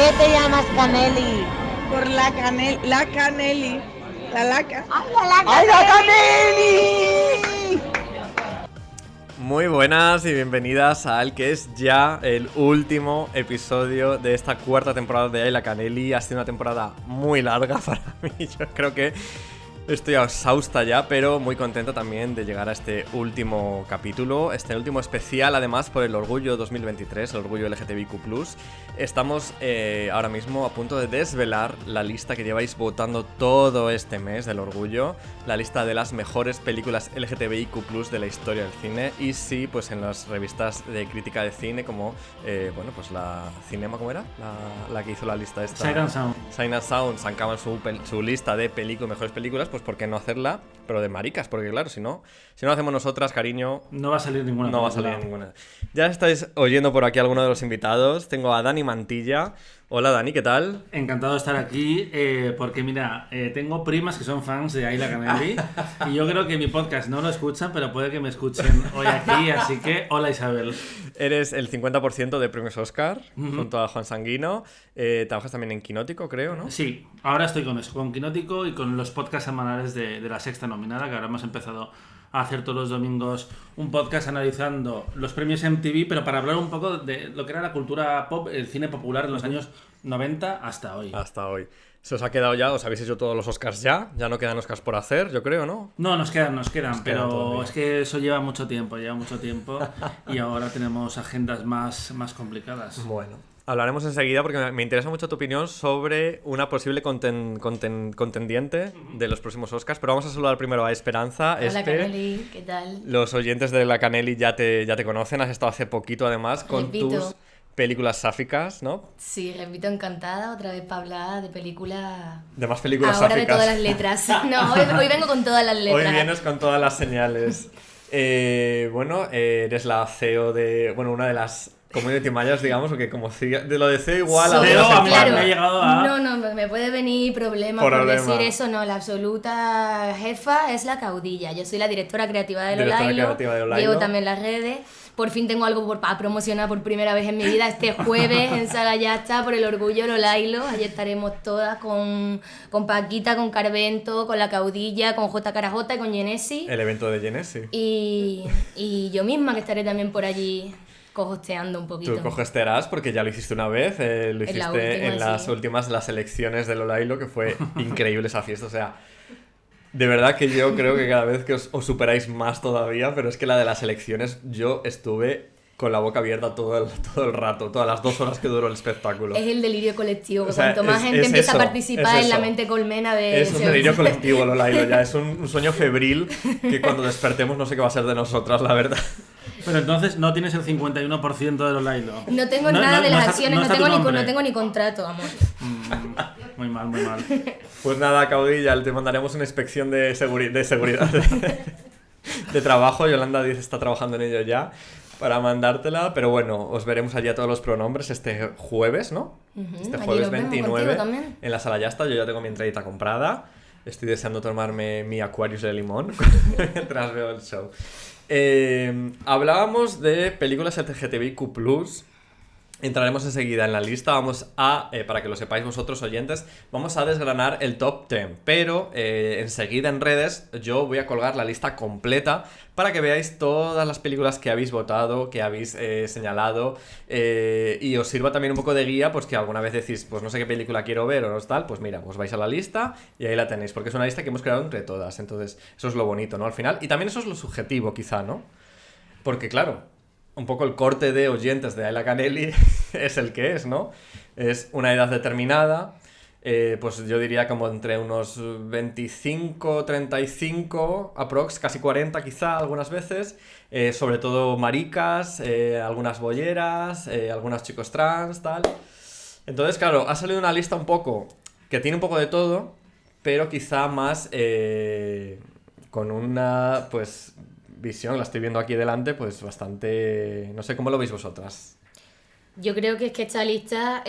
qué te llamas Caneli? Por la Caneli. La laca. ¡Ay, la Caneli! Muy buenas y bienvenidas al que es ya el último episodio de esta cuarta temporada de Ay la Caneli. Ha sido una temporada muy larga para mí, yo creo que estoy exhausta ya, pero muy contenta también de llegar a este último capítulo, este último especial además por el Orgullo 2023, el Orgullo LGTBIQ+. Estamos ahora mismo a punto de desvelar la lista que lleváis votando todo este mes del Orgullo, la lista de las mejores películas LGTBIQ+ de la historia del cine, y sí, pues en las revistas de crítica de cine como, bueno, pues la Cinema, ¿cómo era? La que hizo la lista esta. Sight and Sound sacaban su lista de mejores películas, pues ¿por qué no hacerla? Pero de maricas, porque claro, si no hacemos nosotras, cariño, no va a salir ninguna. No va a salir ninguna. Ya estáis oyendo por aquí a alguno de los invitados. Tengo a Dani Mantilla. Hola Dani, ¿qué tal? Encantado de estar aquí, porque mira, tengo primas que son fans de Ay la Caneli y yo creo que mi podcast no lo escuchan, pero puede que me escuchen hoy aquí, así que hola Isabel. Eres el 50% de premios Oscar, junto a Juan Sanguino. Trabajas también en Quinótico, creo, ¿no? Sí, ahora estoy con eso, con Quinótico y con los podcasts semanales de la Sexta Nominada, que ahora hemos empezado a hacer todos los domingos un podcast analizando los premios MTV, pero para hablar un poco de lo que era la cultura pop, el cine popular en los años 90 hasta hoy. Hasta hoy. ¿Se os ha quedado ya? ¿Os habéis hecho todos los Oscars ya? Ya no quedan Oscars por hacer, yo creo, ¿no? No, nos quedan, pero es que eso lleva mucho tiempo y ahora tenemos agendas más complicadas. Bueno, hablaremos enseguida porque me interesa mucho tu opinión sobre una posible contendiente de los próximos Oscars, pero vamos a saludar primero a Esperanza. Hola Caneli, ¿qué tal? Los oyentes de la Caneli ya te conocen, has estado hace poquito además con tus películas sáficas, ¿no? Sí, repito, encantada otra vez para hablar de películas. De más películas ahora sáficas. Ahora de todas las letras. No, hoy vengo con todas las letras. Hoy vienes con todas las señales. Bueno, eres la CEO de... Bueno, una de las community managers, digamos, porque como de lo de CEO igual... a mí claro, me ha llegado a... No, me puede venir problema por decir eso, no. La absoluta jefa es la Caudilla. Yo soy la directora creativa de Lolailo. Llevo también las redes. Por fin tengo algo para promocionar por primera vez en mi vida. Este jueves en Sagayasta por el Orgullo Lolailo. Allí estaremos todas con Paquita, con Carvento, con la Caudilla, con J. Carajota y con Genesi. El evento de Genesi. Y yo misma que estaré también por allí cohosteando un poquito. Tú cohostearás porque ya lo hiciste una vez. Lo hiciste en las últimas las elecciones de Lolailo, que fue increíble esa fiesta. O sea... De verdad que yo creo que cada vez que os superáis más todavía, pero es que la de las elecciones yo estuve con la boca abierta todo el rato, todas las 2 horas que duró el espectáculo. Es el delirio colectivo, o sea, cuanto más gente empieza a participar en la mente colmena de... Es un delirio colectivo, Lolailo, ya es un sueño febril que cuando despertemos no sé qué va a ser de nosotras, la verdad. Pero entonces no tienes el 51% de Lolailo. No tengo nada de las acciones, no tengo ni contrato, amor. Muy mal. Pues nada, Caudilla, te mandaremos una inspección de seguridad de trabajo. Yolanda dice está trabajando en ello ya para mandártela, pero bueno, os veremos allí a todos los pronombres este jueves, ¿no? Este jueves 29 en la Sala Yasta. Yo ya tengo mi entradita comprada. Estoy deseando tomarme mi Aquarius de limón mientras veo el show. Hablábamos de películas LGTBIQ+. Entraremos enseguida en la lista. Vamos a, para que lo sepáis vosotros oyentes, vamos a desgranar el top 10. Pero enseguida en redes yo voy a colgar la lista completa para que veáis todas las películas que habéis votado, que habéis señalado, y os sirva también un poco de guía, pues que alguna vez decís, pues no sé qué película quiero ver o no tal, pues mira, os vais a la lista y ahí la tenéis, porque es una lista que hemos creado entre todas. Entonces eso es lo bonito, ¿no? Al final, y también eso es lo subjetivo quizá, ¿no? Porque claro, un poco el corte de oyentes de Ay la Caneli es el que es, ¿no? Es una edad determinada, pues yo diría como entre unos 25, 35, aprox, casi 40 quizá algunas veces, sobre todo maricas, algunas bolleras, algunos chicos trans, tal. Entonces, claro, ha salido una lista un poco que tiene un poco de todo, pero quizá más con una, pues... visión, la estoy viendo aquí delante, pues bastante... No sé cómo lo veis vosotras. Yo creo que es que esta lista,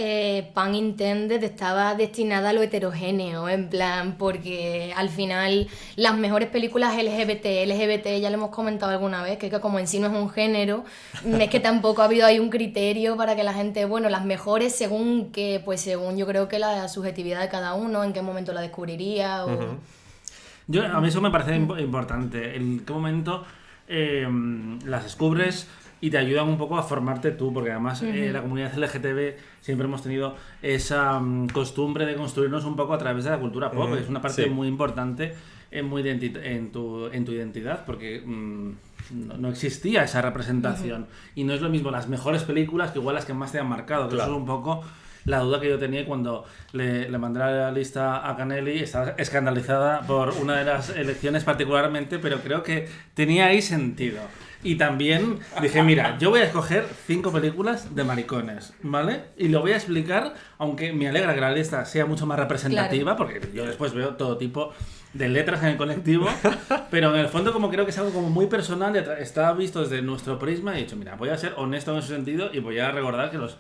pun intended, estaba destinada a lo heterogéneo, en plan, porque al final las mejores películas LGBT, ya lo hemos comentado alguna vez, que como en sí no es un género, es que tampoco ha habido ahí un criterio para que la gente, bueno, las mejores según que, pues según yo creo que la subjetividad de cada uno, en qué momento la descubriría o... A mí eso me parece importante, en qué momento las descubres y te ayudan un poco a formarte tú, porque además la comunidad LGTB siempre hemos tenido esa costumbre de construirnos un poco a través de la cultura pop. Es una parte muy importante en tu identidad, porque no existía esa representación. Y no es lo mismo las mejores películas que igual las que más te han marcado. Que eso es un poco la duda que yo tenía cuando le mandé la lista a Canelli. Estaba escandalizada por una de las elecciones particularmente, pero creo que tenía ahí sentido. Y también dije, mira, yo voy a escoger 5 películas de maricones, ¿vale? Y lo voy a explicar, aunque me alegra que la lista sea mucho más representativa, porque yo después veo todo tipo de letras en el colectivo, pero en el fondo como creo que es algo como muy personal, está visto desde nuestro prisma, y he dicho, mira, voy a ser honesto en ese sentido y voy a recordar que los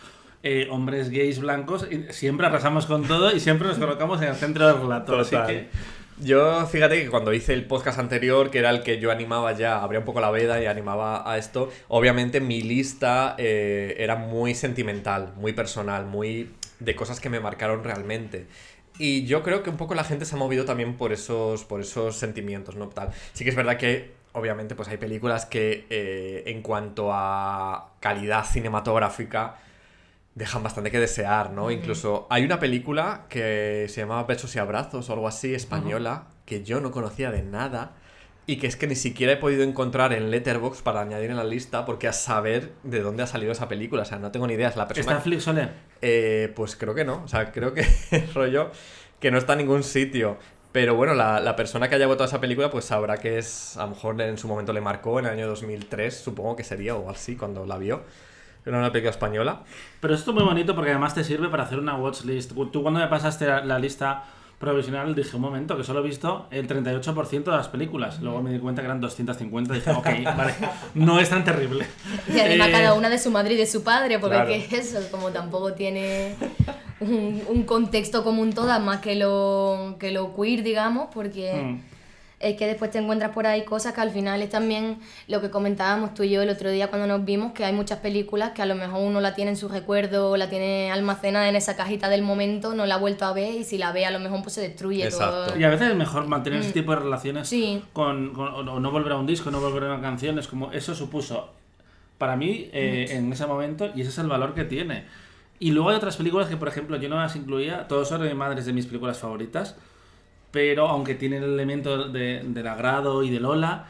hombres gays blancos siempre arrasamos con todo y siempre nos colocamos en el centro del relato. Así que... Yo, fíjate que cuando hice el podcast anterior, que era el que yo animaba ya, abría un poco la veda y animaba a esto, obviamente mi lista era muy sentimental, muy personal, muy de cosas que me marcaron realmente. Y yo creo que un poco la gente se ha movido también por esos sentimientos, ¿no? Tal. Sí que es verdad que, obviamente, pues hay películas que en cuanto a calidad cinematográfica dejan bastante que desear, ¿no? Incluso hay una película que se llama Besos y Abrazos o algo así, española, que yo no conocía de nada y que es que ni siquiera he podido encontrar en Letterboxd para añadir en la lista, porque a saber de dónde ha salido esa película, o sea, no tengo ni idea. Es la persona... ¿Está en Flixolé? Pues creo que no, o sea, creo que rollo que no está en ningún sitio. Pero bueno, la persona que haya votado esa película pues sabrá que es, a lo mejor en su momento le marcó, en el año 2003, supongo que sería, o así, cuando la vio. Era una película española. Pero esto es muy bonito porque además te sirve para hacer una watchlist. Tú cuando me pasaste la lista provisional dije, un momento, que solo he visto el 38% de las películas. Luego me di cuenta que eran 250 y dije, ok, vale, no es tan terrible. Y además cada una de su madre y de su padre, porque claro, es que eso, como tampoco tiene un contexto común todas, más que lo queer, digamos, porque... Es que después te encuentras por ahí cosas que al final es también lo que comentábamos tú y yo el otro día cuando nos vimos, que hay muchas películas que a lo mejor uno la tiene en su recuerdo, la tiene almacenada en esa cajita del momento, no la ha vuelto a ver y si la ve a lo mejor pues se destruye. Exacto. Todo. Y a veces es mejor mantener ese tipo de relaciones o no volver a un disco, no volver a una canción, es como eso supuso para mí en ese momento y ese es el valor que tiene. Y luego hay otras películas que por ejemplo yo no las incluía, Todos son de madres de mis películas favoritas, pero aunque tiene el elemento del agrado y de Lola,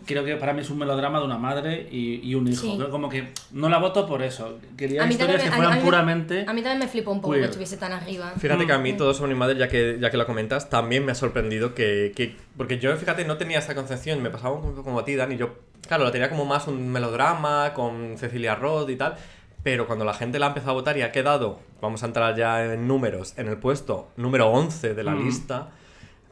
creo que para mí es un melodrama de una madre y un hijo. Sí. Como que no la voto por eso. Quería historias que fueran puramente... A mí también me flipó un poco que estuviese tan arriba. Fíjate que a mí Todos son mi madre, ya que lo comentas, también me ha sorprendido que... Porque yo, fíjate, no tenía esa concepción, me pasaba un poco como a ti, Dani. Yo, claro, la tenía como más un melodrama con Cecilia Roth y tal... Pero cuando la gente la ha empezado a votar y ha quedado, vamos a entrar ya en números, en el puesto número 11 de la lista...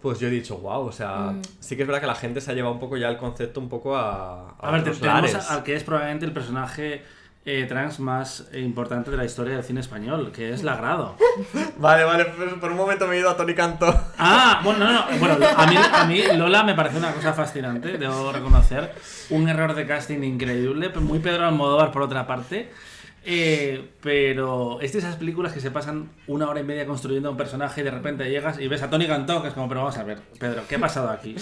Pues yo he dicho, wow, o sea, sí que es verdad que la gente se ha llevado un poco ya el concepto un poco a ver, tenemos al que es probablemente el personaje trans más importante de la historia del cine español, que es Lagrado. Vale, por un momento me he ido a Tony Cantó. Bueno, a mí Lola me parece una cosa fascinante, debo reconocer, un error de casting increíble, muy Pedro Almodóvar por otra parte. Pero es de esas películas que se pasan 1 hora y media construyendo un personaje y de repente llegas y ves a Tony Cantó, que es como, pero vamos a ver, Pedro, ¿qué ha pasado aquí?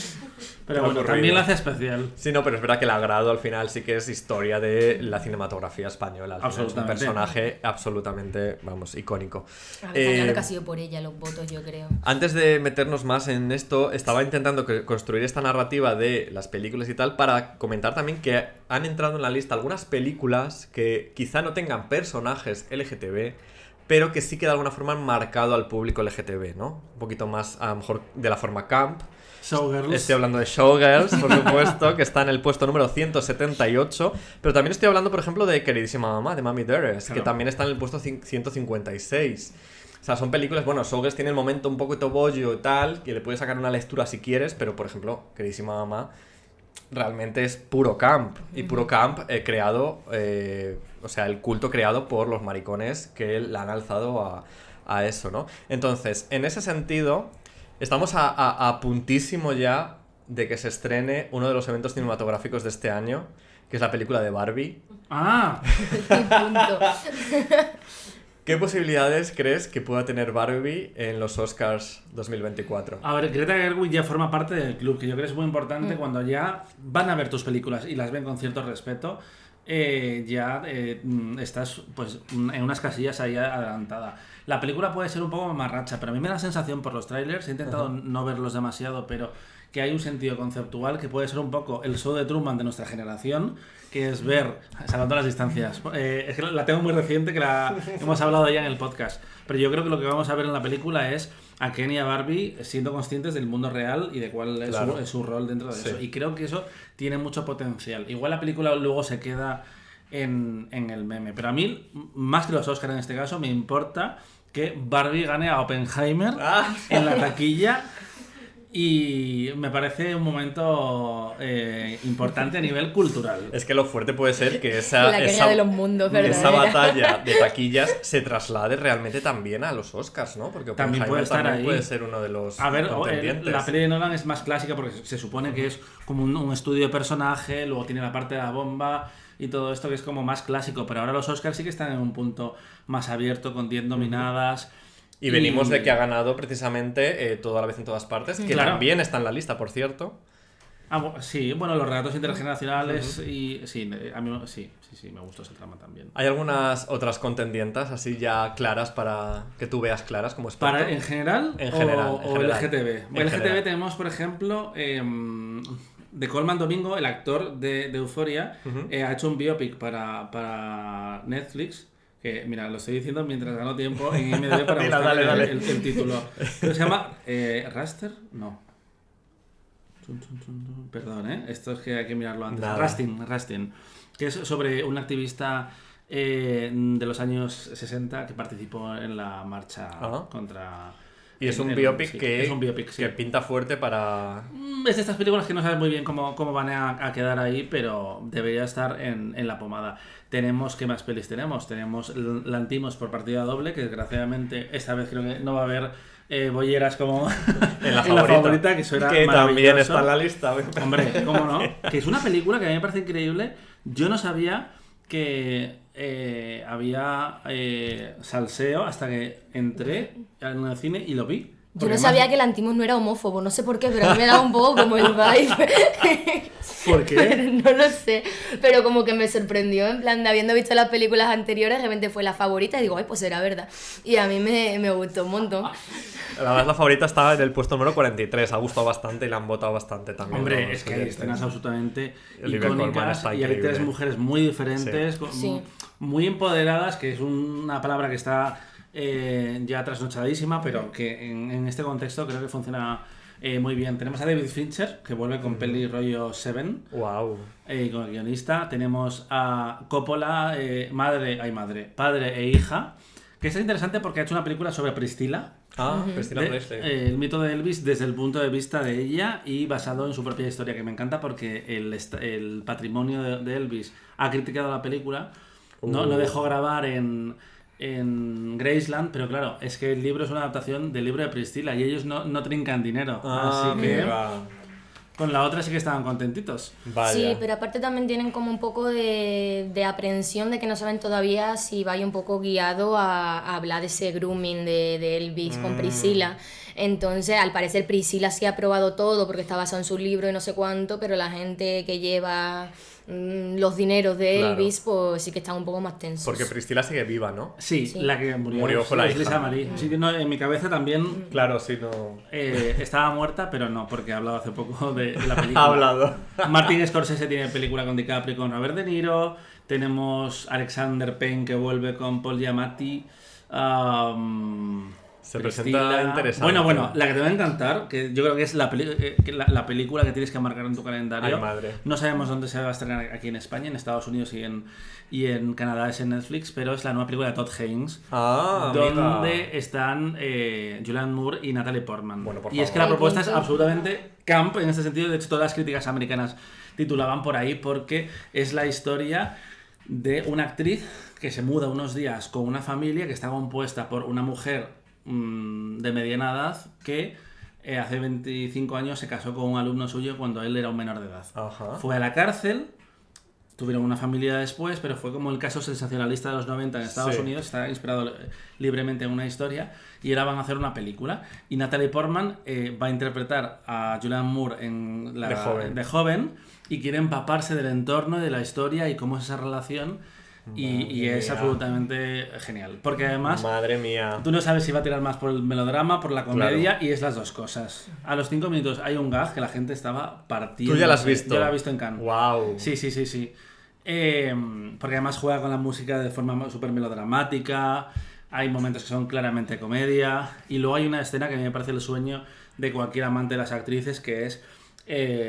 Pero bueno, también lo hace especial. Sí, no, pero es verdad que Lagrado al final sí que es historia de la cinematografía española. Es un personaje absolutamente, vamos, icónico. A ver, claro que ha sido por ella los votos, yo creo. Antes de meternos más en esto, estaba intentando construir esta narrativa de las películas y tal para comentar también que han entrado en la lista algunas películas que quizá no tengan personajes LGTB, pero que sí que de alguna forma han marcado al público LGTB, ¿no? Un poquito más, a lo mejor, de la forma camp. Showgirls. Estoy hablando de Showgirls, por supuesto, que está en el puesto número 178, pero también estoy hablando, por ejemplo, de Queridísima Mamá, de Mami Dearest, claro, que también está en el puesto 156. O sea, son películas, bueno, Showgirls tiene el momento un poquito bollo y tal, que le puedes sacar una lectura si quieres, pero, por ejemplo, Queridísima Mamá realmente es puro camp. Y puro camp creado, o sea, el culto creado por los maricones que la han alzado a eso, ¿no? Entonces, en ese sentido, estamos a puntísimo ya de que se estrene uno de los eventos cinematográficos de este año, que es la película de Barbie. ¡Ah! Punto. ¿Qué posibilidades crees que pueda tener Barbie en los Oscars 2024? A ver, Greta Gerwig ya forma parte del club, que yo creo que es muy importante cuando ya van a ver tus películas y las ven con cierto respeto, estás pues en unas casillas ahí adelantada. La película puede ser un poco mamarracha, pero a mí me da la sensación por los trailers, he intentado no verlos demasiado, pero que hay un sentido conceptual que puede ser un poco el show de Truman de nuestra generación, que es ver, salvando las distancias, es que la tengo muy reciente, que la hemos hablado ya en el podcast, pero yo creo que lo que vamos a ver en la película es a Ken y a Barbie siendo conscientes del mundo real y de cuál es, claro, su rol dentro de eso, y creo que eso tiene mucho potencial. Igual la película luego se queda en el meme, pero a mí, más que los Oscars en este caso, me importa que Barbie gane a Oppenheimer en la taquilla. Y me parece un momento importante a nivel cultural. Es que lo fuerte puede ser que esa de los mundos, esa batalla de taquillas se traslade realmente también a los Oscars, ¿no? Porque también puede estar ahí. Puede ser uno de los contendientes. La peli de Nolan es más clásica porque se supone que es como un estudio de personaje, luego tiene la parte de la bomba y todo esto que es como más clásico, pero ahora los Oscars sí que están en un punto más abierto, con 10 nominadas. Y venimos de que ha ganado precisamente Todo a la vez en todas partes, que también está en la lista, por cierto. Sí, bueno, los relatos intergeneracionales y sí, a mí sí, me gustó ese trama también. ¿Hay algunas otras contendientas así ya claras para que tú veas claras como experto? ¿En general? En general. ¿O LGTB? En LGTB tenemos, por ejemplo, de Colman Domingo, el actor de Euphoria, ha hecho un biopic para Netflix. Que, mira, lo estoy diciendo mientras gano tiempo en IMDb para buscar el título. Pero se llama Raster, no. Perdón, esto es que hay que mirarlo antes. Rustin, que es sobre un activista de los años 60 que participó en la marcha contra... Y es un biopic sí. Que pinta fuerte para... Es de estas películas que no sabes muy bien cómo van a quedar ahí, pero debería estar en la pomada. ¿Qué más pelis tenemos? Tenemos Lantimos por partida doble, que desgraciadamente esta vez creo que no va a haber bolleras como en la favorita, que eso era que maravilloso. También está en la lista. Hombre, ¿cómo no? Que es una película que a mí me parece increíble. Yo no sabía que había salseo hasta que entré en el cine y lo vi. Yo no sabía que el Lantimos no era homófobo, no sé por qué, pero a mí me da un poco como el vibe. ¿Por qué? No lo sé, pero como que me sorprendió, en plan, habiendo visto las películas anteriores, de repente fue la favorita y digo, ay, pues era verdad. Y a mí me gustó un montón. La verdad, la favorita estaba en el puesto número 43, ha gustado bastante y la han votado bastante también. Hombre, es que hay escenas absolutamente icónicas y hay tres mujeres muy diferentes, muy empoderadas, que es una palabra que está... ya trasnochadísima, pero que en este contexto creo que funciona muy bien. Tenemos a David Fincher, que vuelve con peli rollo Seven. Wow. Con el guionista. Tenemos a Coppola, padre e hija, que es interesante porque ha hecho una película sobre Priscila. Priscila Presley. El mito de Elvis desde el punto de vista de ella y basado en su propia historia, que me encanta porque el patrimonio de Elvis ha criticado la película. No dejó grabar en Graceland, pero claro, es que el libro es una adaptación del libro de Priscila y ellos no trincan dinero. Así que con la otra sí que estaban contentitos. Vaya. Sí, pero aparte también tienen como un poco de aprensión de que no saben todavía si vaya un poco guiado a hablar de ese grooming de Elvis con Priscila. Entonces, al parecer Priscila sí ha probado todo porque está basado en su libro y no sé cuánto, pero la gente que lleva los dineros de Elvis, pues sí que están un poco más tensos. Porque Priscila sigue viva, ¿no? Sí, la que murió con la hija. Lisa Marie. Sí, no, en mi cabeza también... Claro, sí, no... estaba muerta, pero no, porque he hablado hace poco de la película. Ha hablado. Martin Scorsese tiene película con DiCaprio y con Robert De Niro. Tenemos Alexander Payne que vuelve con Paul Giamatti. Se presenta interesante. Bueno, la que te va a encantar, que yo creo que es la película que tienes que marcar en tu calendario. Ay, madre. No sabemos dónde se va a estrenar aquí en España, en Estados Unidos y en Canadá es en Netflix, pero es la nueva película de Todd Haynes, donde están Julianne Moore y Natalie Portman. Bueno, por y es que la propuesta es absolutamente camp en este sentido. De hecho, todas las críticas americanas titulaban por ahí porque es la historia de una actriz que se muda unos días con una familia que está compuesta por una mujer de mediana edad que hace 25 años se casó con un alumno suyo cuando él era un menor de edad. Ajá. Fue a la cárcel, tuvieron una familia después, pero fue como el caso sensacionalista de los 90 en Estados Unidos, está inspirado libremente en una historia, y ahora van a hacer una película. Y Natalie Portman va a interpretar a Julianne Moore de joven y quiere empaparse del entorno, de la historia y cómo es esa relación. Y es absolutamente genial. Porque además, madre mía, tú no sabes si va a tirar más por el melodrama, por la comedia, y es las dos cosas. A los 5 minutos hay un gag que la gente estaba partiendo. ¿Tú ya la has visto? Yo la he visto en Cannes. Wow. Sí. Porque además juega con la música de forma súper melodramática. Hay momentos que son claramente comedia. Y luego hay una escena que a mí me parece el sueño de cualquier amante de las actrices, que es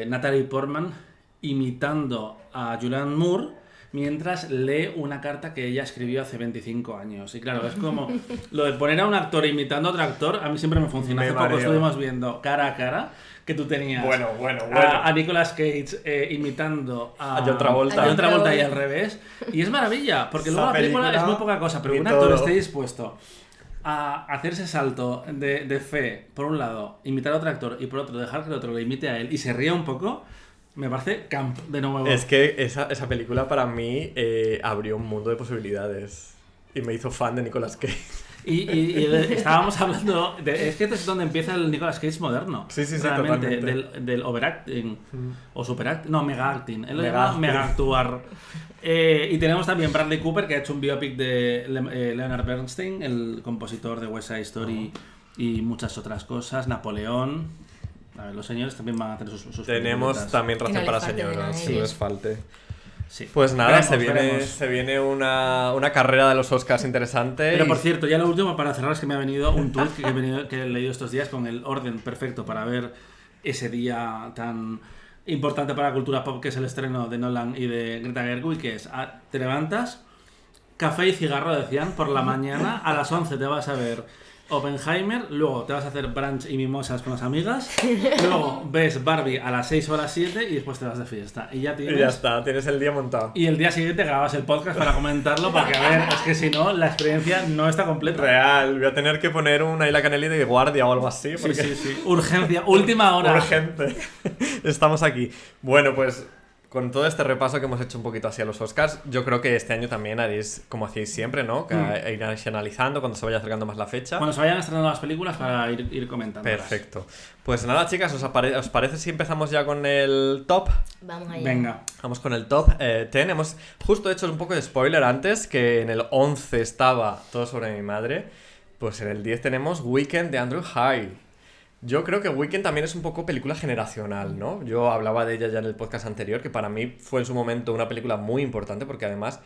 Natalie Portman imitando a Julianne Moore mientras lee una carta que ella escribió hace 25 años. Y claro, es como lo de poner a un actor imitando a otro actor, a mí siempre me funciona. Hace poco estuvimos viendo Cara a Cara, que tú tenías a Nicolas Cage imitando a John Travolta y al revés. Y es maravilla, porque luego la película es muy poca cosa, pero que un actor esté dispuesto a hacerse salto de fe, por un lado, imitar a otro actor, y por otro, dejar que el otro lo imite a él y se ría un poco. Me parece camp de nuevo. Es que esa película para mí abrió un mundo de posibilidades y me hizo fan de Nicolas Cage. Y estábamos hablando es que esto es donde empieza el Nicolas Cage moderno. Sí, realmente, totalmente. del overacting o superacting, no, megaacting. Él lo llama megaactuar. Y tenemos también Bradley Cooper, que ha hecho un biopic de Leonard Bernstein, el compositor de West Side Story y muchas otras cosas. Napoleón. A ver, los señores también van a tener sus Tenemos películas. también razón no para falte señoras, de si nada, les falte. Sí. Pues nada, Veremos. se viene una carrera de los Oscars interesante. Pero por cierto, ya lo último para cerrar es que me ha venido un tweet que he leído estos días con el orden perfecto para ver ese día tan importante para la cultura pop que es el estreno de Nolan y de Greta Gerwig, que es te levantas, café y cigarro decían, por la mañana, a las 11 te vas a ver Oppenheimer, luego te vas a hacer brunch y mimosas con las amigas, luego ves Barbie a las 6 o a las 7 y después te vas de fiesta. Y ya está, tienes el día montado. Y el día siguiente grabas el podcast para comentarlo, porque a ver, es que si no, la experiencia no está completa. Real, voy a tener que poner un Ayla Canelli de guardia o algo así. Porque... Sí. Urgencia, última hora. Urgente. Estamos aquí. Bueno, pues con todo este repaso que hemos hecho un poquito hacia los Oscars, yo creo que este año también haréis como hacéis siempre, ¿no? Que iráis analizando cuando se vaya acercando más la fecha. Cuando se vayan estrenando las películas para ir comentando. Perfecto. Pues nada, chicas, ¿os parece si empezamos ya con el top? Vamos allá. Venga. Vamos con el top 10. Hemos justo hecho un poco de spoiler antes, que en el 11 estaba Todo sobre mi madre. Pues en el 10 tenemos Weekend de Andrew Haigh. Yo creo que Weekend también es un poco película generacional, ¿no? Yo hablaba de ella ya en el podcast anterior, que para mí fue en su momento una película muy importante, porque además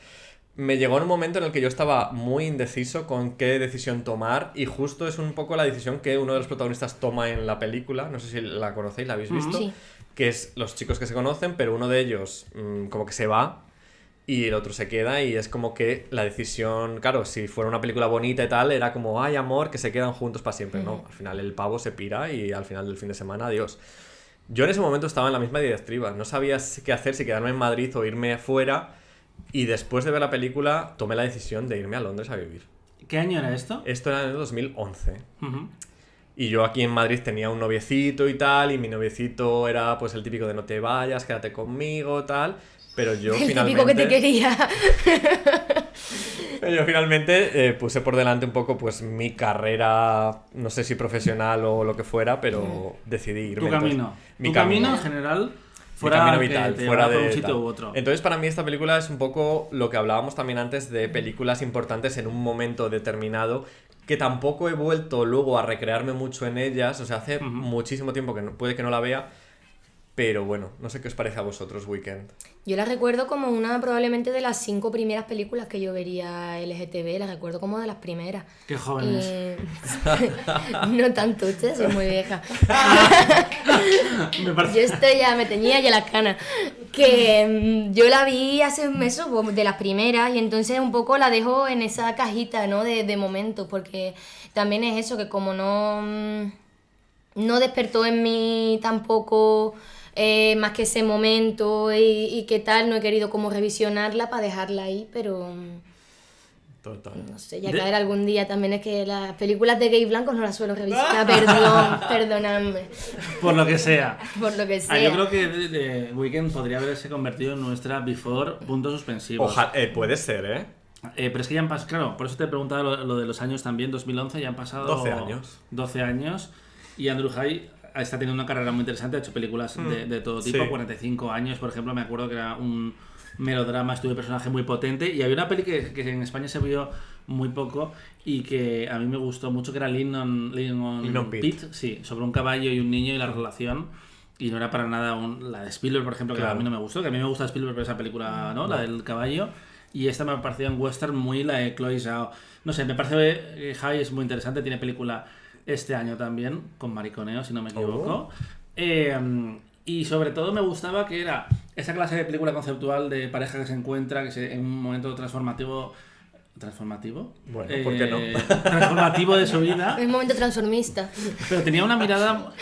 me llegó en un momento en el que yo estaba muy indeciso con qué decisión tomar, y justo es un poco la decisión que uno de los protagonistas toma en la película, no sé si la conocéis, la habéis visto, Sí. que es los chicos que se conocen, pero uno de ellos como que se va y el otro se queda, y es como que la decisión, claro, si fuera una película bonita y tal, era como, ay, amor, que se quedan juntos para siempre, ¿no? Al final el pavo se pira y al final del fin de semana, adiós. Yo en ese momento estaba en la misma diatriba, no sabía qué hacer, si quedarme en Madrid o irme fuera, y después de ver la película tomé la decisión de irme a Londres a vivir. ¿Qué año era esto? Esto era en el 2011. Uh-huh. Y yo aquí en Madrid tenía un noviecito y tal, y mi noviecito era pues el típico de no te vayas, quédate conmigo, tal... Pero yo el finalmente... típico que te quería. Yo finalmente puse por delante un poco pues mi carrera, no sé si profesional o lo que fuera, pero decidí irme. Tu camino. Mi camino en general, fuera camino que vital, te fuera llevara por de un sitio tal. u otro. Entonces para mí esta película es un poco lo que hablábamos también antes de películas importantes en un momento determinado, que tampoco he vuelto luego a recrearme mucho en ellas, o sea, hace muchísimo tiempo que puede que no la vea. Pero bueno, no sé qué os parece a vosotros Weekend. Yo la recuerdo como una probablemente de las 5 primeras películas que yo vería LGTB, la recuerdo como de las primeras. Qué jóvenes. No tanto, usted soy muy vieja. Me parece... Yo me teñía ya las canas. Que yo la vi hace un mes de las primeras, y entonces un poco la dejo en esa cajita, ¿no? De momento, porque también es eso, que como no despertó en mí tampoco más que ese momento y qué tal, no he querido como revisionarla para dejarla ahí, pero... Total. No sé, ya caer algún día también. Es que las películas de gays blancos no las suelo revisar. Perdonadme. Por lo que sea. Por lo que sea. Yo creo que The Weeknd podría haberse convertido en nuestra Before puntos suspensivos. Ojalá, puede ser, ¿eh? Pero es que ya han pasado, claro, por eso te he preguntado lo de los años también, 2011, ya han pasado 12 años. 12 años y Andrew Haigh está teniendo una carrera muy interesante, ha hecho películas de todo tipo, Sí. 45 años, por ejemplo, me acuerdo que era un melodrama, estuvo de personaje muy potente y había una peli que en España se vio muy poco y que a mí me gustó mucho, que era Lean on Pete, sí, sobre un caballo y un niño y la relación, y no era para nada la de Spielberg, por ejemplo, que a mí no me gustó, que a mí me gusta Spielberg por esa película, ¿no? La del caballo, y esta me pareció en western muy la de Chloe Zhao. No sé, me parece que Haigh es muy interesante, tiene película este año también, con Mariconeo, si no me equivoco. Y sobre todo me gustaba que era esa clase de película conceptual de pareja que se encuentra, en un momento transformativo. ¿Transformativo? Bueno, ¿por qué no? Transformativo de su vida. Es un momento transformista. Pero tenía una mirada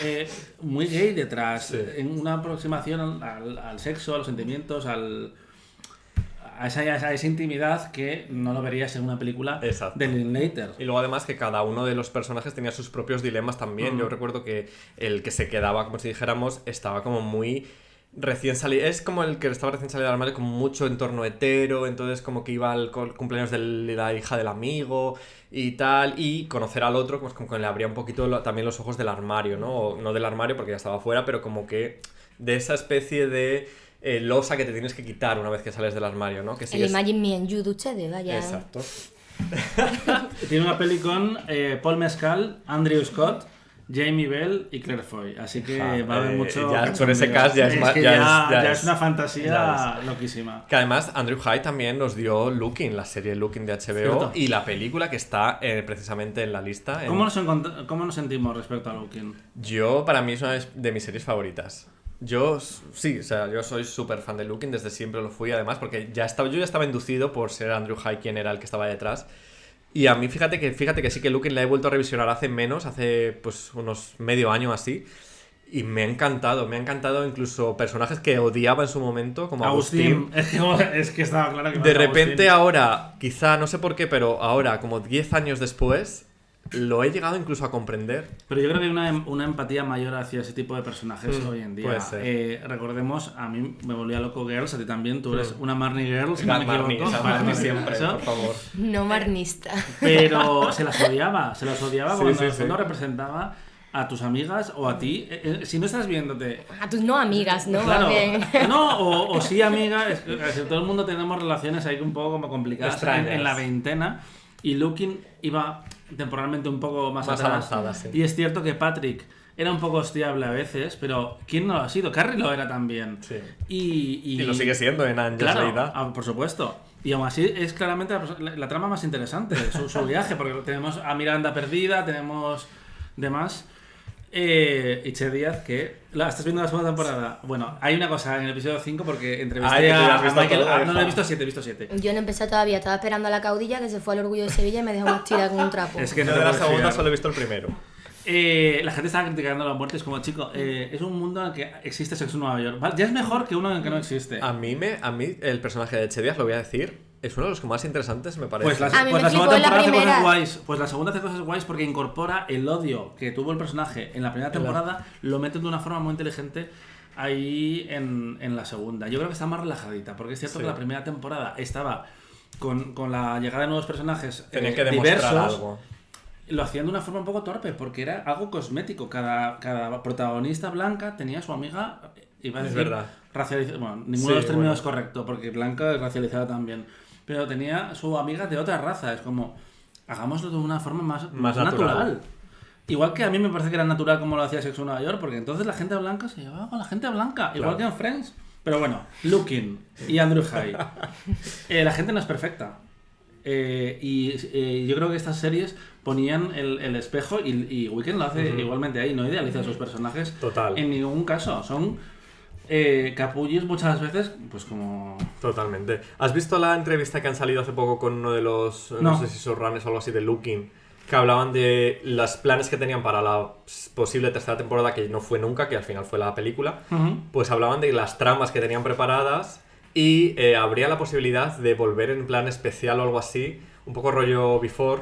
muy gay detrás, Sí. en una aproximación al sexo, a los sentimientos, a esa intimidad que no lo verías en una película Exacto. de Linklater. Y luego además que cada uno de los personajes tenía sus propios dilemas también. Yo recuerdo que el que se quedaba, como si dijéramos, estaba como muy recién salido. Es como el que estaba recién salido del armario, con mucho entorno hetero, entonces como que iba al cumpleaños de la hija del amigo y tal, y conocer al otro pues como que le abría un poquito también los ojos del armario, ¿no? O no del armario porque ya estaba fuera, pero como que de esa especie de losa que te tienes que quitar una vez que sales del armario, ¿no? Que El sigues... Imagine Me and You de ustedes, vaya. Exacto. Tiene una peli con Paul Mescal, Andrew Scott, Jamie Bell y Claire Foy, así que va a haber mucho... Ya, con ese cast ya es más... que ya es una fantasía loquísima. Que además Andrew Haigh también nos dio Looking, la serie Looking de HBO, Cierto. y la película que está precisamente en la lista. ¿Cómo nos sentimos respecto a Looking? Para mí es una de mis series favoritas. Yo soy súper fan de Looking, desde siempre lo fui, además, porque yo ya estaba inducido por ser Andrew Haigh quien era el que estaba detrás. Y a mí, fíjate que sí que Looking la he vuelto a revisionar hace pues unos medio año así. Y me ha encantado incluso personajes que odiaba en su momento, como Agustín. Es que estaba claro que De repente ahora, quizá, no sé por qué, pero ahora, como 10 años después, lo he llegado incluso a comprender. Pero yo creo que hay una empatía mayor hacia ese tipo de personajes hoy en día. Puede ser. Recordemos, a mí me volvía loco Girls, a ti también, tú eres una Marnie Girl, si no me equivoco. Marnie siempre, Eso. por favor. No marnista. Pero se las odiaba cuando sí, en el fondo sí. representaba a tus amigas o a ti. Si no estás viéndote... A tus no amigas, ¿no? Claro, Más bien. no, o sí amigas, es que todo el mundo tenemos relaciones ahí un poco como complicadas Extrañas. en la veintena, y Looking iba temporalmente un poco más atrás. avanzada, sí. Y es cierto que Patrick era un poco hostiable a veces, pero ¿quién no lo ha sido? Carrie lo era también. Sí. Y lo sigue siendo en Angels claro, Leida. por supuesto. Y aún así es claramente la trama más interesante, su viaje, porque tenemos a Miranda perdida, tenemos demás. Y Che Díaz, que... ¿Estás viendo la segunda temporada? Bueno, hay una cosa en el episodio 5 porque entrevisté que tú ya has a visto Michael... todo, no, lo he visto 7, he visto 7. Yo no he empezado todavía, estaba esperando a la caudilla que se fue al Orgullo de Sevilla y me dejó más tirada con un trapo. Es que Yo no de te la puedes segunda fiar. solo he visto el primero. La gente estaba criticando la muerte, es como, chico, es un mundo en el que existe sexo en Nueva York. ¿Vale? Ya es mejor que uno en el que no existe. A mí el personaje de Che Díaz, lo voy a decir, es uno de los que más interesantes me parece. Pues la A mí me segunda flipó en la temporada hace primera. cosas guays. Pues la segunda hace cosas guays porque incorpora el odio que tuvo el personaje en la primera temporada, lo meten de una forma muy inteligente ahí en la segunda. Yo creo que está más relajadita, porque es cierto que la primera temporada estaba con la llegada de nuevos personajes Tenía que demostrar diversos. algo. Lo hacían de una forma un poco torpe, porque era algo cosmético. Cada protagonista blanca tenía su amiga, iba a decir, verdad. racializada. Bueno, ninguno de los términos es correcto, porque blanca es racializada también. Pero tenía su amiga de otra raza. Es como, hagámoslo de una forma más natural. Igual que a mí me parece que era natural como lo hacía Sexo en Nueva York, porque entonces la gente blanca se llevaba con la gente blanca, igual que en Friends. Pero bueno, Looking y Andrew Haigh. La gente no es perfecta. Y yo creo que estas series ponían el espejo y Weeknd lo hace igualmente ahí, no idealiza a sus personajes. Total. En ningún caso. Son capullos muchas veces, pues como... Totalmente. ¿Has visto la entrevista que han salido hace poco con uno de los, no sé si showrunners o algo así, de Looking? que hablaban de los planes que tenían para la posible tercera temporada, que no fue nunca, que al final fue la película. Pues hablaban de las tramas que tenían preparadas y habría la posibilidad de volver en plan especial o algo así, un poco rollo Before,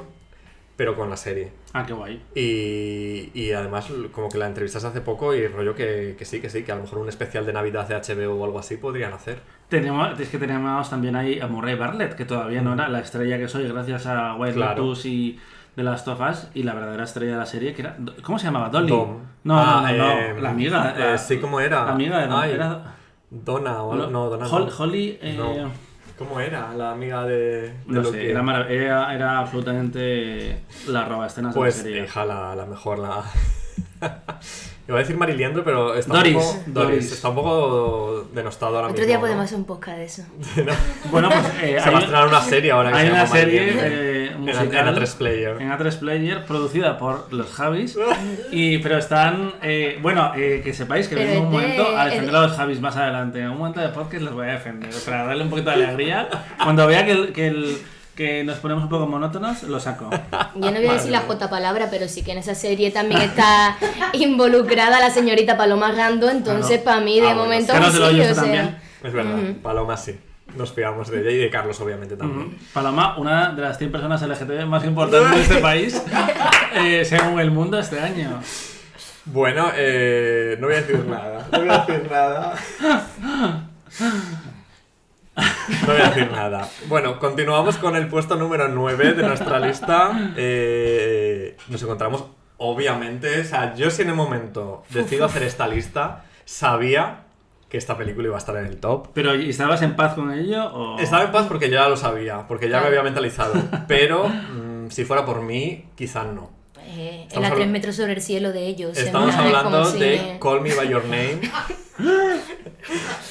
pero con la serie. Ah, qué guay. Y además como que la entrevistas hace poco y rollo que sí, que a lo mejor un especial de Navidad de HBO o algo así podrían hacer. Tenemos también ahí a Murray Bartlett, que todavía no era la estrella que soy gracias a White Lotus y The Last of Us, y la verdadera estrella de la serie, que era... ¿Cómo se llamaba? ¿Dolly? No, la amiga. Sí, ¿cómo era? La amiga de... Era... Donna o algo. No, Donna. Holly... No. ¿Cómo era la amiga de no sé, era absolutamente la robaescenas de la serie. Pues, hija, la mejor, la... Iba a decir Mariliandro, pero está Doris. Está un poco denostado ahora mismo. Otro día podemos hacer un podcast de eso. ¿No? Bueno, pues se va a estrenar una serie ahora que hay se llama una serie musical en A3 Player. En A3 Player, producida por los Javis. Pero están... que sepáis que vengo un momento a defender a los Javis más adelante. En un momento de podcast los voy a defender. Para darle un poquito de alegría. Cuando vea que nos ponemos un poco monótonos, lo saco. Yo no voy a decir la J palabra, pero sí que en esa serie también está involucrada la señorita Paloma Gando, entonces para mí de momento bueno, sí, o sea... también. Es verdad, Paloma sí. Nos fiamos de ella y de Carlos obviamente también. Paloma, una de las 100 personas LGTB más importantes de este país, según El Mundo este año. Bueno, no voy a decir nada. No voy a decir nada. Bueno, continuamos con el puesto número 9 de nuestra lista. Nos encontramos, obviamente, o sea, yo si en el momento decido hacer esta lista, sabía que esta película iba a estar en el top. ¿Pero estabas en paz con ello? ¿O? Estaba en paz porque ya lo sabía, porque ya me había mentalizado. Pero si fuera por mí, quizás no. En a 3 metros sobre el cielo de ellos. Estamos hablando de Call Me By Your Name.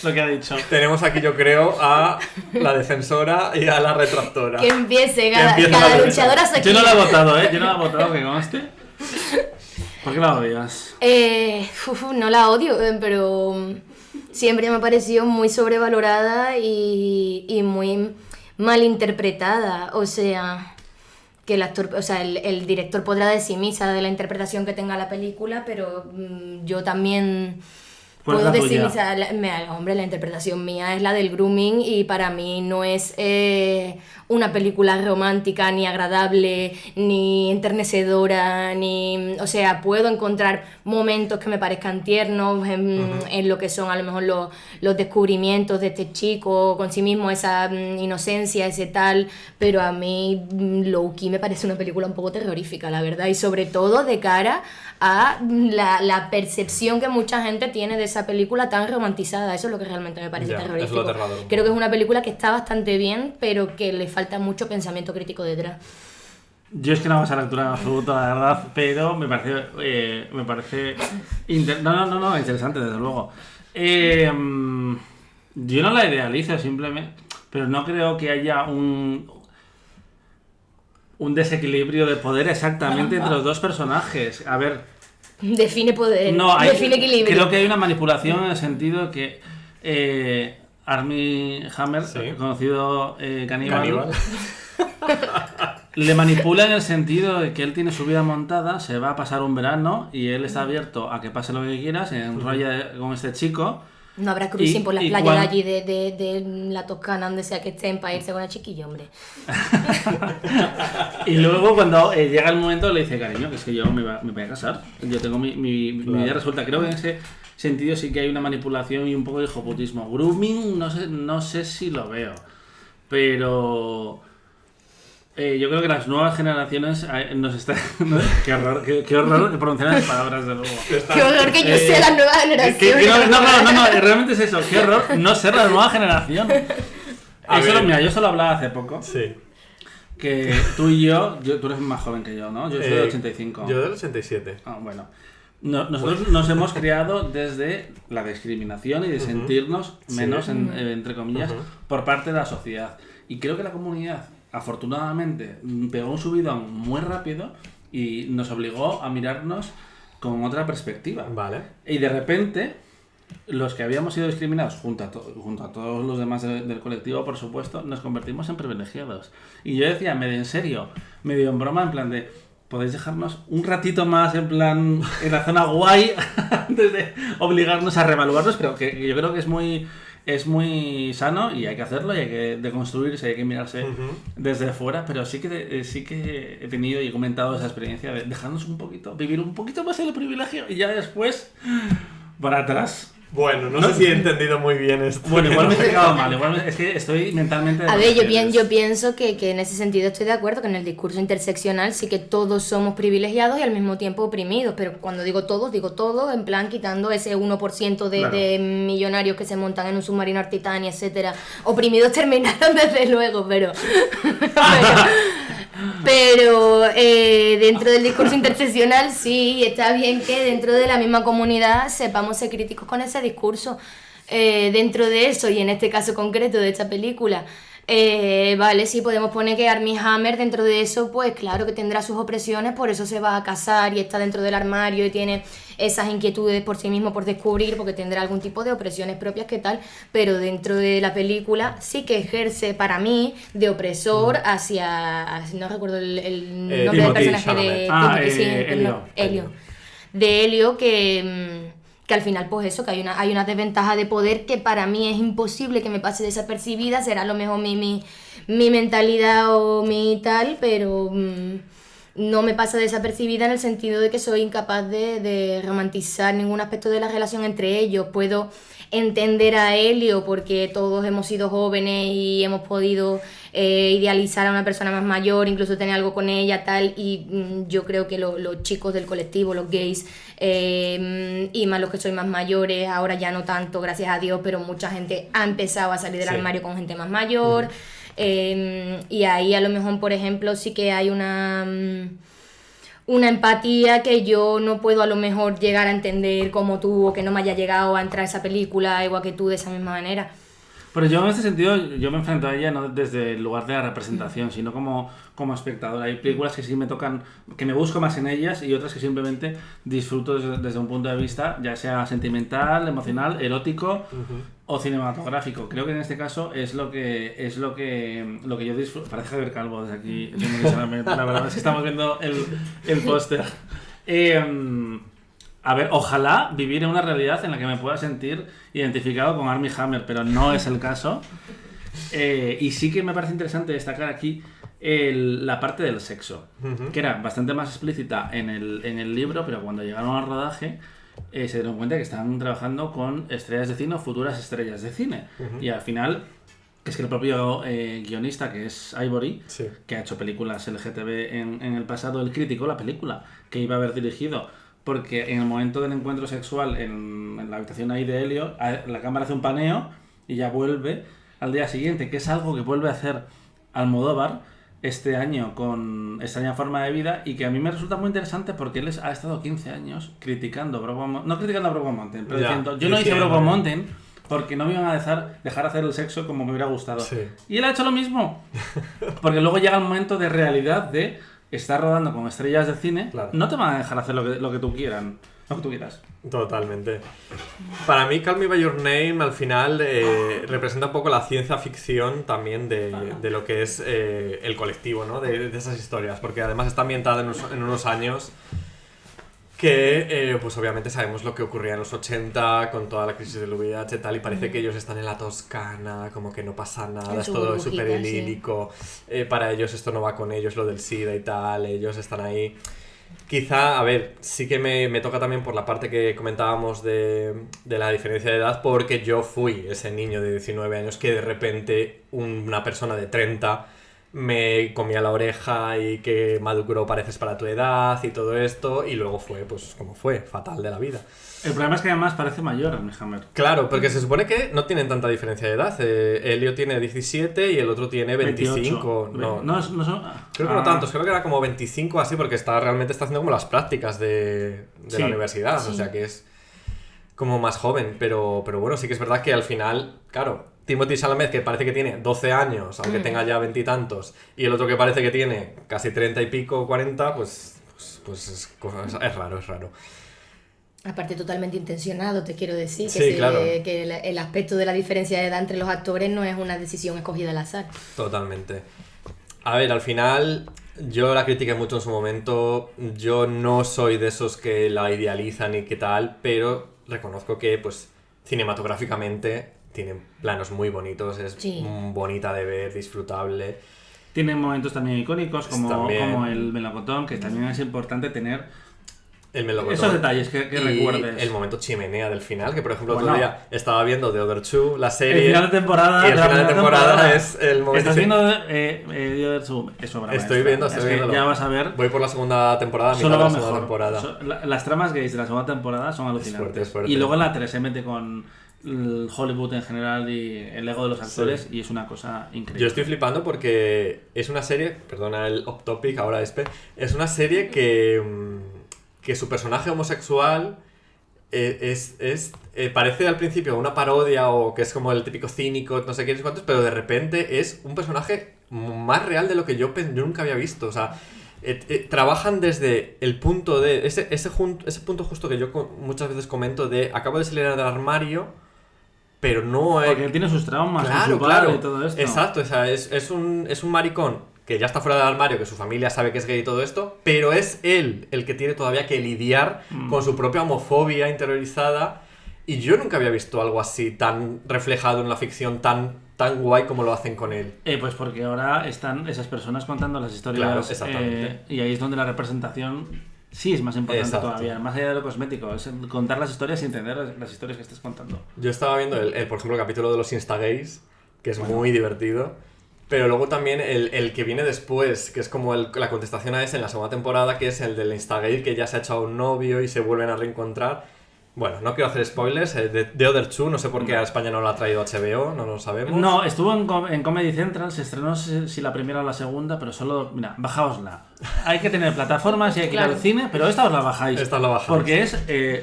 Lo que ha dicho. Tenemos aquí, yo creo, a la defensora y a la retractora. Que empiece cada luchadora se Yo no la he votado, Yo no la he votado, que conste. ¿Por qué la odias? No la odio, pero siempre me ha parecido muy sobrevalorada y muy mal interpretada. O sea, que el actor, o sea, el director podrá decir misa de la interpretación que tenga la película, pero yo también puedo decir misa. Hombre, la interpretación mía es la del grooming y para mí no es una película romántica, ni agradable, ni enternecedora, o sea, puedo encontrar momentos que me parezcan tiernos en lo que son a lo mejor los descubrimientos de este chico con sí mismo, esa inocencia, ese tal, pero a mí Low-Key me parece una película un poco terrorífica, la verdad, y sobre todo de cara a la percepción que mucha gente tiene de esa película tan romantizada. Eso es lo que realmente me parece terrorífico. Creo que es una película que está bastante bien, pero que le falta mucho pensamiento crítico detrás. Yo es que no hago esa lectura en absoluto, la verdad, pero me parece interesante, desde luego. Yo no la idealizo, simplemente, pero no creo que haya un desequilibrio de poder exactamente entre los dos personajes. A ver... Define poder, define equilibrio. Creo que hay una manipulación en el sentido que Armie Hammer, conocido caníbal, le manipula en el sentido de que él tiene su vida montada, se va a pasar un verano y él está abierto a que pase lo que quiera, se enrolla con este chico. No habrá cruising por las playas de allí de la Toscana, donde sea que estén, para irse con la chiquilla, hombre. Y luego cuando llega el momento le dice, cariño, que es que yo me voy a casar. Yo tengo mi vida resuelta. Creo que en ese sentido sí que hay una manipulación y un poco de hijoputismo. Grooming no sé si lo veo. Pero... yo creo que las nuevas generaciones nos están... Qué horror que pronunciar las palabras, de luego. Qué horror que yo sea la nueva generación. No, realmente es eso. Qué horror no ser la nueva generación. Mira, yo solo hablaba hace poco. Sí. Que tú y tú eres más joven que yo, ¿no? Yo soy del 85. Yo del 87. Ah, bueno. Nosotros nos hemos criado desde la discriminación y de sentirnos menos, entre comillas, por parte de la sociedad. Y creo que la comunidad... afortunadamente pegó un subidón muy rápido y nos obligó a mirarnos con otra perspectiva. Vale. Y de repente, los que habíamos sido discriminados, junto a todos los demás del colectivo, por supuesto, nos convertimos en privilegiados. Y yo decía, medio en serio, medio en broma, en plan de... podéis dejarnos un ratito más en plan en la zona guay antes de obligarnos a reevaluarnos, pero que yo creo que es muy sano y hay que hacerlo y hay que deconstruirse, hay que mirarse desde fuera, pero sí que he tenido y he comentado esa experiencia de dejarnos un poquito, vivir un poquito más el privilegio y ya después para atrás. Bueno, no sé si he entendido muy bien esto. Bueno, igual me he quedado mal, es que estoy mentalmente... A ver, yo pienso que en ese sentido estoy de acuerdo, que en el discurso interseccional sí que todos somos privilegiados y al mismo tiempo oprimidos, pero cuando digo todos, en plan quitando ese 1% de millonarios que se montan en un submarino Titania, etcétera. Oprimidos terminaron desde luego, pero dentro del discurso interseccional sí, está bien que dentro de la misma comunidad sepamos ser críticos con ese discurso. Dentro de eso, y en este caso concreto de esta película, vale, sí podemos poner que Armie Hammer dentro de eso, pues claro que tendrá sus opresiones, por eso se va a casar y está dentro del armario y tiene esas inquietudes por sí mismo por descubrir, porque tendrá algún tipo de opresiones propias que tal, pero dentro de la película sí que ejerce para mí de opresor hacia no recuerdo el nombre del personaje de Helio. De Helio que al final pues eso, que hay una desventaja de poder que para mí es imposible que me pase desapercibida, será a lo mejor mi mentalidad o mi tal, pero no me pasa desapercibida en el sentido de que soy incapaz de romantizar ningún aspecto de la relación entre ellos. Puedo entender a Helio porque todos hemos sido jóvenes y hemos podido idealizar a una persona más mayor, incluso tener algo con ella, tal, y yo creo que los chicos del colectivo, los gays, y más los que soy más mayores, ahora ya no tanto, gracias a Dios, pero mucha gente ha empezado a salir del armario con gente más mayor, y ahí a lo mejor, por ejemplo, sí que hay una empatía que yo no puedo a lo mejor llegar a entender como tú, o que no me haya llegado a entrar a esa película igual que tú de esa misma manera. Pero yo en este sentido, yo me enfrento a ella no desde el lugar de la representación, sino como espectador. Hay películas que sí me tocan, que me busco más en ellas, y otras que simplemente disfruto desde un punto de vista, ya sea sentimental, emocional, erótico o cinematográfico. Creo que en este caso es lo que yo disfruto. Parece Javier Calvo desde aquí, la verdad es que estamos viendo el póster. A ver, ojalá vivir en una realidad en la que me pueda sentir identificado con Armie Hammer, pero no es el caso. Y sí que me parece interesante destacar aquí la parte del sexo, que era bastante más explícita en el libro, pero cuando llegaron al rodaje se dieron cuenta que estaban trabajando con estrellas de cine o futuras estrellas de cine. Y al final, que es que el propio guionista, que es Ivory, que ha hecho películas LGTB en el pasado, él criticó la película que iba a haber dirigido, porque en el momento del encuentro sexual en la habitación ahí de Helio, la cámara hace un paneo y ya vuelve al día siguiente, que es algo que vuelve a hacer Almodóvar este año con Extraña Forma de Vida, y que a mí me resulta muy interesante porque él ha estado 15 años criticando no criticando a Brokeback Mountain, pero diciendo, yo no hice Brokeback Mountain porque no me iban a dejar hacer el sexo como me hubiera gustado. Y él ha hecho lo mismo, porque luego llega el momento de realidad de estar rodando con estrellas de cine, no te van a dejar hacer lo que tú quieras. Totalmente. Para mí, Call Me By Your Name al final representa un poco la ciencia ficción también de lo que es el colectivo, ¿no? De esas historias, porque además está ambientada en unos años que pues obviamente sabemos lo que ocurría en los 80 con toda la crisis del VIH y tal, y parece que ellos están en la Toscana, como que no pasa nada, es todo súper idílico, para ellos esto no va con ellos, lo del SIDA y tal, ellos están ahí. Quizá, a ver, sí que me toca también por la parte que comentábamos de la diferencia de edad, porque yo fui ese niño de 19 años que de repente una persona de 30 me comía la oreja y que maduro pareces para tu edad y todo esto, y luego fue, pues como fue, fatal de la vida. El problema es que además parece mayor Armie Hammer. Claro, porque se supone que no tienen tanta diferencia de edad. Helio tiene 17 y el otro tiene 25. 28. No son... Creo que no tantos, creo que era como 25 así, porque realmente está haciendo como las prácticas de la universidad, o sea que es como más joven, pero bueno, sí que es verdad que al final, claro, Timothée Chalamet, que parece que tiene 12 años, aunque tenga ya 20 y tantos, y el otro que parece que tiene casi 30 y pico, 40, pues es raro. Aparte totalmente intencionado, te quiero decir, sí, claro. Que el aspecto de la diferencia de edad entre los actores no es una decisión escogida al azar. Totalmente. A ver, al final yo la critiqué mucho en su momento. Yo no soy de esos que la idealizan y qué tal, pero reconozco que pues cinematográficamente tiene planos muy bonitos, es bonita de ver, disfrutable. Tiene momentos también icónicos como el melocotón, que también es importante tener el melocotón. Esos detalles que recuerdes. El momento chimenea del final, que por ejemplo otro día estaba viendo The Other Two, la serie. El final de temporada. Y el final de temporada es el momento. ¿Estás viendo The Other Two? Estoy viendo. Ya vas a ver. Voy por la segunda temporada, mitad de la segunda temporada. Las tramas gays de la segunda temporada son alucinantes. Es fuerte. Y luego en la 3 se mete con Hollywood en general y el ego de los actores y es una cosa increíble. Yo estoy flipando porque es una serie, perdona el off topic ahora es una serie que su personaje homosexual parece al principio una parodia o que es como el típico cínico, no sé qué, cuántos, pero de repente es un personaje más real de lo que yo nunca había visto. O sea, trabajan desde el punto de ese punto justo que yo muchas veces comento de acabo de salir del armario, pero no porque él tiene sus traumas, claro, y todo esto. Exacto, o sea, es un maricón que ya está fuera del armario, que su familia sabe que es gay y todo esto, pero es él el que tiene todavía que lidiar con su propia homofobia interiorizada, y yo nunca había visto algo así tan reflejado en la ficción, tan guay como lo hacen con él. Pues porque ahora están esas personas contando las historias, claro, exactamente. Y ahí es donde la representación sí es más importante todavía, más allá de lo cosmético, es contar las historias y entender las historias que estás contando. Yo estaba viendo, por ejemplo, el capítulo de los Instagays, que es muy divertido. Pero luego también el que viene después, que es como la contestación a ese en la segunda temporada, que es el del Instagate, que ya se ha echado un novio y se vuelven a reencontrar. Bueno, no quiero hacer spoilers. The Other Two, no sé por qué a España no lo ha traído HBO, no lo sabemos. No, estuvo en Comedy Central, se estrenó, no sé si la primera o la segunda, pero solo, mira, bajaosla. Hay que tener plataformas y hay que ir al cine, pero esta os la bajáis. Esta la bajáis. Porque es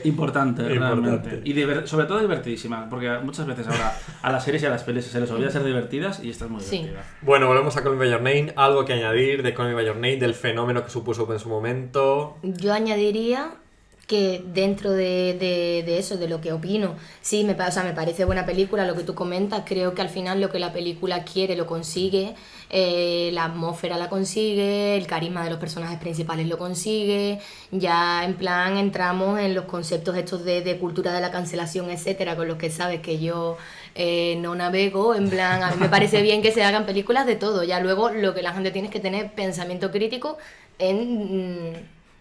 importante, realmente. Y sobre todo divertidísima, porque muchas veces ahora a las series y a las pelis se les olvida ser divertidas y esta es muy divertida. Bueno, volvemos a Call Me By Your Name. Algo que añadir de Call Me By Your Name, del fenómeno que supuso en su momento. Yo añadiría que dentro de eso, de lo que opino, sí, me parece buena película, lo que tú comentas, creo que al final lo que la película quiere lo consigue, la atmósfera la consigue, el carisma de los personajes principales lo consigue, ya en plan entramos en los conceptos estos de cultura de la cancelación, etcétera, con los que sabes que yo no navego, en plan, a mí me parece bien que se hagan películas de todo, ya luego lo que la gente tiene es que tener pensamiento crítico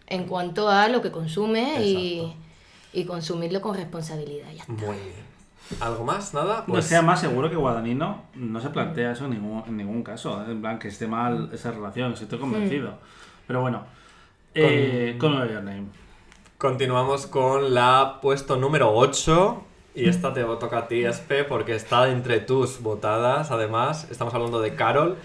en cuanto a lo que consume y consumirlo con responsabilidad. Ya está. Muy bien. ¿Algo más? ¿Nada? Pues... No sea más seguro que Guadagnino no se plantea eso en ningún caso. En plan, que esté mal esa relación, estoy convencido. Pero bueno, Call Me By Your Name. Continuamos con la puesto número 8. Y esta te toca a ti, Espe, porque está entre tus votadas. Además, estamos hablando de Carol.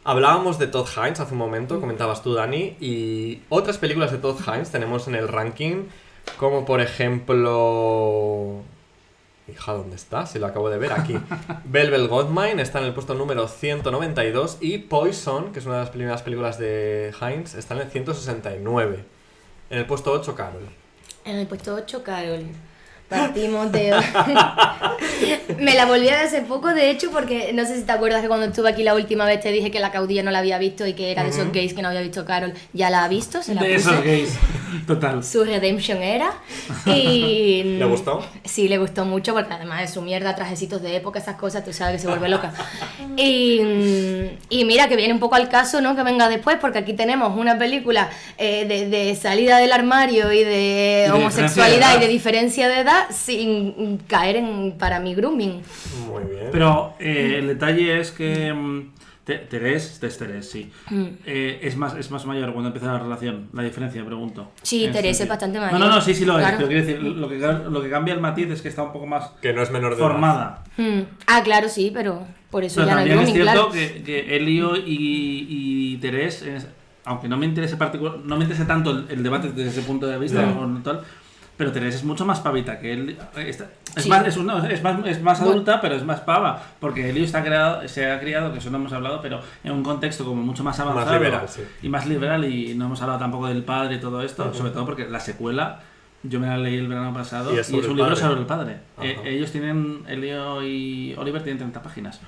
Hablábamos de Todd Haynes hace un momento, comentabas tú, Dani, y otras películas de Todd Haynes tenemos en el ranking, como por ejemplo... Hija, ¿dónde está? Si lo acabo de ver aquí. Velvet Goldmine está en el puesto número 192 y Poison, que es una de las primeras películas de Haynes, está en el 169. En el puesto 8, Carol. En el puesto 8, Carol. Partimos de... Me la volví a ver hace poco, de hecho, porque no sé si te acuerdas que cuando estuve aquí la última vez te dije que La Caudilla no la había visto y que era de esos gays que no había visto Carol. Ya la ha visto, se la puse. De esos gays, total. Su redemption era. Y... ¿Le gustó? Sí, le gustó mucho porque además de su mierda, trajecitos de época, esas cosas, tú sabes que se vuelve loca. Y mira, que viene un poco al caso, ¿no? Que venga después, porque aquí tenemos una película de salida del armario y de homosexualidad y de diferencia de edad, sin caer en, para mí, grooming. Muy bien. Pero el detalle es que Terés, sí. Es más mayor cuando empieza la relación, la diferencia, pregunto. Sí, Terés es bastante mayor. No, sí lo claro. es, pero quiero decir, lo que cambia el matiz es que está un poco más que no es menor de formada. Ah, claro, sí, pero por eso pero ya no hay grooming, grooming, claro. claro. Es cierto que Elio y Terés, aunque no me interese tanto el debate desde ese punto de vista, pero Teresa es mucho más pavita que él. Es más adulta, pero es más pava. Porque Elio se ha criado, que eso no hemos hablado, pero en un contexto como mucho más avanzado. Más liberal, sí. Y más liberal, y no hemos hablado tampoco del padre y todo esto. Sobre todo porque la secuela, yo me la leí el verano pasado, y es un libro sobre el padre. Ellos tienen, Elio y Oliver tienen 30 páginas.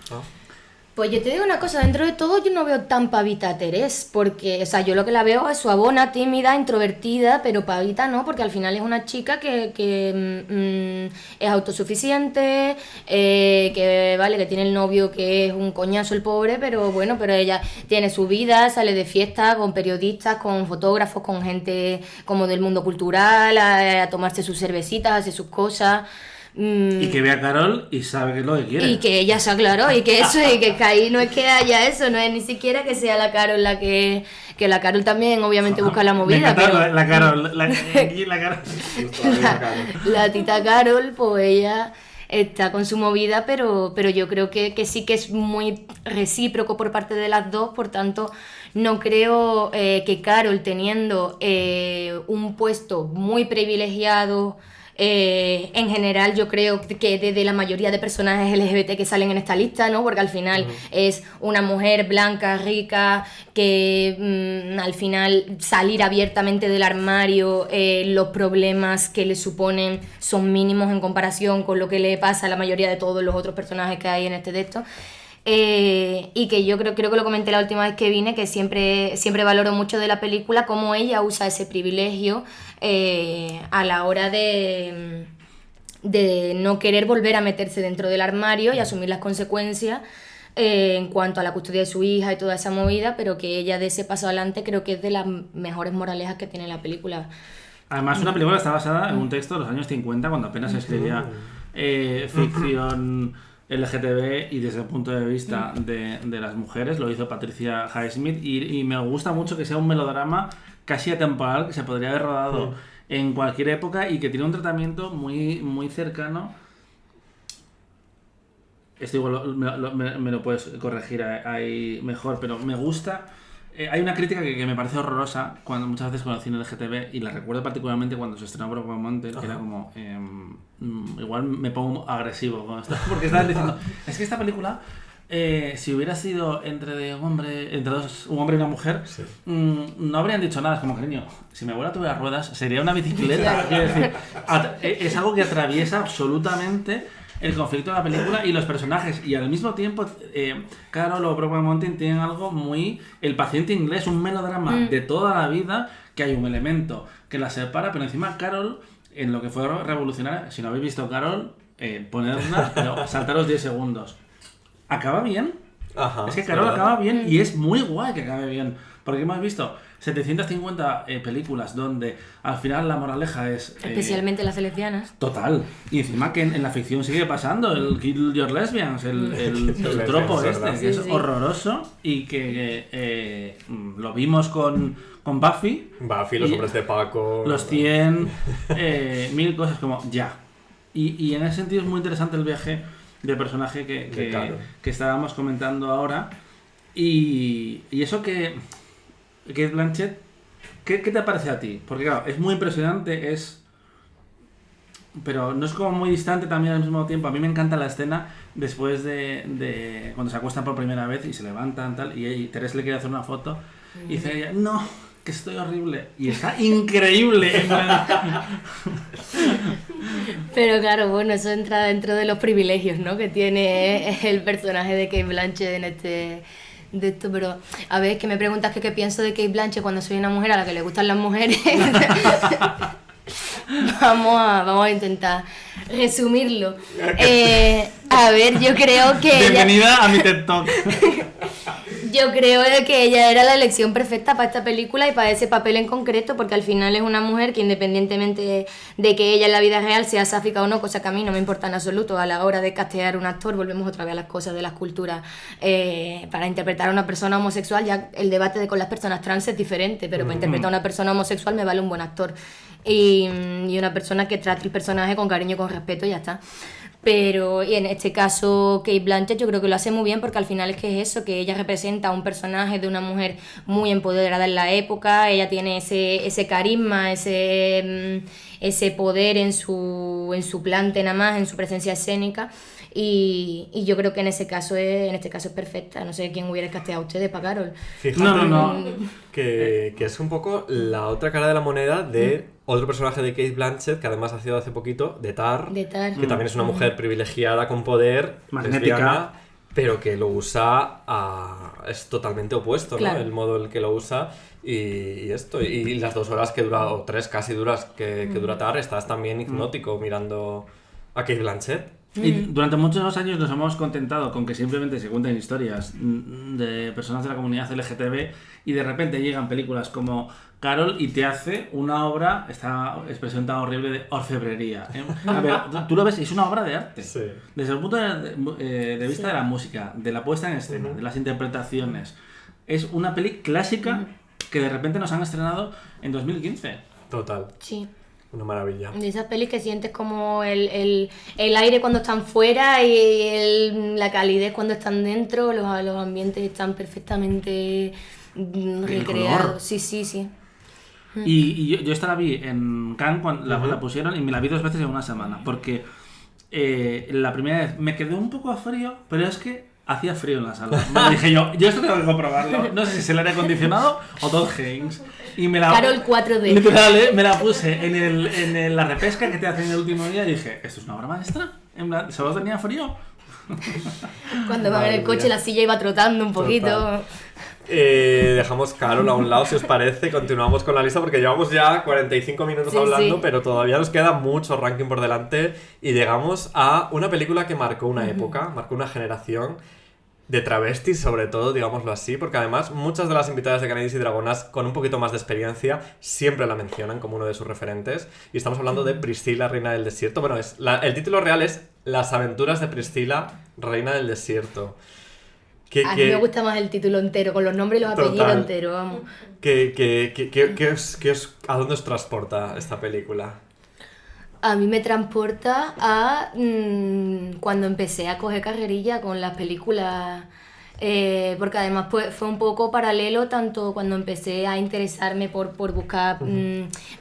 Pues yo te digo una cosa, dentro de todo yo no veo tan pavita a Terés, porque, o sea, yo lo que la veo es suavona, tímida, introvertida, pero pavita no, porque al final es una chica que es autosuficiente, que vale, que tiene el novio que es un coñazo el pobre, pero bueno, pero ella tiene su vida, sale de fiesta con periodistas, con fotógrafos, con gente como del mundo cultural, a tomarse sus cervecitas, a hacer sus cosas. Y que ve a Carol y sabe que es lo que quiere. Y que ella se aclaró, y que eso, y que ahí no es que haya eso, no es ni siquiera que sea la Carol la que la Carol también obviamente busca la movida, pero la Carol, la Carol. la tita Carol, pues ella está con su movida, pero yo creo que sí que es muy recíproco por parte de las dos, por tanto no creo que Carol, teniendo un puesto muy privilegiado, en general yo creo que de la mayoría de personajes LGBT que salen en esta lista, ¿no? Porque al final es una mujer blanca, rica, que al final salir abiertamente del armario, los problemas que le suponen son mínimos en comparación con lo que le pasa a la mayoría de todos los otros personajes que hay en este texto. Y que yo creo que lo comenté la última vez que vine, que siempre valoro mucho de la película cómo ella usa ese privilegio a la hora de no querer volver a meterse dentro del armario y asumir las consecuencias en cuanto a la custodia de su hija y toda esa movida, pero que ella dé ese paso adelante creo que es de las mejores moralejas que tiene la película. Además, una película está basada en un texto de los años 50, cuando apenas se escribía ficción LGTB y desde el punto de vista de las mujeres. Lo hizo Patricia Highsmith y me gusta mucho que sea un melodrama casi atemporal, que se podría haber rodado en cualquier época y que tiene un tratamiento muy, muy cercano. Esto igual me lo puedes corregir ahí mejor, pero me gusta. Hay una crítica que me parece horrorosa cuando muchas veces con el cine LGTB, y la recuerdo particularmente cuando se estrenó Brokeback Mountain, que era como igual me pongo agresivo con esto, porque estaban diciendo, es que esta película si hubiera sido entre un hombre y una mujer, no habrían dicho nada. Es como, cariño, si mi abuela tuviera ruedas sería una bicicleta. Quiero decir, es algo que atraviesa absolutamente el conflicto de la película y los personajes, y al mismo tiempo Carol o Brokeback Mountain tienen algo muy El paciente inglés, un melodrama de toda la vida, que hay un elemento que la separa, pero encima Carol, en lo que fue revolucionaria, si no habéis visto Carol, ponedla, pero saltaros 10 segundos. Acaba bien. Ajá, es que Carol acaba bien y es muy guay que acabe bien, porque hemos visto 750 películas donde al final la moraleja es... especialmente las lesbianas. Total. Y encima que en la ficción sigue pasando el Kill Your Lesbians, el tropo este, que es horroroso, y que lo vimos con Buffy. Buffy, los hombres de Paco... Los 100, mil cosas como ya. Y en ese sentido es muy interesante el viaje de personaje que estábamos comentando ahora. Y eso que Cate Blanchett, ¿qué te parece a ti? Porque claro, es muy impresionante, pero no es como muy distante también al mismo tiempo. A mí me encanta la escena después de cuando se acuestan por primera vez y se levantan tal, y Teresa le quiere hacer una foto y dice ella, no, que estoy horrible, y está increíble. Pero claro, bueno, eso entra dentro de los privilegios, ¿no?, que tiene el personaje de Cate Blanchett en de esto, pero a ver, que me preguntas que qué pienso de Cate Blanchett cuando soy una mujer a la que le gustan las mujeres. Vamos a intentar resumirlo. A ver, yo creo que bienvenida a mi TED Talk. Yo creo que ella era la elección perfecta para esta película y para ese papel en concreto, porque al final es una mujer que, independientemente de que ella en la vida real sea sáfica o no, cosa que a mí no me importa en absoluto, a la hora de castear un actor, volvemos otra vez a las cosas de las culturas, para interpretar a una persona homosexual, ya el debate con las personas trans es diferente, pero para interpretar a una persona homosexual me vale un buen actor y una persona que trate el personaje con cariño y con respeto y ya está. Pero y en este caso Cate Blanchett yo creo que lo hace muy bien, porque al final es que es eso, que ella representa un personaje de una mujer muy empoderada en la época. Ella tiene ese carisma, ese poder en su plante nada más, en su presencia escénica, y yo creo que en este caso es perfecta. No sé quién hubiera casteado a ustedes para Carol. Fíjate no. Que es un poco la otra cara de la moneda de otro personaje de Cate Blanchett, que además ha sido hace poquito, de Tar, que también es una mujer privilegiada con poder, magnética, lesbiana, pero que lo usa es totalmente opuesto, Claro. ¿no? El modo en el que lo usa y esto. Y las 2 horas que dura, o 3 casi duras que dura Tar, estás también hipnótico mirando a Cate Blanchett. Y durante muchos años nos hemos contentado con que simplemente se cuenten historias de personas de la comunidad LGTB y de repente llegan películas como Carol y te hace una obra, esta expresión tan horrible, de orfebrería. A ver, tú lo ves, es una obra de arte. Sí. Desde el punto de vista de la música, de la puesta en escena, de las interpretaciones. Es una peli clásica que de repente nos han estrenado en 2015. Total. Sí. Una maravilla. De esas pelis que sientes como el aire cuando están fuera y la calidez cuando están dentro, los ambientes están perfectamente recreados. color. Sí. Y yo esta la vi en Cannes cuando la pusieron y me la vi 2 veces en una semana. Porque la primera vez me quedé un poco a frío, pero es que hacía frío en la sala. Me dije yo esto tengo que comprobarlo. No sé si es el aire acondicionado o Todd Haynes. Y me la, Carol 4D. Literal, me la puse en la repesca que te hacen el último día y dije, ¿esto es una obra maestra? En plan, ¿solo tenía frío? Cuando va en el coche la silla iba trotando un poquito. Total. Dejamos Carol a un lado, si os parece, continuamos con la lista porque llevamos ya 45 minutos hablando, pero todavía nos queda mucho ranking por delante y llegamos a una película que marcó una época, marcó una generación de travestis, sobre todo, digámoslo así, porque además muchas de las invitadas de Canellis y Dragonas con un poquito más de experiencia siempre la mencionan como uno de sus referentes y estamos hablando de Priscila, Reina del Desierto. Bueno, el título real es Las aventuras de Priscila, Reina del Desierto. A mí me gusta más el título entero, con los nombres y los apellidos enteros, vamos. ¿A dónde os transporta esta película? A mí me transporta a cuando empecé a coger carrerilla con las películas, porque además fue un poco paralelo tanto cuando empecé a interesarme por buscar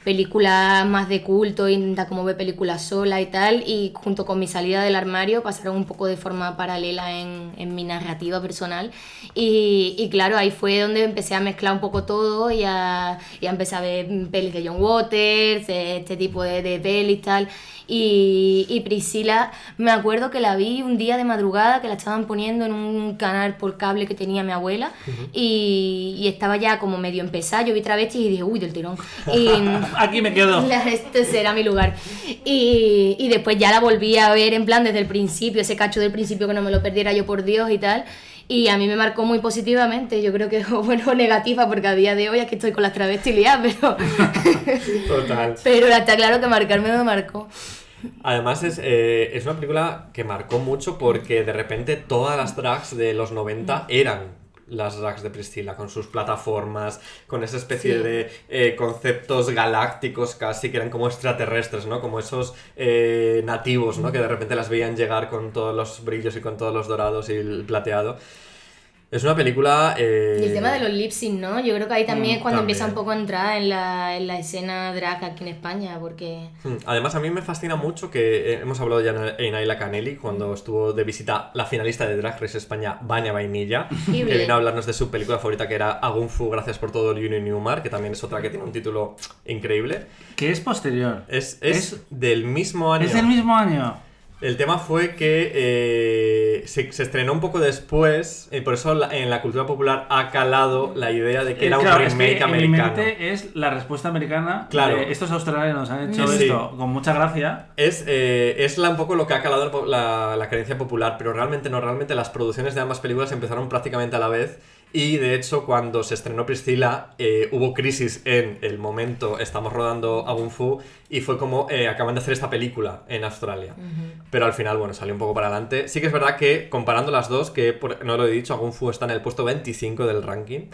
películas más de culto y intentar como ver películas sola y tal, y junto con mi salida del armario pasaron un poco de forma paralela en mi narrativa personal y claro, ahí fue donde empecé a mezclar un poco todo y a empezar a ver pelis de John Waters, este tipo de pelis y tal. Y Priscila, me acuerdo que la vi un día de madrugada, que la estaban poniendo en un canal por cable que tenía mi abuela, y estaba ya como medio empezada. Yo vi Travestis y dije, uy, del tirón. Y aquí me quedo. Este será mi lugar. Y después ya la volví a ver en plan desde el principio, ese cacho del principio que no me lo perdiera yo, por Dios, y tal. Y a mí me marcó muy positivamente, yo creo que, bueno, negativa, porque a día de hoy aquí estoy con las travestis liadas, pero... Total. Pero está claro que marcarme me marcó. Además es una película que marcó mucho porque de repente todas las drags de los 90 eran las drags de Priscila, con sus plataformas, con esa especie de conceptos galácticos casi, que eran como extraterrestres, ¿no? Como esos nativos, ¿no? Que de repente las veían llegar con todos los brillos y con todos los dorados y el plateado. Es una película... Y el tema de los lip sync, ¿no? Yo creo que ahí también es cuando también empieza un poco a entrar en la escena drag aquí en España, porque... Además, a mí me fascina mucho que hemos hablado ya en Ayla Canelli, cuando estuvo de visita la finalista de Drag Race España, Vania Vainilla, que vino a hablarnos de su película favorita, que era Agun Fu, Gracias por todo, Yuni Newmar, que también es otra que tiene un título increíble. Que es posterior. Es del mismo año. Es del mismo año. El tema fue que se estrenó un poco después, y por eso en la cultura popular ha calado la idea de que era un remake americano. En mi mente es la respuesta americana. Claro. Estos australianos han hecho esto con mucha gracia. Es un poco lo que ha calado la creencia popular, pero realmente no. Realmente las producciones de ambas películas empezaron prácticamente a la vez. Y de hecho, cuando se estrenó Priscila, hubo crisis en el momento, estamos rodando Agun Fu, y fue como acaban de hacer esta película en Australia. Pero al final, bueno, salió un poco para adelante. Sí que es verdad que, comparando las dos, que no lo he dicho, Agun Fu está en el puesto 25 del ranking.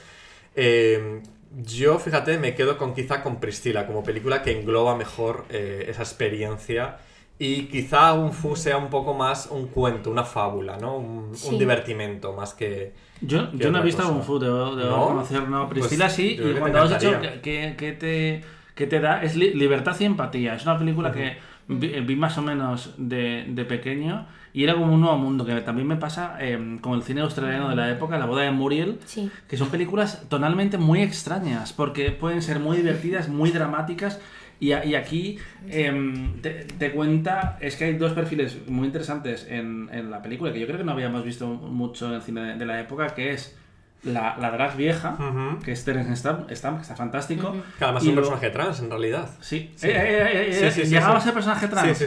Yo, fíjate, me quedo quizá con Priscila, como película que engloba mejor esa experiencia. Y quizá Agun Fu sea un poco más un cuento, una fábula, ¿no? Un divertimento, más que... Yo no he visto Agun Fu, debo conocer, ¿no? Priscila pues, sí, y cuando has dicho que te da es libertad y empatía. Es una película que vi más o menos de pequeño y era como un nuevo mundo, que también me pasa con el cine australiano de la época, La boda de Muriel, Sí. que son películas tonalmente muy extrañas, porque pueden ser muy divertidas, muy dramáticas, y aquí te cuenta, es que hay dos perfiles muy interesantes en la película, que yo creo que no habíamos visto mucho en el cine de la época, que es la drag vieja, que es Terence Stamp, que está fantástico. Que además es un personaje trans, en realidad. Sí, Sí. llegaba a ser personaje trans. Sí.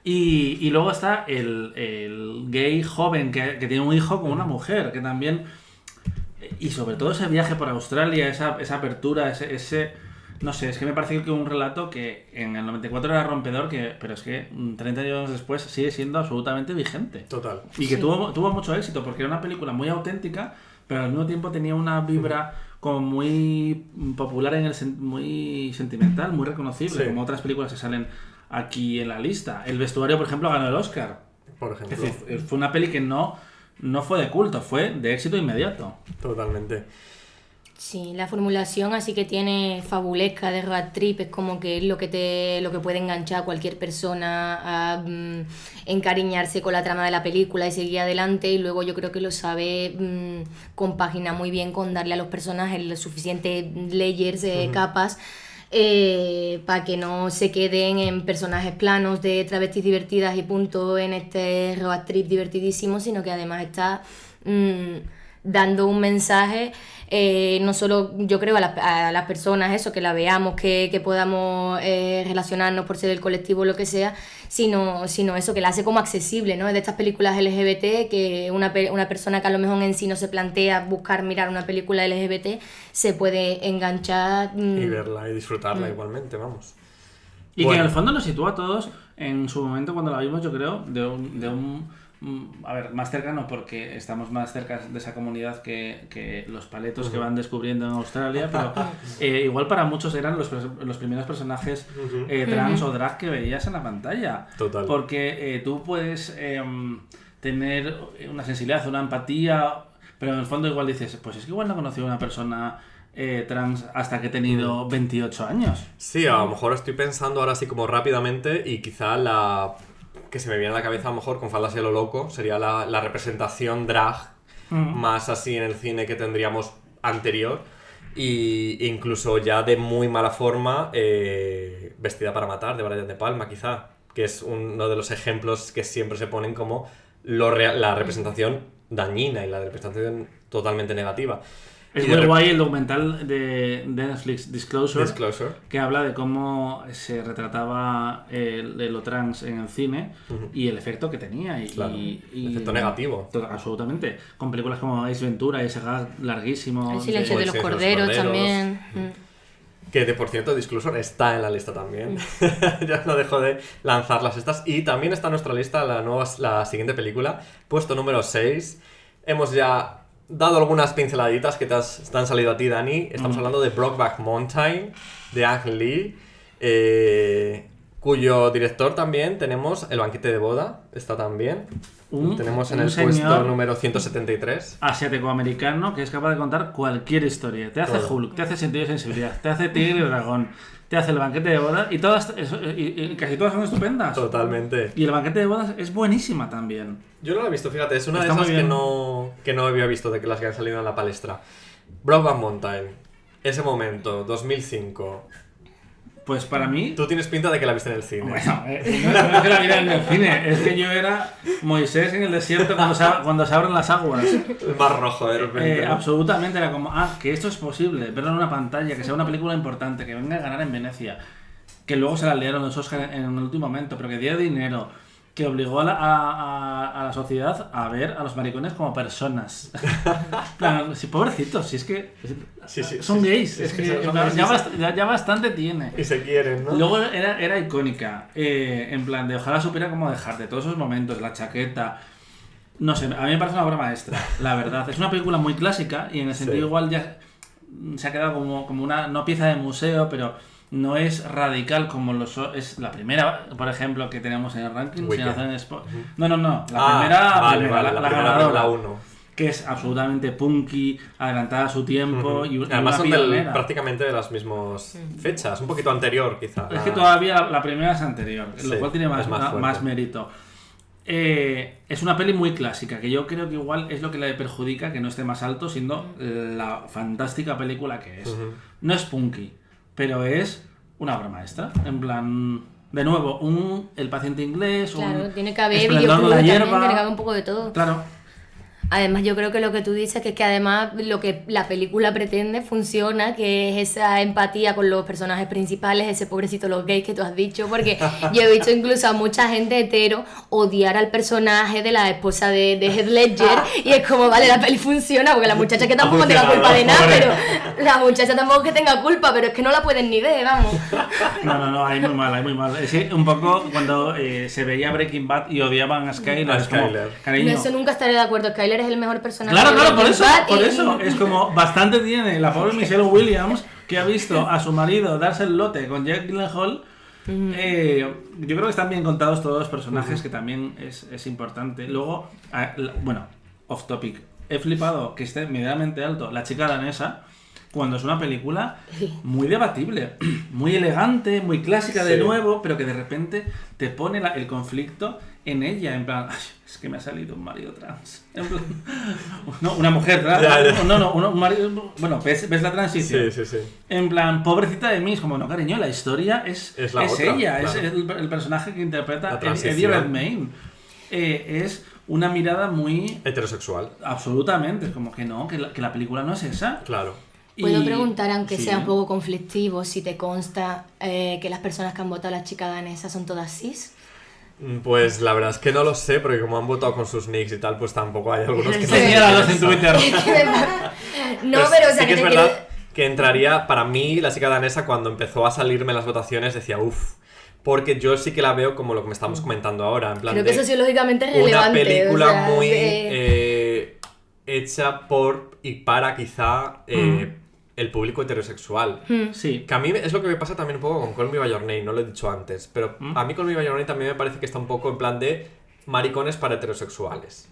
Y luego está el gay joven que tiene un hijo con una mujer, que también... Y sobre todo ese viaje por Australia, esa apertura, ese no sé, es que me parece que un relato que en el 94 era rompedor, pero es que 30 años después sigue siendo absolutamente vigente. Total. Y que tuvo mucho éxito, porque era una película muy auténtica, pero al mismo tiempo tenía una vibra como muy popular, muy sentimental, muy reconocible, como otras películas que salen aquí en la lista. El vestuario, por ejemplo, ganó el Oscar. Por ejemplo. Es decir, fue una peli que no fue de culto, fue de éxito inmediato. Totalmente. Sí, la formulación así que tiene fabulesca de road trip es como que es lo que puede enganchar a cualquier persona a encariñarse con la trama de la película y seguir adelante, y luego yo creo que lo sabe compaginar muy bien con darle a los personajes los suficientes layers, capas, para que no se queden en personajes planos de travestis divertidas y punto en este road trip divertidísimo, sino que además está dando un mensaje, no solo yo creo a las personas, eso, que la veamos, que podamos relacionarnos por ser del colectivo o lo que sea, sino eso, que la hace como accesible, ¿no? Es de estas películas LGBT que una persona que a lo mejor en sí no se plantea mirar una película LGBT se puede enganchar Y verla y disfrutarla igualmente, vamos. Y que en el fondo nos sitúa a todos en su momento cuando la vimos, yo creo, de un a ver, más cercano porque estamos más cerca de esa comunidad que los paletos que van descubriendo en Australia, pero igual para muchos eran los primeros personajes trans o drag que veías en la pantalla. Total. Porque tú puedes tener una sensibilidad, una empatía, pero en el fondo igual dices, pues es que igual no he conocido a una persona trans hasta que he tenido 28 años. Sí, a lo mejor estoy pensando ahora así como rápidamente y quizá la que se me viene a la cabeza a lo mejor con Faldas y lo loco sería la representación drag más así en el cine que tendríamos anterior, y incluso ya de muy mala forma Vestida para matar de Brian De Palma, quizá, que es uno de los ejemplos que siempre se ponen como la representación dañina y la representación totalmente negativa. Es muy guay el documental de Netflix, Disclosure, que habla de cómo se retrataba lo trans en el cine y el efecto que tenía. Y efecto negativo. Absolutamente. Con películas como Ace Ventura y ese gag larguísimo. El silencio de los corderos también. Que, por cierto, Disclosure está en la lista también. Ya no dejo de lanzar las estas. Y también está en nuestra lista la siguiente película, puesto número 6. Hemos ya dado algunas pinceladitas que te han salido a ti, Dani. Estamos hablando de Brokeback Mountain, de Ang Lee, cuyo director también tenemos El banquete de boda, está también. Tenemos en el puesto número 173. Asiático-americano que es capaz de contar cualquier historia. Te hace Hulk, te hace Sentido y Sensibilidad, te hace Tigre y Dragón, te hace El banquete de bodas, y y casi todas son estupendas. Totalmente. Y El banquete de bodas es buenísima también. Yo no la he visto, fíjate, es una de esas que no había visto, de que las que han salido en la palestra. Brokeback Mountain, ese momento, 2005. Pues para mí... Tú tienes pinta de que la viste en el cine. Bueno, no es que la viera en el cine, es que yo era Moisés en el desierto cuando se abren las aguas. El mar rojo, de repente. Absolutamente, era como, que esto es posible, verlo en una pantalla, que sea una película importante, que venga a ganar en Venecia, que luego se la liaron los Oscars en el último momento, pero que diera dinero, que obligó a la sociedad a ver a los maricones como personas. Claro, sí, pobrecitos, si es que son gays, es que ya bastante tiene. Y se quieren, ¿no? Luego era icónica, en plan de ojalá supiera cómo dejarte, todos esos momentos, la chaqueta. No sé, a mí me parece una obra maestra, la verdad. Es una película muy clásica y en el sentido igual ya se ha quedado como una, no pieza de museo, pero no es radical como es la primera, por ejemplo, que tenemos en el ranking. No. La primera, la ganadora. La 1. que es absolutamente punky, adelantada a su tiempo y además una son prácticamente de las mismas fechas, un poquito anterior quizá. Es que todavía la primera es anterior, Sí, lo cual tiene es más mérito. Es una peli muy clásica, que yo creo que igual es lo que le perjudica que no esté más alto, siendo la fantástica película que es. No es punky, pero es una obra maestra. En plan, de nuevo, El paciente inglés, claro, tiene que haber Esplendor de la también, hierba. tiene que haber un poco de todo. Claro. Además, yo creo que lo que tú dices, que es que además lo que la película pretende funciona, que es esa empatía con los personajes principales, ese pobrecito los gays que tú has dicho, porque yo he visto incluso a mucha gente hetero odiar al personaje de la esposa de Heath Ledger, y es como, vale, la peli funciona, porque la muchacha que tampoco tenga culpa de nada, pero la muchacha tampoco que tenga culpa, pero es que no la pueden ni ver, vamos. No, hay muy mal. Es que un poco cuando se veía Breaking Bad y odiaban a Skyler, es como, cariño, Eso nunca estaré de acuerdo, Skyler es el mejor personaje. Claro, por eso, y... es como bastante tiene la pobre Michelle Williams, que ha visto a su marido darse el lote con Jake Gyllenhaal. Yo creo que están bien contados todos los personajes, que también es importante. Luego, bueno, off topic, he flipado que esté medianamente alto La chica danesa, cuando es una película muy debatible, muy elegante, muy clásica de nuevo, pero que de repente te pone el conflicto en ella, en plan, es que me ha salido un marido trans. En plan, no, una mujer trans. Un marido. Bueno, ¿ves la transición? Sí. En plan, pobrecita de mí, es como, no, cariño, la historia es otra, ella, claro. Es el personaje que interpreta Eddie Redmayne. Es una mirada muy heterosexual. Absolutamente, es como que no, que la película no es esa. Claro. Puedo preguntar, aunque sea un poco conflictivo, si te consta que las personas que han votado a La chica danesa son todas cis. Pues la verdad es que no lo sé, porque como han votado con sus nicks y tal, pues tampoco hay algunos que... Señálalos en Twitter. No, pues pero o sea, sí que es verdad que entraría, para mí, La chica danesa, cuando empezó a salirme en las votaciones, decía, uff, porque yo sí que la veo como lo que me estamos comentando ahora, en plan creo que sociológicamente es relevante. Una película, o sea, muy hecha por y para quizá el público heterosexual. Sí. Que a mí es lo que me pasa también un poco con Call Me By Your Name, no lo he dicho antes, pero a mí Call Me By Your Name también me parece que está un poco en plan de maricones para heterosexuales.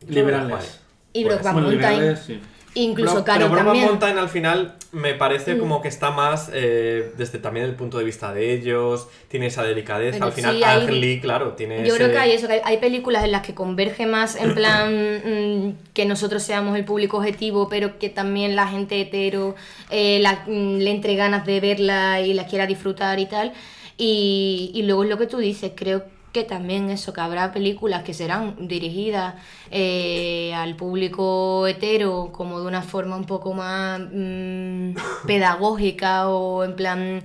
Liberales. Y Brokeback Mountain. Sí. Incluso Caro pero también. Brokeback Mountain al final me parece como que está más desde también el punto de vista de ellos, tiene esa delicadeza, pero al final sí, Ang Lee, claro, tiene yo creo que hay eso, que hay películas en las que converge más en plan que nosotros seamos el público objetivo, pero que también la gente hetero le entre ganas de verla y la quiera disfrutar y tal, y luego es lo que tú dices, creo que también eso, que habrá películas que serán dirigidas al público hetero como de una forma un poco más pedagógica o en plan...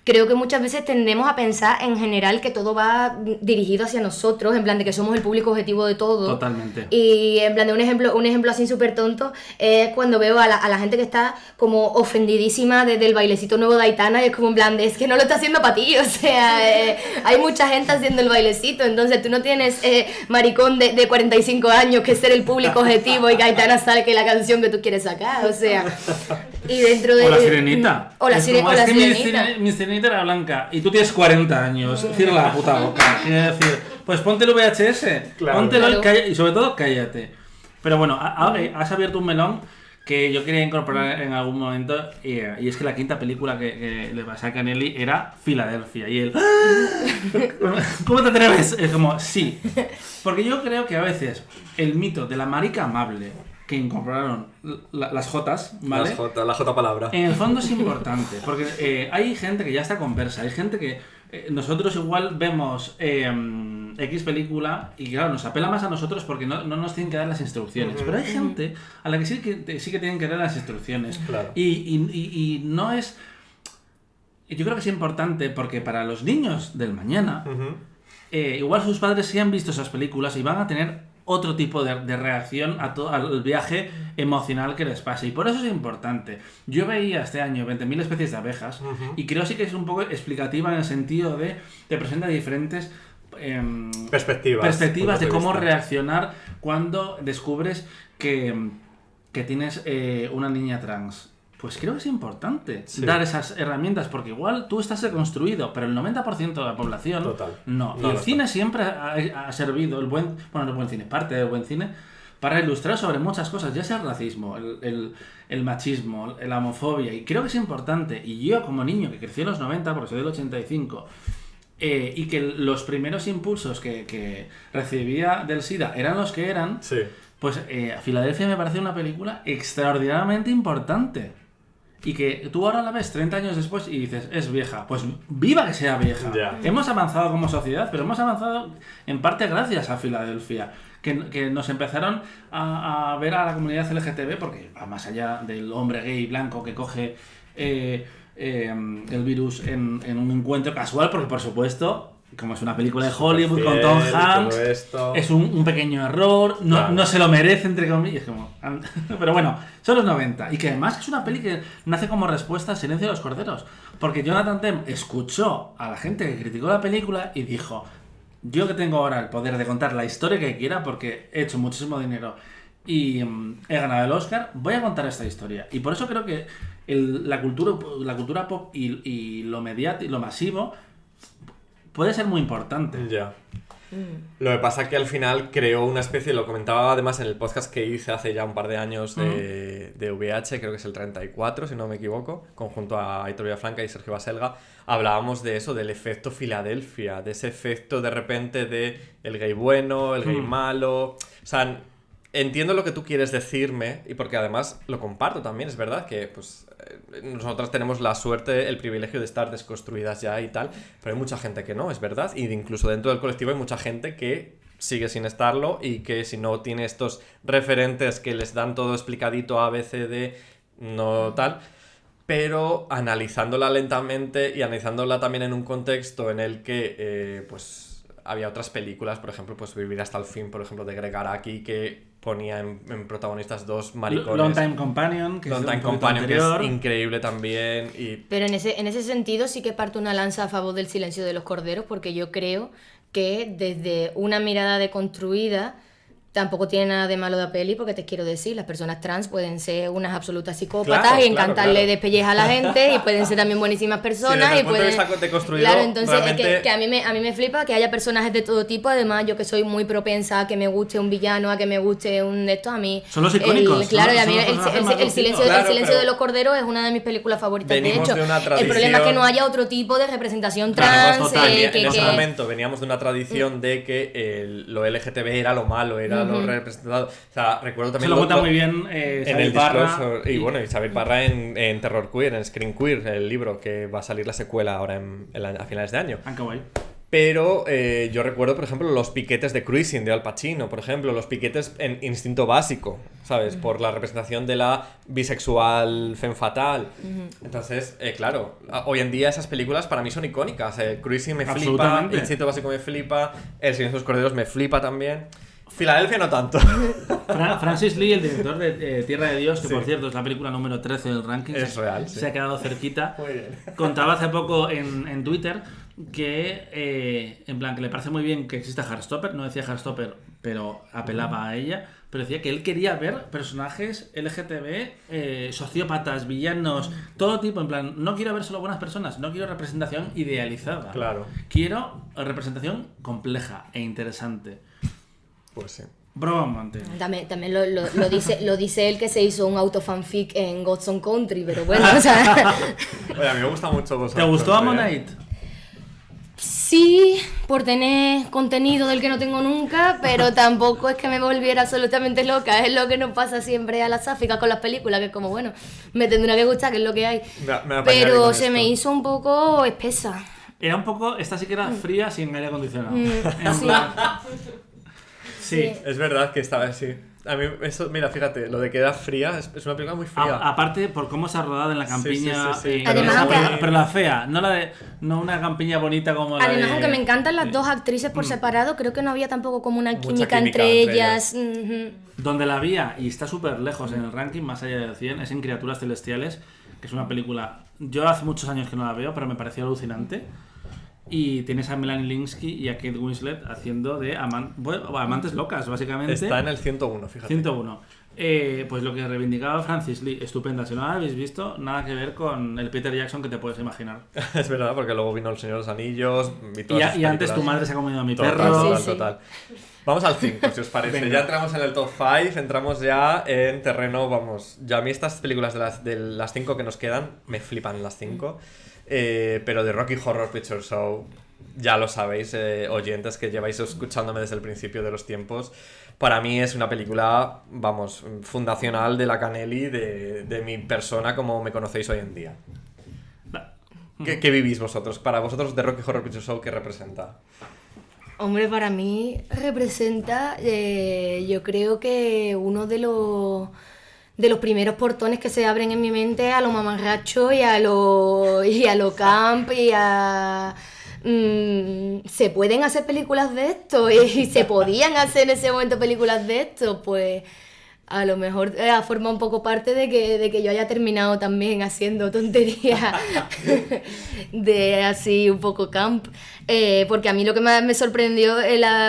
Creo que muchas veces tendemos a pensar en general que todo va dirigido hacia nosotros, en plan de que somos el público objetivo de todo. Totalmente. Y en plan de un ejemplo así súper tonto es cuando veo a la gente que está como ofendidísima desde el bailecito nuevo de Aitana, y es como en plan de, es que no lo está haciendo para ti, o sea, hay mucha gente haciendo el bailecito, entonces tú no tienes maricón de 45 años que ser el público objetivo y que Aitana salga la canción que tú quieres sacar, o sea, y dentro de... O la Sirenita. O la Sirenita. Mi Sirenita era blanca y tú tienes 40 años, cierra la puta boca. Quiero decir, pues ponte el VHS, claro, póntelo y sobre todo cállate. Pero bueno, has abierto un melón que yo quería incorporar en algún momento, y es que la quinta película que le pasé a Canelli era Filadelfia, y él... ¿Cómo te atreves? Es como, sí. Porque yo creo que a veces el mito de la marica amable que incorporaron las Jotas, ¿vale? La J palabra. En el fondo es importante, porque hay gente que ya está conversa, hay gente que nosotros igual vemos X película y claro, nos apela más a nosotros porque no nos tienen que dar las instrucciones, pero hay gente a la que sí que tienen que dar las instrucciones. Claro. Y no es... Yo creo que es importante porque para los niños del mañana, igual sus padres sí han visto esas películas y van a tener otro tipo de reacción al viaje emocional que les pasa. Y por eso es importante. Yo veía este año 20.000 especies de abejas y creo sí que es un poco explicativa en el sentido de te presenta diferentes perspectivas de cómo reaccionar cuando descubres que tienes una niña trans. Pues creo que es importante dar esas herramientas, porque igual tú estás deconstruido, pero el 90% de la población no. Y el cine siempre ha servido, parte del buen cine, para ilustrar sobre muchas cosas, ya sea el racismo, el machismo, la homofobia, y creo que es importante, y yo como niño que crecí en los 90, porque soy del 85, y que los primeros impulsos que recibía del SIDA eran los que eran, Sí. pues Filadelfia me parece una película extraordinariamente importante. Y que tú ahora la ves 30 años después y dices, es vieja. Pues viva que sea vieja. Ya. Hemos avanzado como sociedad, pero hemos avanzado en parte gracias a Filadelfia. Que nos empezaron a ver a la comunidad LGTB, porque va más allá del hombre gay blanco que coge el virus en un encuentro casual, porque por supuesto, como es una película de Hollywood con Tom Hanks, es un pequeño error, no se lo merece, entre comillas, como... pero bueno, son los 90, y que además es una peli que nace como respuesta al Silencio de los Corderos, porque Jonathan Demme escuchó a la gente que criticó la película y dijo, yo que tengo ahora el poder de contar la historia que quiera, porque he hecho muchísimo dinero y he ganado el Oscar, voy a contar esta historia. Y por eso creo que la cultura pop y lo mediático y lo masivo puede ser muy importante. Ya. Lo que pasa es que al final creó una especie, lo comentaba además en el podcast que hice hace ya un par de años de VH, creo que es el 34, si no me equivoco, conjunto a Aitor Villafranca y Sergio Baselga, hablábamos de eso, del efecto Filadelfia, de ese efecto de repente de el gay bueno, el gay malo, o sea... Entiendo lo que tú quieres decirme, y porque además lo comparto también, es verdad que pues nosotras tenemos la suerte, el privilegio de estar desconstruidas ya y tal, pero hay mucha gente que no, es verdad, y incluso dentro del colectivo hay mucha gente que sigue sin estarlo y que si no tiene estos referentes que les dan todo explicadito A, B, C, D, no tal... Pero analizándola lentamente y analizándola también en un contexto en el que pues había otras películas, por ejemplo, pues Vivir hasta el fin, por ejemplo, de Greg Araki, que ponía en protagonistas dos maricones. Long Time Companion, que es increíble también. Pero en ese sentido sí que parto una lanza a favor del Silencio de los Corderos, porque yo creo que desde una mirada deconstruida tampoco tiene nada de malo de peli, porque te quiero decir, las personas trans pueden ser unas absolutas psicópatas y encantarle despellejas a la gente, y pueden ser también buenísimas personas. Sí, y pueden... Claro, entonces realmente... que a mí me flipa que haya personajes de todo tipo. Además, yo que soy muy propensa a que me guste un villano, a que me guste un de estos, a mí... Son los icónicos. Claro, y a mí el Silencio de los Corderos es una de mis películas favoritas, de hecho. El problema es que no haya otro tipo de representación trans. En ese momento veníamos de una tradición de que lo LGTB era lo malo, era lo representado. O sea, recuerdo también... Se lo cuenta muy bien en el Parra. Y bueno, Isabel Parra en Terror Queer, en Screen Queer, el libro que va a salir la secuela ahora a finales de año. Qué guay. Pero yo recuerdo, por ejemplo, los piquetes de Cruising de Al Pacino, por ejemplo, los piquetes en Instinto Básico, ¿sabes? Por la representación de la bisexual femme fatal. Entonces, claro, hoy en día esas películas para mí son icónicas. Cruising me flipa, Instinto Básico me flipa, El Silencio de los Corderos me flipa también. Filadelfia no tanto. Francis Lee, el director de Tierra de Dios, que por cierto es la película número 13 del ranking, es real, se ha quedado cerquita. Muy bien. Contaba hace poco en Twitter que en plan que le parece muy bien que exista Heartstopper, no decía Heartstopper, pero apelaba a ella, pero decía que él quería ver personajes LGTB, sociópatas, villanos, todo tipo, en plan, no quiero ver solo buenas personas, no quiero representación idealizada. Claro. Quiero representación compleja e interesante. Pues sí. Probablemente. También lo dice él, que se hizo un autofanfic en Godson Country, pero bueno, o sea... Oye, a mí me gusta mucho Godson. ¿Te gustó Ammonite? Sí, por tener contenido del que no tengo nunca, pero tampoco es que me volviera absolutamente loca. Es lo que nos pasa siempre a las sáficas con las películas, que es como, bueno, me tendrá que gustar, que es lo que hay. Pero se me hizo un poco espesa. Era un poco, esta sí que era fría sin aire acondicionado. Sí. Es verdad que estaba así. A mí eso, mira, fíjate, lo de que era fría es una película muy fría. Aparte por cómo se ha rodado en la campiña. Sí. Además, pero la fea, no una campiña bonita como la además, aunque me encantan las dos actrices por separado, creo que no había tampoco como una química entre ellas. Donde la había, y está súper lejos en el ranking, más allá del 100, es en Criaturas Celestiales, que es una película... Yo hace muchos años que no la veo, pero me pareció alucinante. Y tienes a Melanie Lynskey y a Kate Winslet haciendo de amantes locas, básicamente. Está en el 101, fíjate. 101. Pues lo que reivindicaba Francis Lee, estupenda. Si no la habéis visto, nada que ver con el Peter Jackson que te puedes imaginar. Es verdad, porque luego vino El Señor de los Anillos y antes Tu madre se ha comido a mi perro. Total, total. Vamos al 5, si os parece. Venga. Ya entramos en el top 5, entramos ya en terreno, vamos. Ya a mí estas películas de las 5 que nos quedan, me flipan las 5. Pero de Rocky Horror Picture Show, ya lo sabéis, oyentes que lleváis escuchándome desde el principio de los tiempos. Para mí es una película, vamos, fundacional de la Canelli, de mi persona como me conocéis hoy en día. ¿Qué vivís vosotros? Para vosotros, de Rocky Horror Picture Show, ¿qué representa? Hombre, para mí representa, yo creo que uno de los primeros portones que se abren en mi mente a lo mamarracho y a lo camp y a... ¿se pueden hacer películas de esto? ¿Y se podían hacer en ese momento películas de esto? Pues a lo mejor forma un poco parte de que yo haya terminado también haciendo tonterías de así un poco camp. Porque a mí lo que más me sorprendió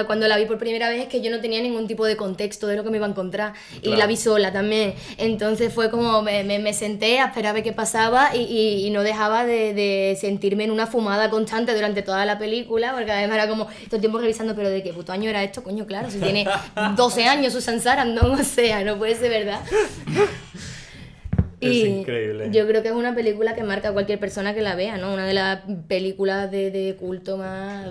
cuando la vi por primera vez es que yo no tenía ningún tipo de contexto de lo que me iba a encontrar. Claro. Y la vi sola también. Entonces fue como me senté a esperar a ver qué pasaba y no dejaba de sentirme en una fumada constante durante toda la película, porque además era como todo el tiempo revisando, pero ¿de qué puto año era esto? Coño, claro, si tiene 12 años Susan Sarandon, o sea, no puede ser verdad. Es increíble. Yo creo que es una película que marca a cualquier persona que la vea, ¿no? Una de las películas de culto más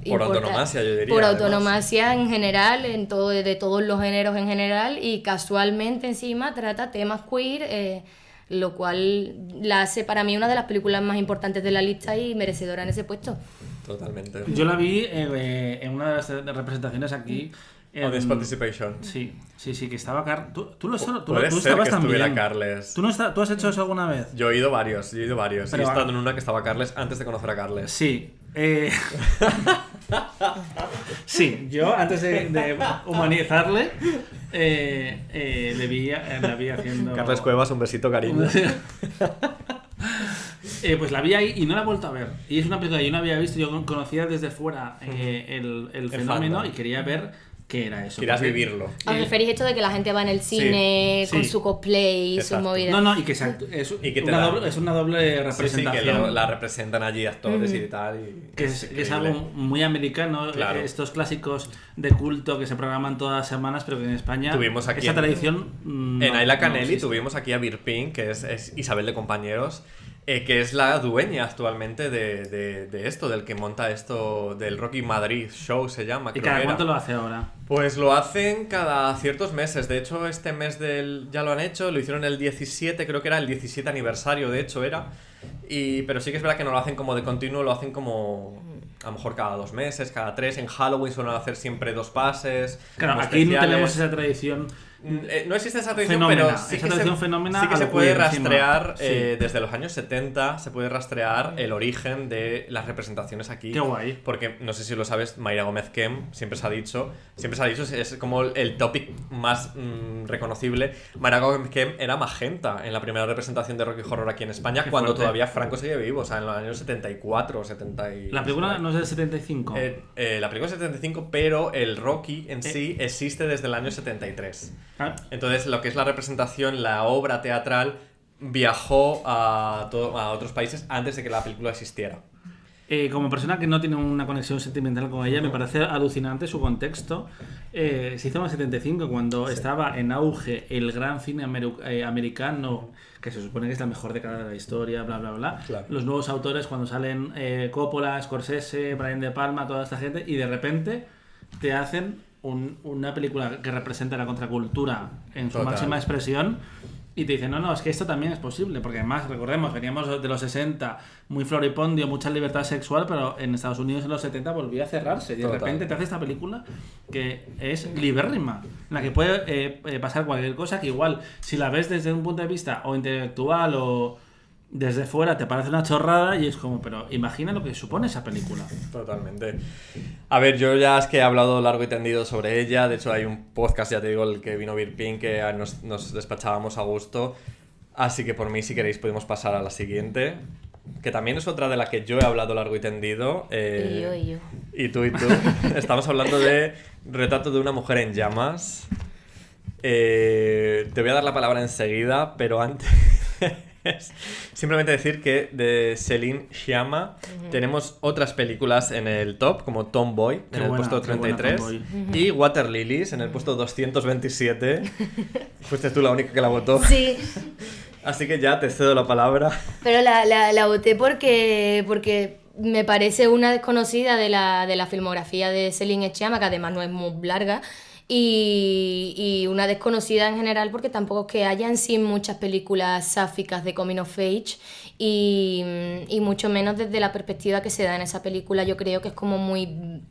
por autonomacia, yo diría. Por autonomacia en general, de todos los géneros en general, y casualmente encima trata temas queer, lo cual la hace para mí una de las películas más importantes de la lista y merecedora en ese puesto. Totalmente. Yo la vi en una de las representaciones aquí. O de Participation. Sí, que estaba Carles. Tú estabas también. Carles. ¿Tú has hecho eso alguna vez? Yo he ido varios. Pero he estado en una que estaba Carles antes de conocer a Carles. Sí. Sí, yo antes de humanizarle le vi haciendo... Carles Cuevas, un besito, cariño. Pues la vi ahí y no la he vuelto a ver. Y es una película que yo no había visto. Yo conocía desde fuera el fenómeno y quería ver qué era eso. Querías vivirlo. ¿Os referís esto de que la gente va en el cine con su cosplay y sus movidas? No, y que es una doble representación. Sí, que la representan allí actores y tal. Y que es algo muy americano. Claro. Estos clásicos de culto que se programan todas las semanas, pero que en España tuvimos aquí esa tradición... en Ayla Canelli tuvimos aquí a Birpin, que es Isabel de Compañeros, que es la dueña actualmente de esto, del que monta esto, del Rocky Madrid Show se llama. ¿Y cada cuánto lo hace ahora? Pues lo hacen cada ciertos meses. De hecho, este mes ya lo han hecho, lo hicieron el 17, creo que era el 17 aniversario, de hecho era. Pero sí que es verdad que no lo hacen como de continuo, lo hacen como a lo mejor cada 2 meses, cada 3. En Halloween suelen hacer siempre 2 pases. Claro, aquí no tenemos esa tradición. No existe esa tradición, fenómena. Pero sí que se puede rastrear desde los años 70, se puede rastrear el origen de las representaciones aquí. Qué guay. Porque, no sé si lo sabes, Mayra Gómez Kem siempre se ha dicho, es como el topic más reconocible. Mayra Gómez Kem era Magenta en la primera representación de Rocky Horror aquí en España, cuando todavía Franco seguía vivo, o sea, en los años 74, 70 y... ¿La película no es del 75? La película es del 75, pero el Rocky en sí existe desde el año 73. Entonces, lo que es la representación, la obra teatral, viajó a otros países antes de que la película existiera. Como persona que no tiene una conexión sentimental con ella, me parece alucinante su contexto. Se hizo en el 75, cuando estaba en auge el gran cine americano, que se supone que es la mejor década de la historia, bla, bla, bla. Claro. Los nuevos autores, cuando salen Coppola, Scorsese, Brian De Palma, toda esta gente, y de repente te hacen una película que representa la contracultura en su máxima expresión y te dicen, no, es que esto también es posible, porque además, recordemos, veníamos de los 60, muy floripondio, mucha libertad sexual, pero en Estados Unidos en los 70 volvía a cerrarse y de repente te hace esta película que es libérrima, en la que puede pasar cualquier cosa, que igual, si la ves desde un punto de vista o intelectual o desde fuera te parece una chorrada y es como, pero imagina lo que supone esa película. Totalmente. A ver, yo ya es que he hablado largo y tendido sobre ella. De hecho, hay un podcast, ya te digo, el que vino Birpin, que nos despachábamos a gusto. Así que por mí, si queréis, podemos pasar a la siguiente, que también es otra de la que yo he hablado largo y tendido. Y yo. Y tú. Estamos hablando de Retrato de una mujer en llamas. Te voy a dar la palabra enseguida, pero antes simplemente decir que de Céline Sciamma tenemos otras películas en el top, como Tomboy en el puesto 33 y Water Lilies en el puesto 227. Fuiste tú la única que la votó. Sí. Así que ya te cedo la palabra. Pero la voté porque me parece una desconocida de la filmografía de Céline Sciamma, que además no es muy larga. Y una desconocida en general porque tampoco es que haya en sí muchas películas sáficas de coming of age y mucho menos desde la perspectiva que se da en esa película. Yo creo que es como muy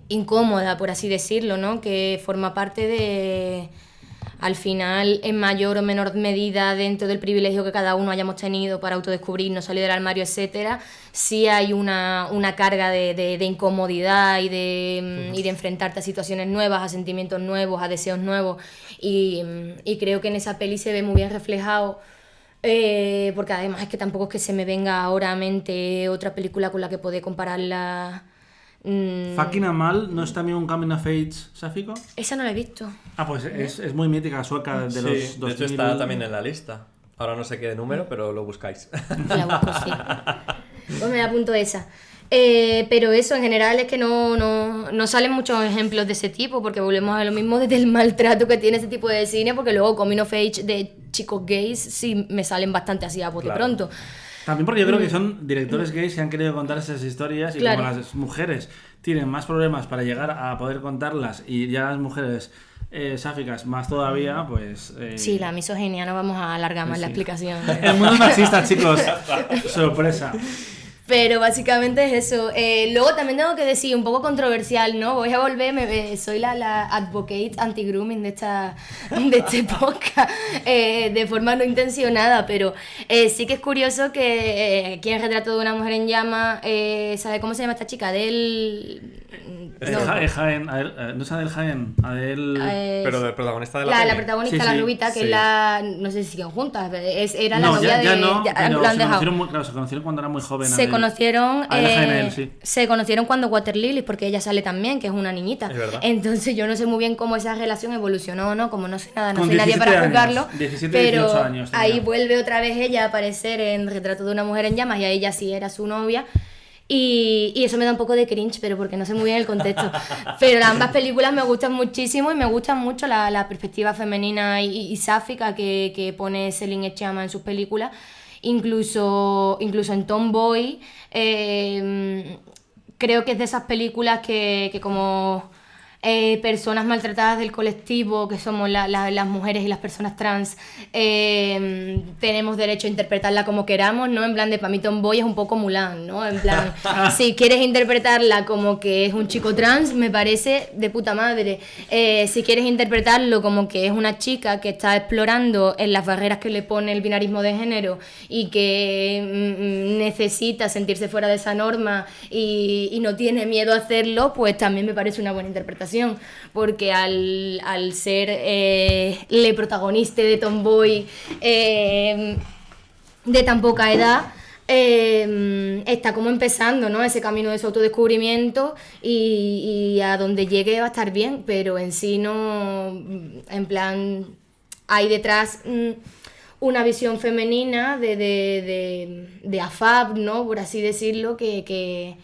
incómoda, por así decirlo, ¿no? Que forma parte de, al final, en mayor o menor medida, dentro del privilegio que cada uno hayamos tenido para autodescubrirnos, salir del armario, etcétera, sí hay una carga de incomodidad y de enfrentarte a situaciones nuevas, a sentimientos nuevos, a deseos nuevos, y creo que en esa peli se ve muy bien reflejado, porque además es que tampoco es que se me venga ahora a mente otra película con la que pueda compararla. Fucking Amal, ¿no es también un coming of age sáfico? Esa no la he visto. Pues es muy mítica, sueca, de los 2000. De hecho está también en la lista. Ahora no sé qué número, pero lo buscáis. La busco, sí. Pues me apunto esa. Pero eso en general es que no salen muchos ejemplos de ese tipo, porque volvemos a lo mismo desde el maltrato que tiene ese tipo de cine, porque luego coming of age de chicos gays sí me salen bastante así a bote pronto. También porque yo creo que son directores gays que han querido contar esas historias y como las mujeres tienen más problemas para llegar a poder contarlas y ya las mujeres sáficas más todavía, pues... Sí, la misoginia, no vamos a alargar más la explicación. El mundo es machista, chicos. Sorpresa. Pero básicamente es eso. Luego también tengo que decir, un poco controversial, ¿no? Voy a volver, soy la advocate anti-grooming de este podcast, de forma no intencionada, pero sí que es curioso que quien retrato de una mujer en llama, ¿sabe cómo se llama esta chica? Adele... Jaén, no es Adele Jaén, Adele... Pero del protagonista de la peli. La protagonista, sí, la rubita, que sí. es la... No sé si siguen juntas, era la No, novia ya de... no, ya, pero lo han dejado. se conocieron cuando era muy joven. Se conocieron, sí. se conocieron cuando Water Lilies, porque ella sale también, que es una niñita. Es verdad. Entonces yo no sé muy bien cómo esa relación evolucionó, ¿no? Como no sé nada, no Con soy nadie 17 para años, juzgarlo. 17, pero 18 años tenía. ahí vuelve otra vez ella a aparecer en Retrato de una mujer en llamas, y a ella sí era su novia. Y eso me da un poco de cringe, pero porque no sé muy bien el contexto. Pero ambas películas me gustan muchísimo y me gusta mucho la perspectiva femenina y sáfica que pone Céline Sciamma en sus películas. Incluso en Tomboy, creo que es de esas películas que como personas maltratadas del colectivo, que somos las mujeres y las personas trans, tenemos derecho a interpretarla como queramos, ¿no? En plan de, para mí Tomboy es un poco Mulan, ¿no? En plan, si quieres interpretarla como que es un chico trans, me parece de puta madre. Si quieres interpretarlo como que es una chica que está explorando en las barreras que le pone el binarismo de género y que necesita sentirse fuera de esa norma y no tiene miedo a hacerlo, pues también me parece una buena interpretación. Porque al ser el protagonista de Tomboy de tan poca edad, está como empezando, ¿no? Ese camino de su autodescubrimiento y a donde llegue va a estar bien, pero en sí no, en plan, hay detrás una visión femenina de AFAB, ¿no? Por así decirlo, que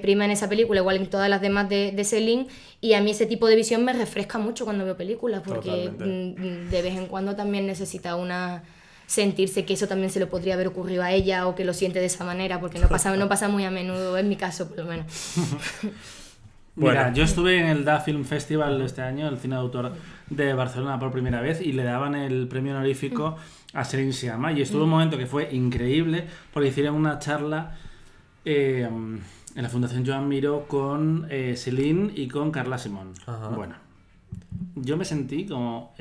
prima en esa película, igual en todas las demás de Céline, y a mí ese tipo de visión me refresca mucho cuando veo películas, porque de vez en cuando también necesita sentirse que eso también se le podría haber ocurrido a ella o que lo siente de esa manera, porque no pasa muy a menudo, en mi caso por lo menos. Mira, yo estuve en el DA Film Festival este año, el cine de autor de Barcelona por primera vez, y le daban el premio honorífico a Céline Sciamma, y estuvo un momento que fue increíble, porque hicieron una charla en la Fundación Joan Miró con Céline y con Carla Simón. Ajá. Bueno, yo me sentí como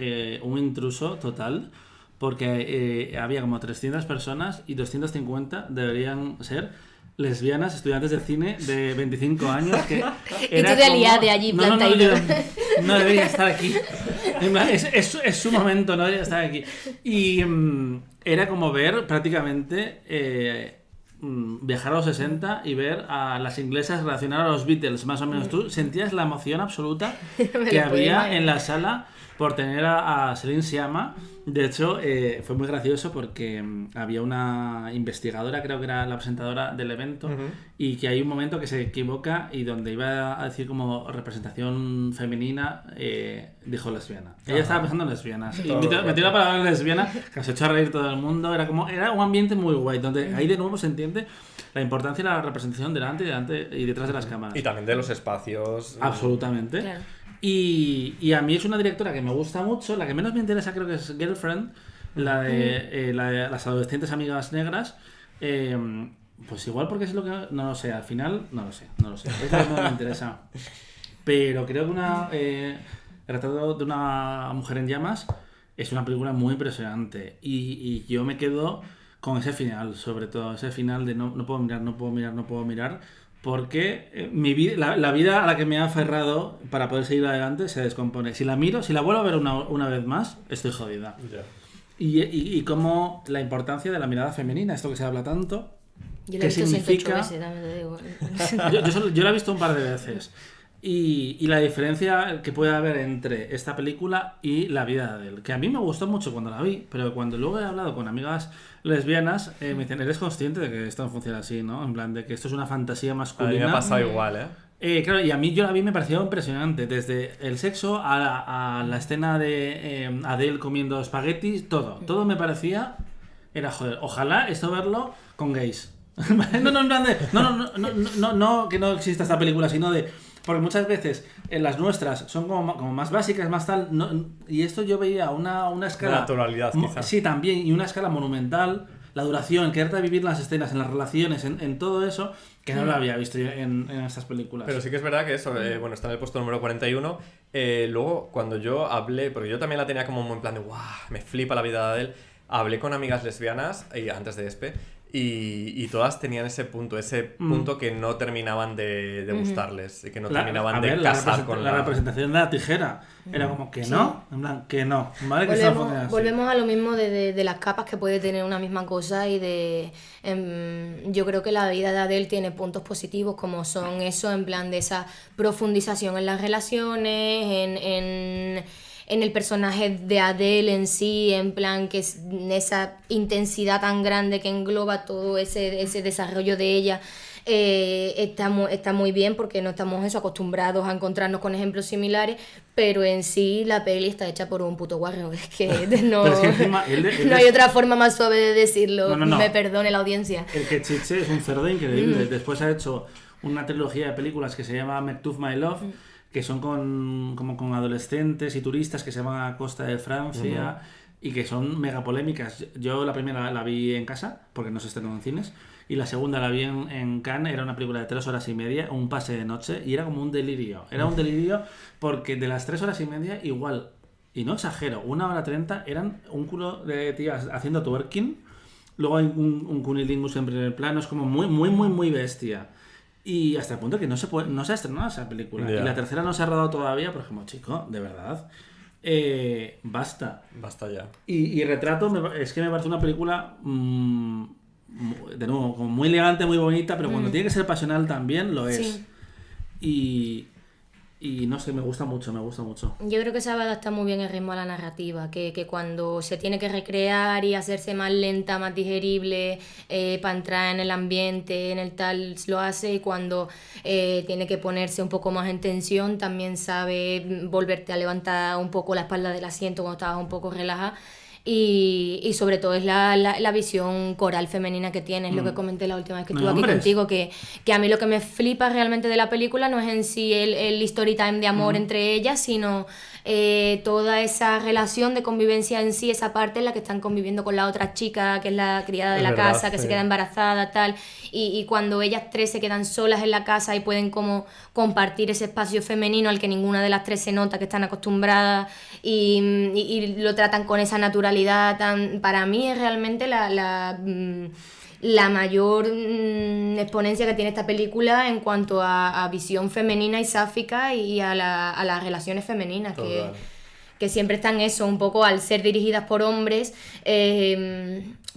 un intruso total, porque había como 300 personas y 250 deberían ser lesbianas, estudiantes de cine de 25 años. Que y tú de aliade allí plantadito. No debería estar aquí. Es su momento, no debería estar aquí. Y era como ver prácticamente viajar a los 60 y ver a las inglesas reaccionar a los Beatles, más o menos. Tú sentías la emoción absoluta que había en la sala por tener a Celine Sciamma. De hecho, fue muy gracioso porque había una investigadora, creo que era la presentadora del evento, y que hay un momento que se equivoca y donde iba a decir como representación femenina, dijo lesbiana. Ella estaba pensando en lesbianas. Y metió la palabra lesbiana, que se echó a reír todo el mundo. Era un ambiente muy guay, donde ahí de nuevo se entiende la importancia de la representación delante y detrás de las cámaras. Y también de los espacios. Absolutamente. Claro. Y a mí es una directora que me gusta mucho. La que menos me interesa creo que es Girlfriend, la de las adolescentes amigas negras. Pues igual porque es lo que... No lo sé, al final no lo sé. Es lo que menos me interesa. Pero creo que el retrato de una mujer en llamas es una película muy impresionante. Y yo me quedo con ese final, sobre todo. Ese final de no puedo mirar. Porque la vida a la que me he aferrado para poder seguir adelante se descompone. Si la vuelvo a ver una vez más, estoy jodida. Yeah. Y como la importancia de la mirada femenina, esto que se habla tanto, Yo la he que visto significa... 108 veces, también te digo. yo la he visto un par de veces. Y la diferencia que puede haber entre esta película y La vida de Adele, que a mí me gustó mucho cuando la vi, pero cuando luego he hablado con amigas lesbianas, me dicen, ¿eres consciente de que esto no funciona así, no? En plan, de que esto es una fantasía masculina. A mí me ha pasado igual, Claro, y a mí yo la vi me pareció impresionante, desde el sexo a la escena de Adele comiendo espaguetis, todo me parecía, era joder, ojalá esto verlo con gays. No, que no exista esta película, sino de... Porque muchas veces en las nuestras son como más básicas, más tal... y esto yo veía una escala... De naturalidad, quizás. Sí, también, y una escala monumental, la duración, el quererte vivir las escenas, en las relaciones, en todo eso, que no lo había visto yo en estas películas. Pero sí que es verdad que eso, bueno, está en el puesto número 41. Luego, cuando yo hablé, porque yo también la tenía como en plan de, ¡guau! Me flipa la vida de Adele. Hablé con amigas lesbianas, antes de ESPE, y todas tenían ese punto que no terminaban de gustarles, y que no terminaban de casar con la representación de la tijera. Era como que no, en plan, que no. ¿Vale? Volvemos a lo mismo de las capas que puede tener una misma cosa y yo creo que la vida de Adele tiene puntos positivos como son eso, en plan de esa profundización en las relaciones, en el personaje de Adele en sí, en plan que es esa intensidad tan grande que engloba todo ese desarrollo de ella, está muy bien porque no estamos acostumbrados a encontrarnos con ejemplos similares, pero en sí la peli está hecha por un puto guarro, es que no, es que encima, no hay otra forma más suave de decirlo, no. Me perdone la audiencia. El que Chiche es un cerdo increíble, después ha hecho una trilogía de películas que se llama Mektoub My Love, que son con adolescentes y turistas que se van a costa de Francia y que son mega polémicas. Yo la primera la vi en casa, porque no se estrenó en cines, y la segunda la vi en Cannes. Era una película de 3 horas y media, un pase de noche, y era como un delirio. Era un delirio porque de las 3 horas y media, igual, y no exagero, 1h30 eran un culo de tías haciendo twerking, luego hay un cunilingus en primer plano, es como muy bestia. Y hasta el punto que no se ha estrenado esa película. Yeah. Y la tercera no se ha rodado todavía, porque como chico, de verdad, basta. Basta ya. Y Retrato es que me parece una película, de nuevo, como muy elegante, muy bonita, pero cuando tiene que ser pasional también lo es. Sí. Y no sé, me gusta mucho. Yo creo que sabe adaptar muy bien el ritmo a la narrativa, que cuando se tiene que recrear y hacerse más lenta, más digerible, para entrar en el ambiente, en el tal, lo hace, y cuando tiene que ponerse un poco más en tensión, también sabe volverte a levantar un poco la espalda del asiento cuando estabas un poco relajada. Y sobre todo es la visión coral femenina que tiene, es lo que comenté la última vez que estuve aquí contigo, que a mí lo que me flipa realmente de la película no es en sí el story time de amor entre ellas, sino toda esa relación de convivencia en sí, esa parte en la que están conviviendo con la otra chica, que es la criada de la casa, que se queda embarazada, tal, y cuando ellas tres se quedan solas en la casa y pueden como compartir ese espacio femenino al que ninguna de las tres se nota que están acostumbradas, y lo tratan con esa naturalidad para mí es realmente la mayor exponencia que tiene esta película en cuanto a visión femenina y sáfica y a las relaciones femeninas que siempre están eso, un poco al ser dirigidas por hombres,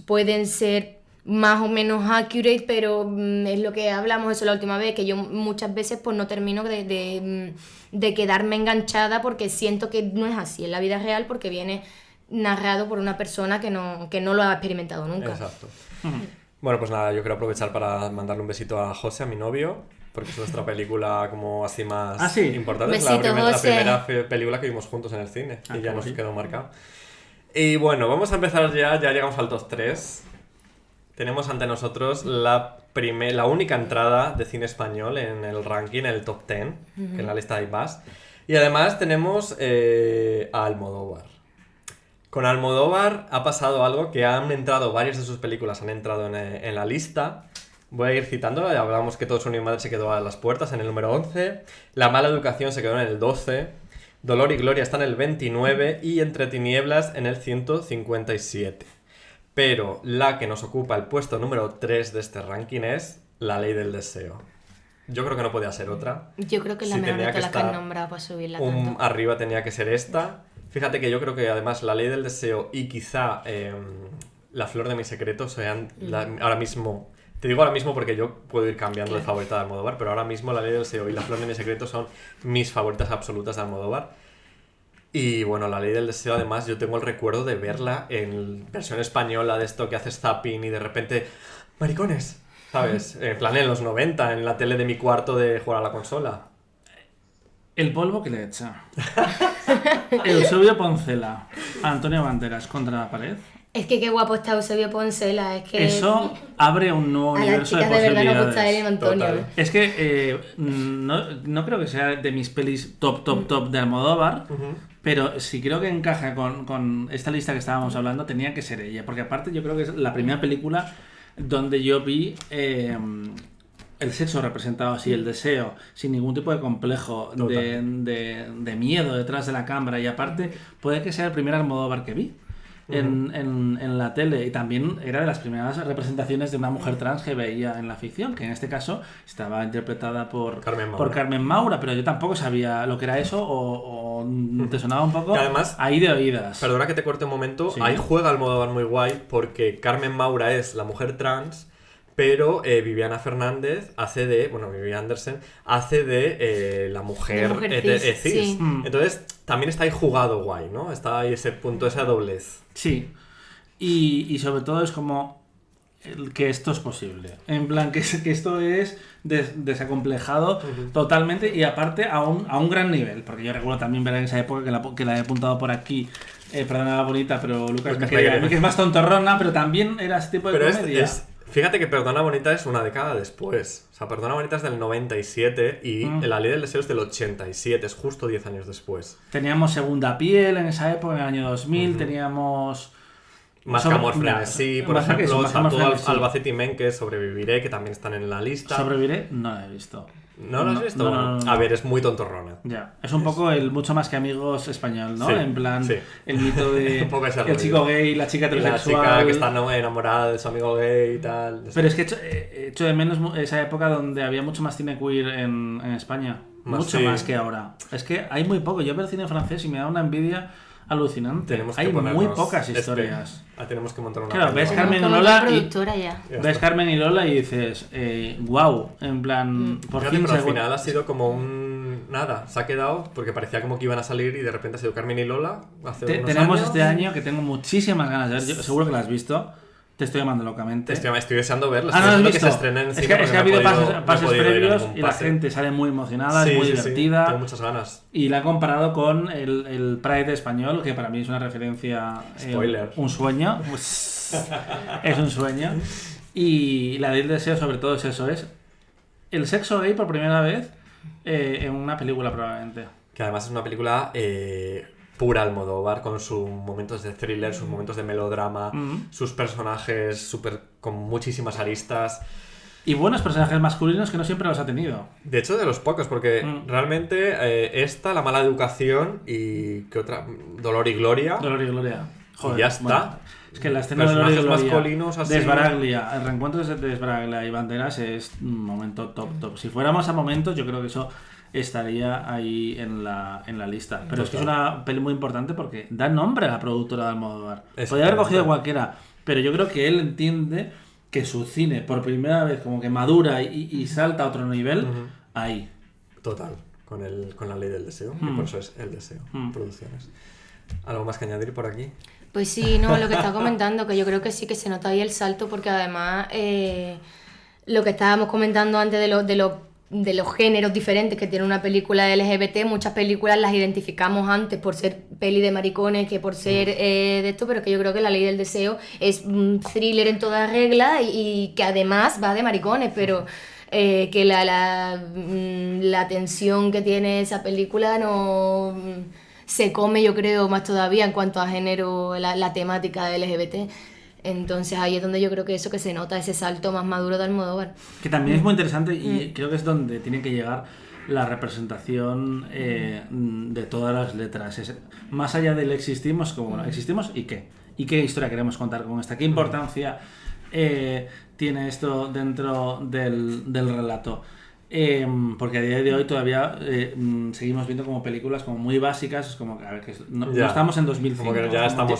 pueden ser más o menos accurate, pero es lo que hablamos eso la última vez, que yo muchas veces pues no termino de quedarme enganchada porque siento que no es así en la vida real, porque viene narrado por una persona que no lo ha experimentado nunca. Exacto. Bueno, pues nada, yo quiero aprovechar para mandarle un besito a José, a mi novio, porque es nuestra película como así más importante. Besito, es la José. primera película que vimos juntos en el cine y ya nos quedó marcado. Y bueno, vamos a empezar ya llegamos al top 3. Tenemos ante nosotros la única entrada de cine español en el ranking, en el top 10, que en la lista hay más. Y además tenemos a Almodóvar. Con Almodóvar ha pasado algo que han entrado, varias de sus películas han entrado en la lista. Voy a ir citando, hablábamos que Todo sueño y madre se quedó a las puertas en el número 11, La mala educación se quedó en el 12, Dolor y gloria está en el 29 y Entre tinieblas en el 157. Pero la que nos ocupa el puesto número 3 de este ranking es La ley del deseo. Yo creo que no podía ser otra. Yo creo que es la mejor de todas las que han nombrado para subirla tanto. Arriba tenía que ser esta. Fíjate que yo creo que además La ley del deseo y quizá La flor de mi secreto sean ahora mismo... Te digo ahora mismo porque yo puedo ir cambiando de favorita de Almodóvar, pero ahora mismo La ley del deseo y La flor de mi secreto son mis favoritas absolutas de Almodóvar. Y bueno, La ley del deseo además yo tengo el recuerdo de verla en versión española, de esto que haces zapping y de repente... ¡Maricones! ¿Sabes? En plan en los 90, en la tele de mi cuarto de jugar a la consola. El polvo que le echa. Eusebio Poncela, Antonio Banderas contra la pared. Es que qué guapo está Eusebio Poncela, es que... Eso abre un nuevo universo de posibilidades. A las chicas de verdad nos posibilidades. gusta él y Antonio. Total. Es que no creo que sea de mis pelis top de Almodóvar, pero sí creo que encaja con esta lista que estábamos hablando, tenía que ser ella, porque aparte yo creo que es la primera película donde yo vi el sexo representado así, el deseo, sin ningún tipo de complejo, de miedo detrás de la cámara, y aparte puede que sea el primer Almodóvar que vi. En la tele, y también era de las primeras representaciones de una mujer trans que veía en la ficción, que en este caso estaba interpretada por Carmen Maura, pero yo tampoco sabía lo que era eso o te sonaba un poco además, ahí de oídas. Perdona que te corte un momento, Sí. Ahí juega Almodóvar muy guay porque Carmen Maura es la mujer trans, pero Viviana Fernández Vivian Andersen hace de la mujer, cis, cis. sí. Entonces también está ahí jugado guay, ¿no? Está ahí ese punto, esa doblez. Sí, y sobre todo es como que esto es posible, en plan que esto es desacomplejado totalmente, y aparte a un gran nivel, porque yo recuerdo también ver en esa época que la he apuntado por aquí, perdona la bonita, pero Lucas me queda, que es más tontorrona, pero también era ese tipo de comedia. Fíjate que Perdona Bonita es una década después. O sea, Perdona Bonita es del 97 y La ley del deseo es del 87, es justo 10 años después. Teníamos Segunda piel en esa época, en el año 2000, teníamos... Más que Amor Frenesí, por ejemplo, todo Albacete y Men, que Sobreviviré, que también están en la lista. Sobreviviré, no la he visto. ¿No lo has visto? No. A ver, es muy tontorrona. Ya, es un poco el Mucho más que amigos español, ¿no? Sí, en plan, sí. el mito de Un poco ese el rollo. chico gay, la chica Y la heterosexual... chica que está enamorada de su amigo gay y tal. Pero es que echo de menos esa época donde había mucho más cine queer en España. Mucho más que ahora. Es que hay muy poco. Yo veo cine francés y me da una envidia alucinante. Hay muy pocas historias. Tenemos que montar una... Claro, ves película. Carmen y Como Lola productora ya. ves Carmen y Lola y dices, wow, en plan, por Fíjate, fin pero al final ha sido como nada, se ha quedado porque parecía como que iban a salir y de repente ha sido Carmen y Lola hace unos tenemos años. este año que tengo muchísimas ganas de ver, yo seguro que la has visto, te estoy llamando locamente. Estoy deseando verla, no estoy lo deseando has que visto. se estrenen en Es cine que porque ha habido no he pases podido ir a previos ningún y la pase. gente sale muy emocionada, es muy divertida. Tengo muchas ganas. Y la han comparado con el Pride español, que para mí es una referencia... Spoiler. Un sueño. Es un sueño. Y la ley del deseo sobre todo es eso, es el sexo gay por primera vez en una película probablemente. Que además es una película pura Almodóvar, con sus momentos de thriller, sus momentos de melodrama, sus personajes con muchísimas aristas. Y buenos personajes masculinos que no siempre los ha tenido. De hecho, de los pocos, porque realmente esta, La mala educación y ¿qué otra? Dolor y gloria. Dolor y gloria. Joder, Y ya está. Bueno, es que la escena de Dolor y Personajes gloria masculinos así. de Esbaraglia, el reencuentro de Esbaraglia y Banderas es un momento top. Si fuéramos a momentos, yo creo que eso estaría ahí en la lista. Pero es que es una peli muy importante porque da nombre a la productora de Almodóvar. Podría haber cogido cualquiera, pero yo creo que él entiende que su cine por primera vez como que madura y salta a otro nivel, ahí. Total, con la ley del deseo, y por eso es El Deseo, Producciones. ¿Algo más que añadir por aquí? Pues sí, no, lo que está comentando, que yo creo que sí que se nota ahí el salto, porque además lo que estábamos comentando antes de los géneros diferentes que tiene una película LGBT, muchas películas las identificamos antes por ser peli de maricones que por ser de esto, pero que yo creo que La Ley del Deseo es un thriller en toda regla y que además va de maricones, pero que la tensión que tiene esa película no se come, yo creo, más todavía en cuanto a género, la temática de LGBT. Entonces ahí es donde yo creo que eso que se nota, ese salto más maduro de Almodóvar. Que también es muy interesante y creo que es donde tiene que llegar la representación de todas las letras. Más allá del existimos, como bueno, existimos y qué. ¿Y qué historia queremos contar con esta? ¿Qué importancia tiene esto dentro del relato? Porque a día de hoy todavía seguimos viendo como películas como muy básicas, es como que, a ver, que no estamos en 2005, como que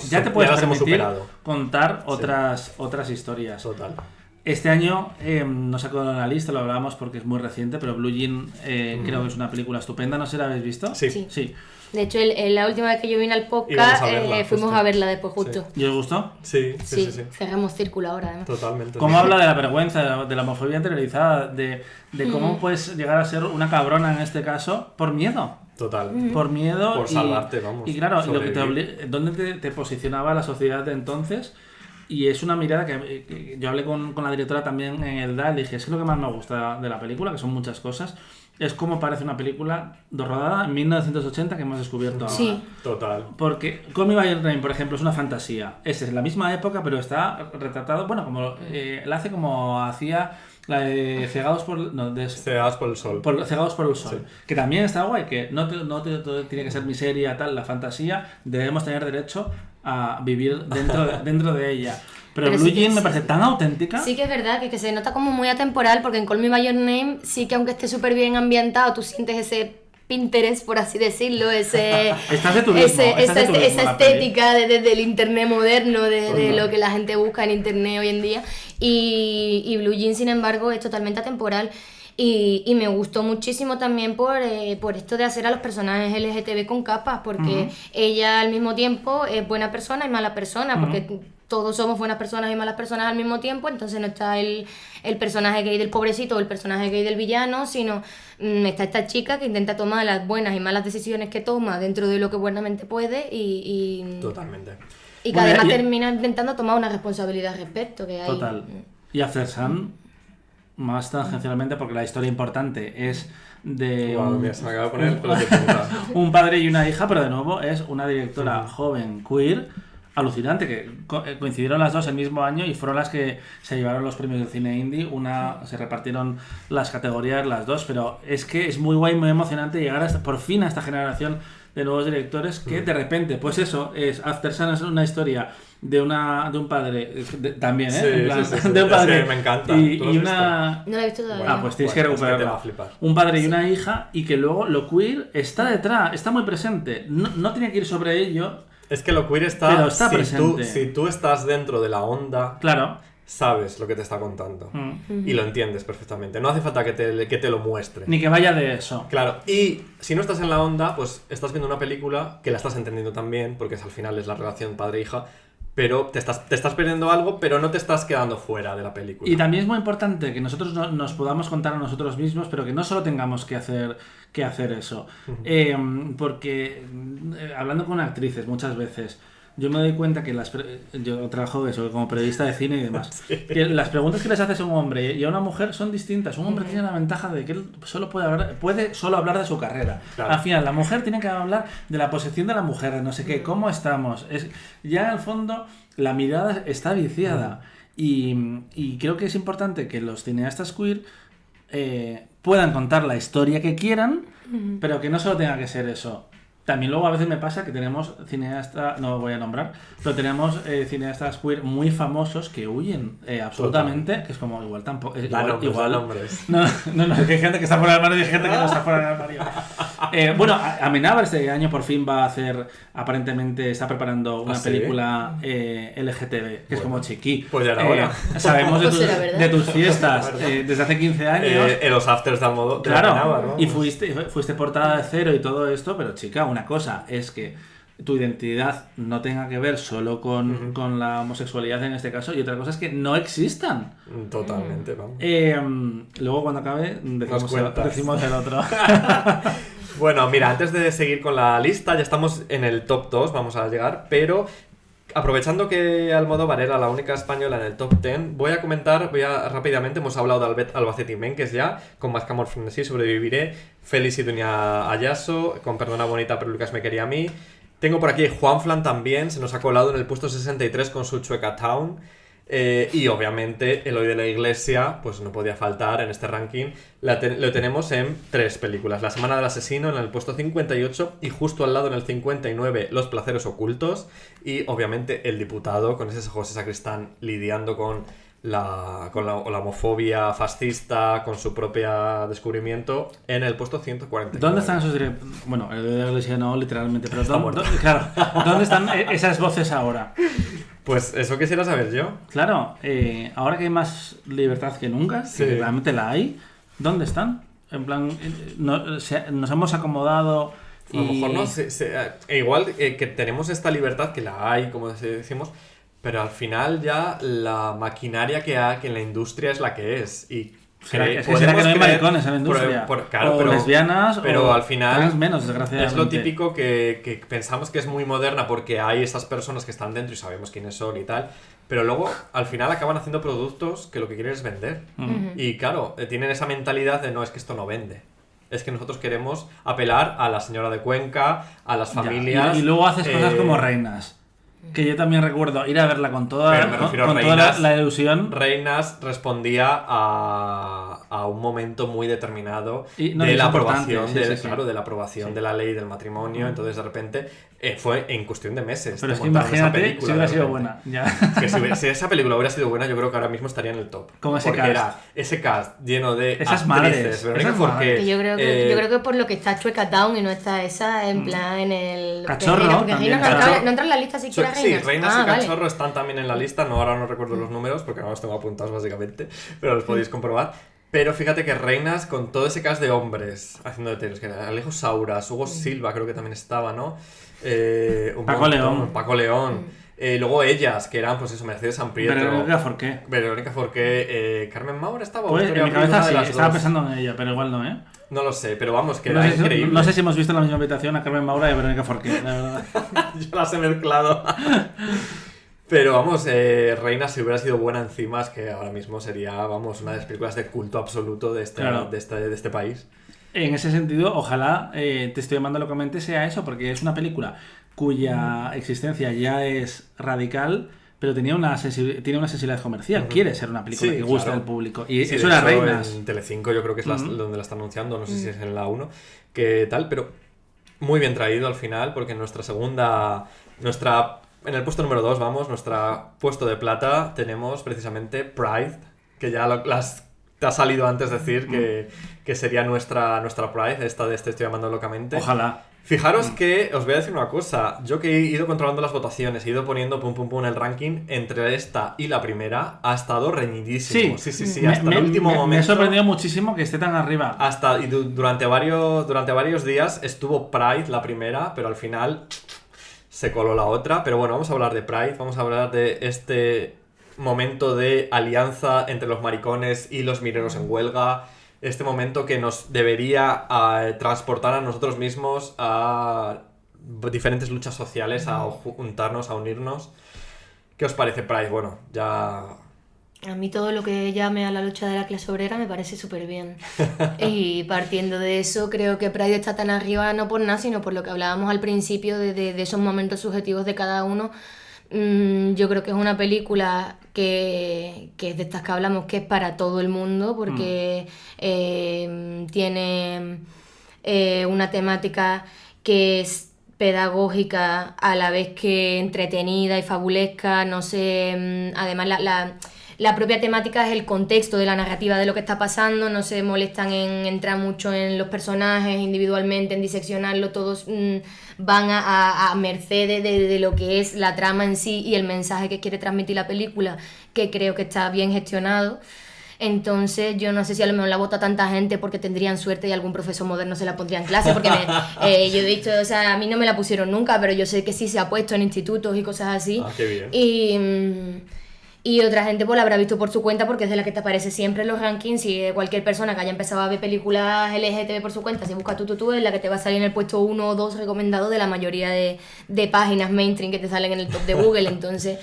ya te puedes ya las hemos permitir superado. Contar otras historias. Total. Este año no sacó en la lista, lo hablábamos porque es muy reciente, pero Blue Jean creo que es una película estupenda, ¿no sé si la habéis visto? Sí. De hecho, la última vez que yo vine al podcast fuimos a verla después justo. ¿Y os gustó? Sí. Cerramos círculo ahora, además. Totalmente. ¿Cómo habla de la vergüenza, de la homofobia interiorizada, de cómo puedes llegar a ser una cabrona en este caso por miedo? Total. Por miedo. Por salvarte, vamos. Y claro, lo que ¿dónde te posicionaba la sociedad de entonces? Y es una mirada que yo hablé con la directora también en el DAL y dije, es lo que más me gusta de la película, que son muchas cosas. Es como parece una película rodada en 1980 que hemos descubierto ahora. Sí. Total. Porque Call Me By Your Name, por ejemplo, es una fantasía. Es en la misma época, pero está retratado, bueno, como la hace como hacía la de Cegados por... No, Cegados por el Sol. Cegados por el Sol. Sí. Que también está guay, que no tiene que ser miseria, tal, la fantasía. Debemos tener derecho a vivir dentro de ella. Pero Blue Jean me parece tan auténtica. Sí que es verdad, que se nota como muy atemporal, porque en Call Me By Your Name sí que aunque esté súper bien ambientado, tú sientes ese Pinterest, por así decirlo, esa estética desde el internet moderno, de lo que la gente busca en internet hoy en día. Y Blue Jean, sin embargo, es totalmente atemporal. Y me gustó muchísimo también por esto de hacer a los personajes LGTB con capas, porque ella al mismo tiempo es buena persona y mala persona, porque todos somos buenas personas y malas personas al mismo tiempo, entonces no está el personaje gay del pobrecito o el personaje gay del villano, sino está esta chica que intenta tomar las buenas y malas decisiones que toma dentro de lo que buenamente puede y Totalmente. Y que además termina intentando tomar una responsabilidad al respecto. Que hay. Total. Y After Sun, más tangencialmente, porque la historia importante es de se me acaba de poner un padre y una hija, pero de nuevo es una directora joven, queer, alucinante, que coincidieron las dos el mismo año y fueron las que se llevaron los premios de cine indie. Se repartieron las categorías las dos, pero es que es muy guay, muy emocionante llegar por fin a esta generación de nuevos directores que de repente, pues eso, After Sun es una historia de un padre, también, en plan, de un padre, me encanta. y una... No la he visto todavía. Pues tienes que recuperarla. Un padre y una hija, y que luego lo queer está detrás, está muy presente, no tiene que ir sobre ello. Es que lo queer está presente. Si tú estás dentro de la onda, claro, sabes lo que te está contando y lo entiendes perfectamente. No hace falta que te lo muestre. Ni que vaya de eso. Claro, y si no estás en la onda, pues estás viendo una película que la estás entendiendo también, porque al final es la relación padre-hija, pero te estás perdiendo algo, pero no te estás quedando fuera de la película. Y también es muy importante que nosotros nos podamos contar a nosotros mismos, pero que no solo tengamos que hacer eso. Porque hablando con actrices muchas veces, yo me doy cuenta que yo trabajo eso como periodista de cine y demás, que las preguntas que les haces a un hombre y a una mujer son distintas. Un hombre tiene la ventaja de que él solo puede solo hablar de su carrera. Claro. Al final, la mujer tiene que hablar de la posición de la mujer, de no sé qué, cómo estamos. Ya al fondo la mirada está viciada. Y creo que es importante que los cineastas queer puedan contar la historia que quieran, pero que no solo tenga que ser eso. También luego a veces me pasa que tenemos cineastas, no voy a nombrar, pero tenemos cineastas queer muy famosos que huyen absolutamente, Total. que es como igual tampoco... Igual nombres. No, es que hay gente que está fuera del armario y hay gente que no está fuera del armario. Bueno, Amenábar este año por fin va a hacer, aparentemente está preparando una película LGTB, que es como chiqui. Pues ya era hora. Sabemos de tus fiestas desde hace 15 años. En los afters de Almodóvar. Claro, Amenábar, ¿no? y fuiste portada de Cero y todo esto, pero chica, una cosa es que tu identidad no tenga que ver solo con la homosexualidad en este caso, y otra cosa es que no existan. Totalmente, vamos. Luego cuando acabe decimos el otro. Bueno, mira, antes de seguir con la lista, ya estamos en el top 2, vamos a llegar, pero aprovechando que Almodóvar era la única española en el top 10, voy a rápidamente, hemos hablado de Albacete y Menques ya, con Más que amor frenesí, Sobreviviré, Félix y Dunia Ayaso, con Perdona bonita pero Lucas me quería a mí. Tengo por aquí Juanfran también, se nos ha colado en el puesto 63 con su Chueca Town. Y obviamente Eloy de la Iglesia, pues no podía faltar en este ranking. Lo tenemos en 3 películas. La Semana del Asesino en el puesto 58 y justo al lado en el 59 Los Placeres Ocultos. Y obviamente El Diputado, con ese José Sacristán lidiando con la homofobia fascista, con su propio descubrimiento, en el puesto 140. ¿Dónde están esos directores? Bueno, el de la Iglesia no, literalmente, pero ¿dónde están esas voces ahora? Pues eso quisiera saber yo. Claro, ahora que hay más libertad que nunca, Sí. que realmente la hay, ¿dónde están? En plan, nos hemos acomodado y... A lo mejor no igual que tenemos esta libertad, que la hay, como decimos, pero al final ya la maquinaria que hay en la industria es la que es. Y ¿Será que no hay maricones en la industria? Claro, o lesbianas, pero o al final trans menos, desgraciadamente. es lo típico que pensamos que es muy moderna porque hay esas personas que están dentro y sabemos quiénes son y tal, pero luego al final acaban haciendo productos que lo que quieren es vender. Y claro, tienen esa mentalidad de no, es que esto no vende. Es que nosotros queremos apelar a la señora de Cuenca, a las familias. Y luego haces cosas como Reinas. Que yo también recuerdo ir a verla con toda, Reinas, toda la ilusión. Reinas respondía a un momento muy determinado de la aprobación, de la aprobación de la ley del matrimonio. Entonces de repente fue en cuestión de meses. Pero es que imagínate si hubiera sido buena. Ya. Que si esa película hubiera sido buena, yo creo que ahora mismo estaría en el top. Como ese porque cast. era ese cast lleno de esas actrices. Madres, Verónica Forqué, que yo creo que por lo que está Chueca Town y no está esa en plan en el... Cachorro. Porque Reina no entra en la lista siquiera Reinas. Sí, Reinas y vale. Cachorro están también en la lista. Ahora no recuerdo los números porque no los tengo apuntados básicamente, pero los podéis comprobar. Pero fíjate que Reinas, con todo ese cast de hombres haciendo de telos, que era Alejo Sauras, Hugo Silva creo que también estaba, ¿no? Paco León. Luego ellas, que eran pues eso, Mercedes Samprietro. Verónica Forqué. Carmen Maura estaba. Pues en mi cabeza sí, estaba pensando en ella, pero igual no, ¿eh? No lo sé, pero vamos, que no era sé, increíble. No sé si hemos visto en la misma habitación a Carmen Maura y a Verónica Forqué, la verdad. Yo las he mezclado. Pero vamos, Reina, si hubiera sido buena encima, es que ahora mismo sería, vamos, una de las películas de culto absoluto de este país. En ese sentido, ojalá Te estoy llamando locamente sea eso, porque es una película cuya existencia ya es radical, pero tiene una sensibilidad comercial. Quiere ser una película que gusta al público. Y sí, eso era Reinas. En Telecinco yo creo que es donde la están anunciando, no sé si es en la 1, que tal, pero muy bien traído al final, porque en en el puesto número 2, nuestro puesto de plata, tenemos precisamente Pride, que ya te ha salido antes decir que sería nuestra Pride, esta de Te estoy llamando locamente. Ojalá. Fijaros que, os voy a decir una cosa, yo que he ido controlando las votaciones, he ido poniendo pum el ranking, entre esta y la primera, ha estado reñidísimo. Sí, hasta el último momento. Me ha sorprendido muchísimo que esté tan arriba. Durante varios días estuvo Pride la primera, pero al final se coló la otra. Pero bueno, vamos a hablar de Pride, vamos a hablar de este momento de alianza entre los maricones y los mineros en huelga. Este momento que nos debería transportar a nosotros mismos a diferentes luchas sociales, a juntarnos, a unirnos. ¿Qué os parece Pride? Bueno, ya... A mí todo lo que llame a la lucha de la clase obrera me parece súper bien. Y partiendo de eso, creo que Pride está tan arriba no por nada, sino por lo que hablábamos al principio de esos momentos subjetivos de cada uno. Yo creo que es una película que es de estas que hablamos, que es para todo el mundo, porque tiene una temática que es pedagógica a la vez que entretenida y fabulesca, no sé, además la propia temática es el contexto de la narrativa de lo que está pasando, no se molestan en entrar mucho en los personajes individualmente, en diseccionarlo, todos van a merced de lo que es la trama en sí y el mensaje que quiere transmitir la película, que creo que está bien gestionado. Entonces yo no sé si a lo mejor la vota tanta gente porque tendrían suerte y algún profesor moderno se la pondría en clase, porque yo he visto, o sea, a mí no me la pusieron nunca, pero yo sé que sí se ha puesto en institutos y cosas así. Ah, qué bien. Y otra gente pues la habrá visto por su cuenta porque es de la que te aparece siempre en los rankings, y cualquier persona que haya empezado a ver películas LGTB por su cuenta, si buscas tú, es la que te va a salir en el puesto 1 o 2 recomendado de la mayoría de páginas mainstream que te salen en el top de Google. Entonces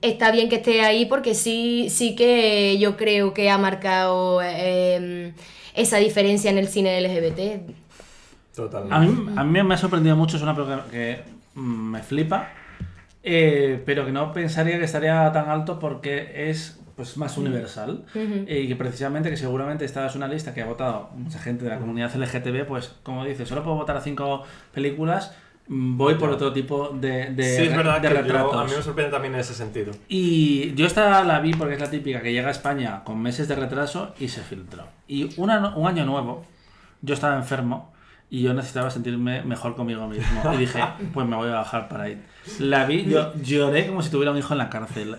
está bien que esté ahí porque sí que yo creo que ha marcado esa diferencia en el cine LGBT. Totalmente. A mí me ha sorprendido mucho, es una película que me flipa. Pero que no pensaría que estaría tan alto porque es pues más universal. Y que precisamente, que seguramente esta es una lista que ha votado mucha gente de la comunidad LGTB, pues como dices, solo puedo votar a 5 películas, voy por otro tipo de sí, es verdad de que retratos. a mí me sorprende también en ese sentido. Y yo esta la vi porque es la típica que llega a España con meses de retraso y se filtró. Y un año nuevo, yo estaba enfermo y yo necesitaba sentirme mejor conmigo mismo. Y dije, pues me voy a bajar para ir. La vi, yo lloré como si tuviera un hijo en la cárcel.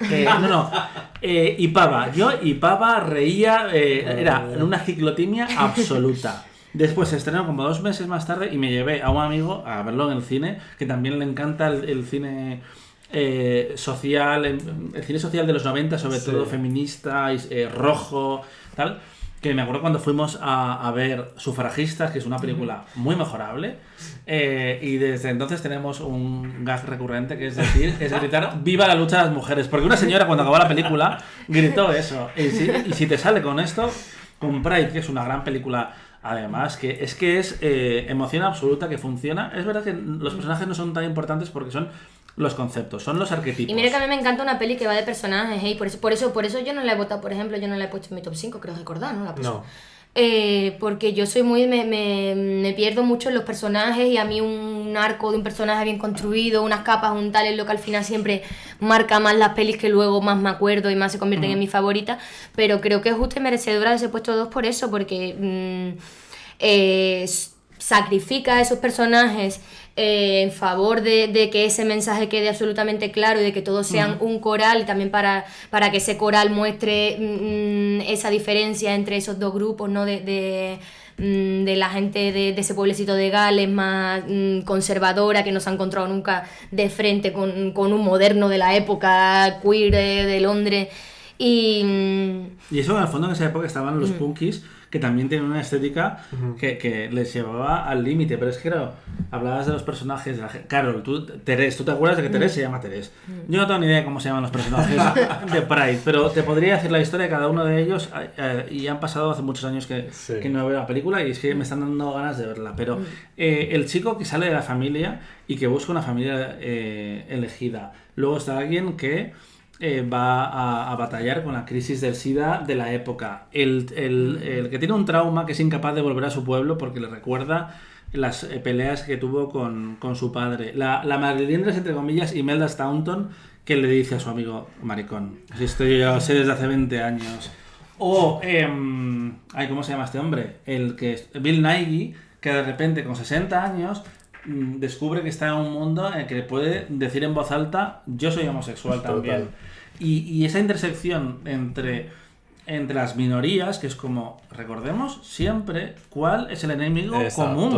Hipaba, reía, era una ciclotimia absoluta. Después se estrenó como 2 meses más tarde y me llevé a un amigo a verlo en el cine, que también le encanta el cine social, el cine social de los 90, sobre todo feminista, rojo, tal. Que me acuerdo cuando fuimos a ver Sufragistas, que es una película muy mejorable, y desde entonces tenemos un gag recurrente, que es gritar ¡viva la lucha de las mujeres! Porque una señora cuando acabó la película gritó eso. Y si te sale con esto, con Pride, que es una gran película, además, que es emoción absoluta, que funciona. Es verdad que los personajes no son tan importantes porque son los conceptos, son los arquetipos. Y mira que a mí me encanta una peli que va de personajes, y por eso yo no la he votado, por ejemplo, yo no la he puesto en mi top 5, creo recordar, ¿no? La puse. No. Porque yo soy me pierdo mucho en los personajes, y a mí un arco de un personaje bien construido, unas capas, un tal, es lo que al final siempre marca más las pelis, que luego más me acuerdo y más se convierten en mi favorita. Pero creo que es justa y merecedora de ese puesto 2 por eso, porque sacrifica a esos personajes en favor de que ese mensaje quede absolutamente claro y de que todos sean un coral, y también para que ese coral muestre esa diferencia entre esos dos grupos, ¿no? De la gente de ese pueblecito de Gales más conservadora, que no se ha encontrado nunca de frente con un moderno de la época queer de Londres. Y eso en el fondo en esa época estaban los punkis, que también tienen una estética que les llevaba al límite. Pero es que, claro, hablabas de los personajes, Carol, ¿tú te acuerdas de que Terés se llama Terés? Yo no tengo ni idea de cómo se llaman los personajes de Pride, pero te podría decir la historia de cada uno de ellos, y han pasado hace muchos años que no veo la película, y es que me están dando ganas de verla. Pero el chico que sale de la familia y que busca una familia elegida. Luego está alguien que va a batallar con la crisis del SIDA de la época. El que tiene un trauma, que es incapaz de volver a su pueblo porque le recuerda las peleas que tuvo con su padre. La Mariliendres, entre comillas, Imelda Staunton, que le dice a su amigo maricón. Esto yo ya lo sé desde hace 20 años. O, ¿cómo se llama este hombre? Bill Nighy, que de repente con 60 años descubre que está en un mundo en el que puede decir en voz alta: yo soy homosexual también. Y esa intersección entre las minorías, que es como, recordemos siempre cuál es el enemigo común,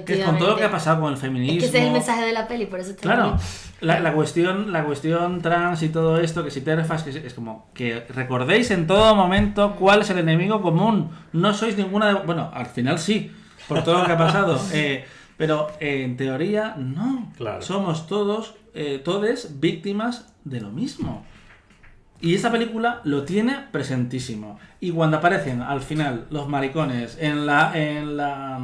que es con todo lo que ha pasado con el feminismo. Es que ese es el mensaje de la peli, por eso está claro, la cuestión trans y todo esto, que si terfas, que es como que recordéis en todo momento cuál es el enemigo común. No sois ninguna bueno, al final sí, por todo lo que ha pasado, pero en teoría no. Claro. Somos todos víctimas de lo mismo. Y esta película lo tiene presentísimo. Y cuando aparecen al final los maricones en la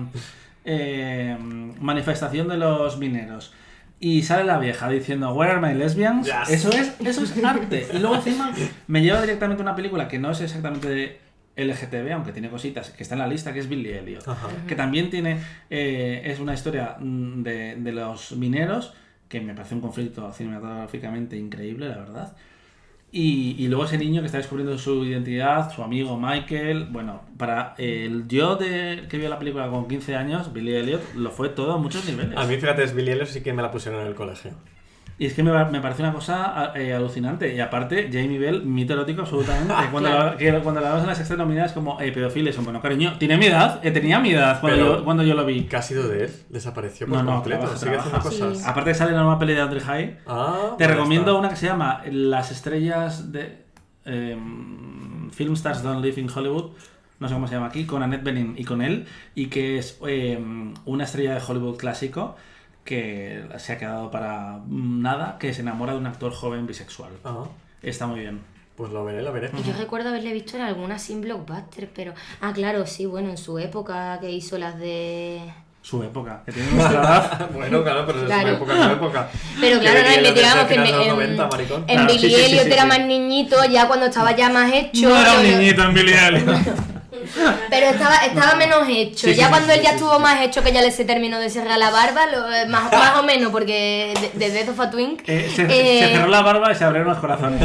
manifestación de los mineros, y sale la vieja diciendo "Where are my lesbians?", eso es arte. Y luego encima me lleva directamente a una película que no es exactamente LGTB, aunque tiene cositas, que está en la lista, que es Billy Elliot. Que también tiene, es una historia de los mineros, que me parece un conflicto cinematográficamente increíble, la verdad. Y luego ese niño que está descubriendo su identidad, su amigo Michael. Bueno, para el yo que vio la película con 15 años, Billy Elliot lo fue todo a muchos niveles. A mí, fíjate, es Billy Elliot sí que me la pusieron en el colegio. Y es que me parece una cosa alucinante. Y aparte, Jamie Bell, mito erótico absolutamente. Cuando la vemos en las Sexta Nominada es como, pedofiles. Bueno, cariño, tiene mi edad. Tenía mi edad cuando yo lo vi. ¿Qué ha sido de él? ¿Desapareció por completo? Trabaja. Sigue haciendo cosas. Sí. Aparte sale la nueva peli de Andrew High. Te recomiendo una que se llama Las estrellas de... Film Stars Don't Live in Hollywood. No sé cómo se llama aquí. Con Annette Bening y con él. Y que es una estrella de Hollywood clásico que se ha quedado para nada, que se enamora de un actor joven bisexual. Está muy bien. Pues lo veré. Yo recuerdo haberle visto en alguna sin blockbuster, pero... Ah, claro, sí, bueno, en su época que hizo las de... Su época, que tiene nuestra edad. Bueno, claro, pero es su época. Pero claro, no, digamos que en Billy Elliot era más niñito, ya cuando estaba ya más hecho... No era un niñito en Billy Elliot. Pero estaba menos hecho. Cuando él ya estuvo más hecho, que ya se terminó de cerrar la barba, más o menos, porque de Death of a Twink... se cerró la barba y se abrieron los corazones.